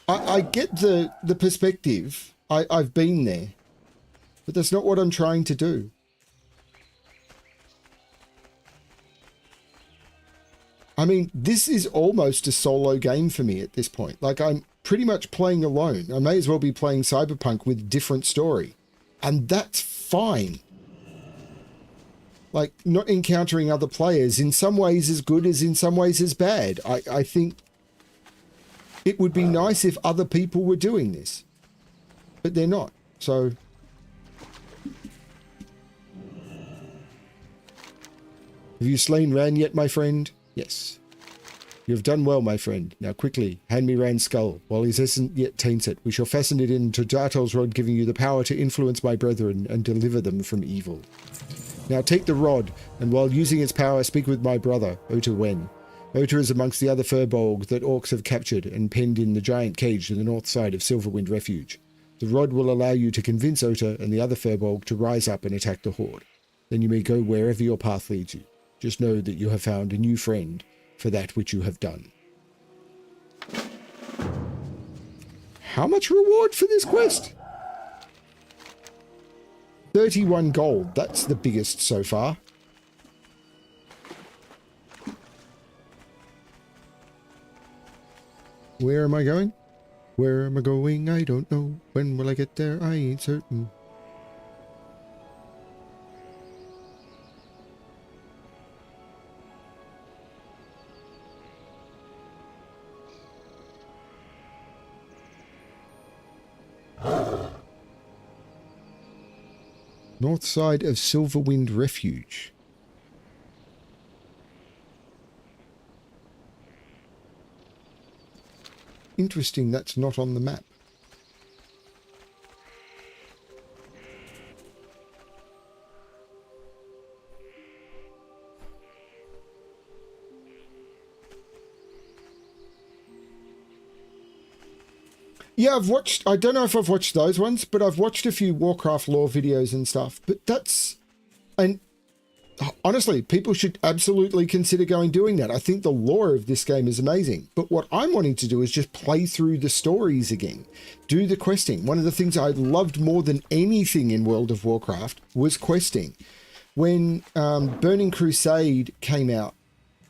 I get the perspective. I've been there. But that's not what I'm trying to do. I mean, this is almost a solo game for me at this point. Like, I'm pretty much playing alone. I may as well be playing Cyberpunk with different story. And that's fine. Like, not encountering other players in some ways as good as in some ways as bad. I think it would be nice if other people were doing this. But they're not. So... Have you slain Ran yet, my friend? Yes. You have done well, my friend. Now quickly, hand me Ran's skull. While he hasn't yet tainted it, we shall fasten it into Dartel's rod, giving you the power to influence my brethren and deliver them from evil. Now take the rod, and while using its power, speak with my brother, Ota Wen. Ota is amongst the other furbolg that orcs have captured and penned in the giant cage to the north side of Silverwind Refuge. The rod will allow you to convince Ota and the other furbolg to rise up and attack the horde. Then you may go wherever your path leads you. Just know that you have found a new friend for that which you have done. How much reward for this quest? 31 gold. That's the biggest so far. Where am I going? Where am I going? I don't know. When will I get there? I ain't certain. North side of Silverwind Refuge. Interesting, that's not on the map. Yeah, I've watched, I don't know if I've watched those ones, but I've watched a few Warcraft lore videos and stuff, but that's, and honestly, people should absolutely consider doing that. I think the lore of this game is amazing, but what I'm wanting to do is just play through the stories again, do the questing. One of the things I loved more than anything in World of Warcraft was questing. When Burning Crusade came out,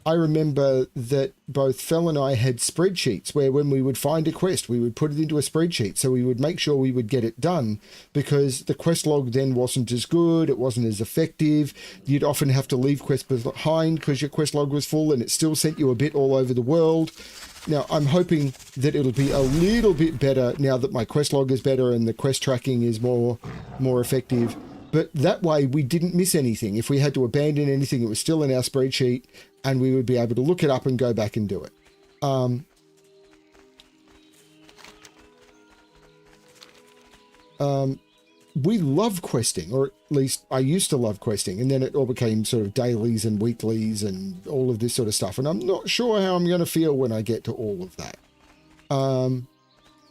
I remember that both Fel and I had spreadsheets where when we would find a quest, we would put it into a spreadsheet. So we would make sure we would get it done, because the quest log then wasn't as good. It wasn't as effective. You'd often have to leave quests behind because your quest log was full, and it still sent you a bit all over the world. Now, I'm hoping that it'll be a little bit better now that my quest log is better and the quest tracking is more effective. But that way we didn't miss anything. If we had to abandon anything, it was still in our spreadsheet, and we would be able to look it up and go back and do it. we love questing, or at least I used to love questing, and then it all became sort of dailies and weeklies and all of this sort of stuff, and I'm not sure how I'm going to feel when I get to all of that.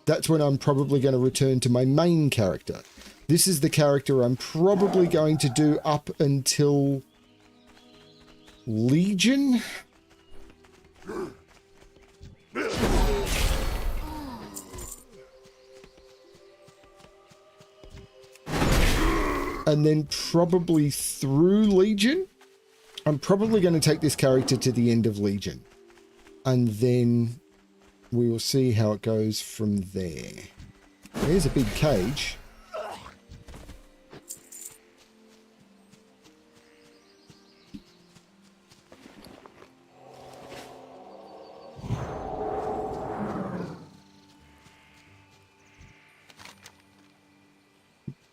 That's when I'm probably going to return to my main character. This is the character I'm probably going to do up until Legion. And then probably through Legion. I'm probably going to take this character to the end of Legion. And then we will see how it goes from there. There's a big cage.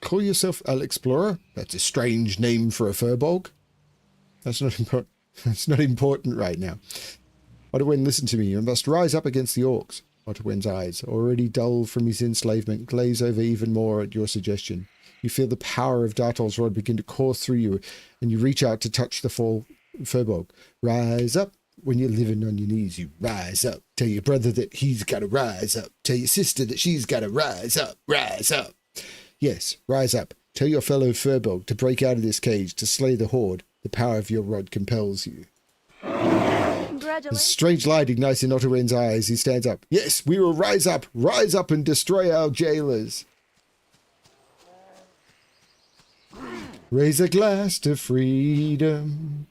Call yourself Alexplorer? That's a strange name for a furbolg. That's not important. That's not important right now. Otterwen, listen to me. You must rise up against the orcs. Otterwen's eyes, already dull from his enslavement, glaze over even more at your suggestion. You feel the power of Dartol's rod begin to course through you, and you reach out to touch the furbolg. Rise up. When you're living on your knees, you rise up. Tell your brother that he's got to rise up. Tell your sister that she's got to rise up. Rise up. Yes, rise up. Tell your fellow furbolg to break out of this cage, to slay the horde. The power of your rod compels you. A strange light ignites in Otterwen's eyes. He stands up. Yes, we will rise up and destroy our jailers. Raise a glass to freedom.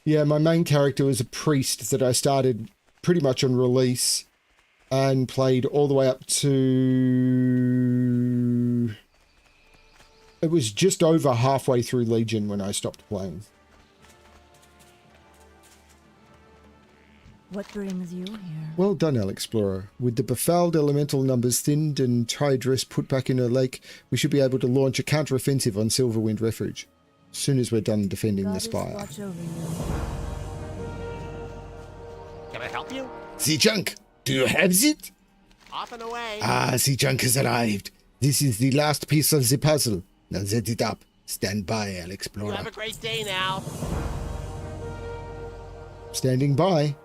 Yeah, my main character was a priest that I started pretty much on release and played all the way up to... It was just over halfway through Legion when I stopped playing. What brings you here? Well done, Alexplorer. With the befouled elemental numbers thinned and Tidris put back in her lake, we should be able to launch a counter-offensive on Silverwind Refuge. As soon as we're done defending the spire. Watch over you. Can I help you? The junk! Do you have it? Off and away. Ah, the junk has arrived. This is the last piece of the puzzle. Now set it up. Stand by, Alexplorer. You have a great day now. Standing by.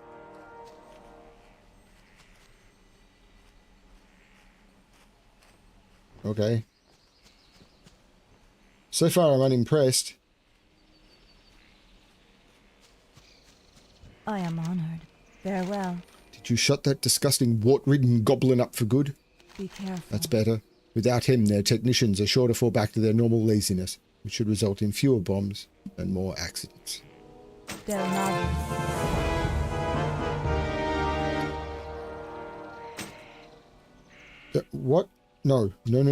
Okay. So far, I'm unimpressed. I am honored. Farewell. Did you shut that disgusting wart-ridden goblin up for good? Be careful. That's better. Without him, their technicians are sure to fall back to their normal laziness, which should result in fewer bombs and more accidents. Del Madre. What? No. No.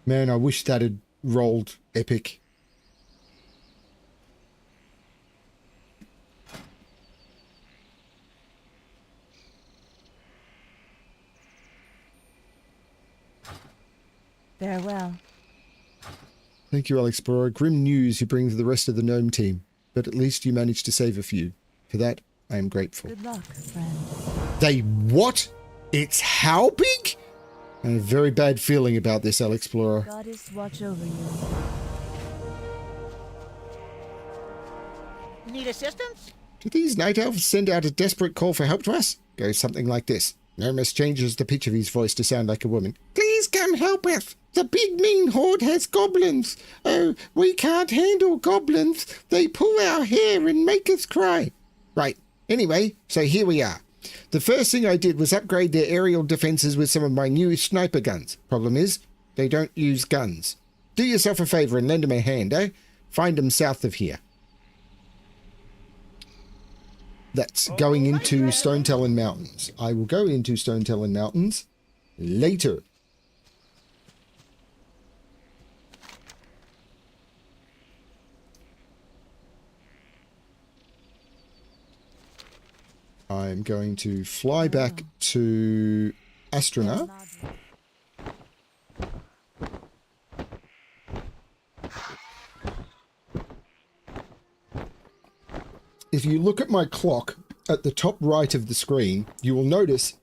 Man, I wish that had rolled epic. Farewell. Thank you, Alexplorer. Grim news you bring to the rest of the gnome team, but at least you managed to save a few. For that, I am grateful. Good luck, friend. They what? It's how big? I have a very bad feeling about this, Alexplorer. Goddess watch over you. Need assistance? Do these night elves send out a desperate call for help to us? Goes something like this. Nomus changes the pitch of his voice to sound like a woman. Please come help us. The big mean horde has goblins. Oh, we can't handle goblins. They pull our hair and make us cry. Right. Anyway, so here we are. The first thing I did was upgrade their aerial defenses with some of my new sniper guns. Problem is, they don't use guns. Do yourself a favor and lend them a hand, eh? Find them south of here. That's going into Stone Talon Mountains. I will go into Stone Talon Mountains later. I'm going to fly back to Astrona. If you look at my clock at the top right of the screen, you will notice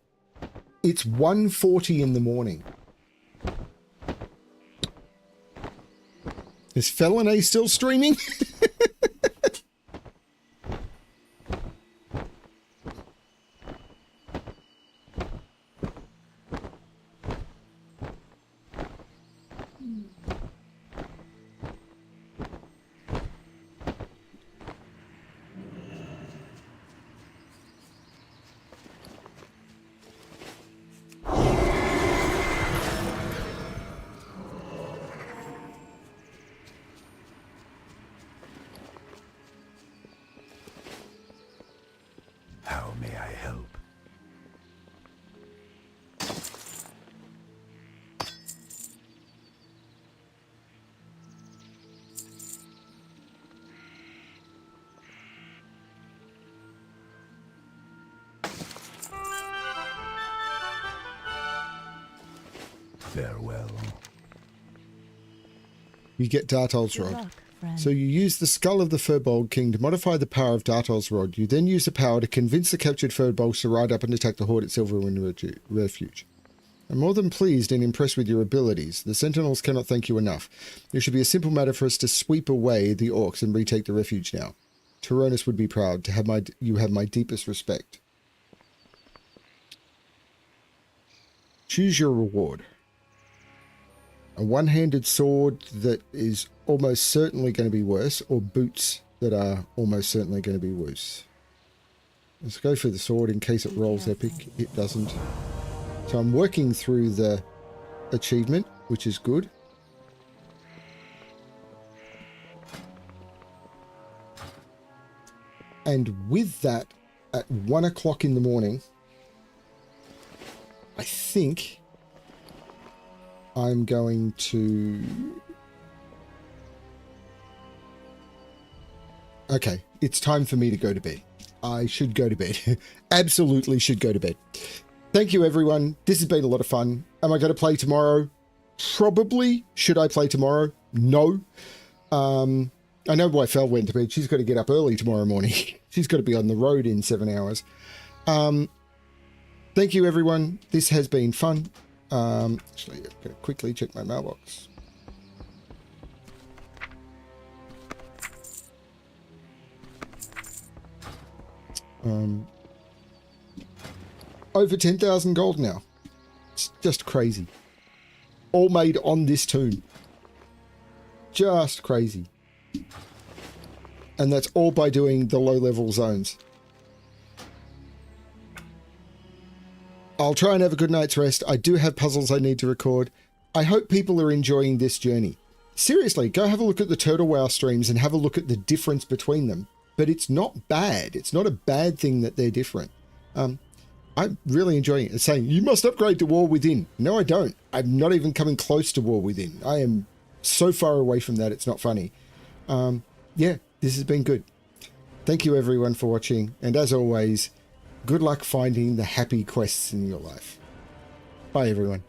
it's 1:40 in the morning. Is Felinae still streaming? How may I help? Farewell. You get Dartol's Good Rod. luck, friend. So you use the skull of the Firbolg King to modify the power of Dartol's Rod. You then use the power to convince the captured Firbolgs to ride up and attack the Horde at Silverwind Refuge. I'm more than pleased and impressed with your abilities. The Sentinels cannot thank you enough. It should be a simple matter for us to sweep away the Orcs and retake the refuge now. Tyrannus would be proud to have you have my deepest respect. Choose your reward. A one-handed sword that is almost certainly going to be worse, or boots that are almost certainly going to be worse. Let's go for the sword in case it rolls epic. It doesn't. So I'm working through the achievement, which is good. And with that, at 1 o'clock in the morning, I think I'm going to... Okay, it's time for me to go to bed. I should go to bed. Absolutely should go to bed. Thank you, everyone. This has been a lot of fun. Am I going to play tomorrow? Probably. Should I play tomorrow? No. I know why Fel went to bed. She's got to get up early tomorrow morning. She's got to be on the road in 7 hours. Thank you, everyone. This has been fun. Actually, I'm going to quickly check my mailbox. Over 10,000 gold now. It's just crazy. All made on this toon. Just crazy. And that's all by doing the low-level zones. I'll try and have a good night's rest. I do have puzzles I need to record. I hope people are enjoying this journey. Seriously, go have a look at the Turtle Wow streams and have a look at the difference between them. But it's not bad. It's not a bad thing that they're different. I'm really enjoying it. It's saying, you must upgrade to War Within. No, I don't. I'm not even coming close to War Within. I am so far away from that, it's not funny. Yeah, this has been good. Thank you, everyone, for watching. And as always, good luck finding the happy quests in your life. Bye, everyone.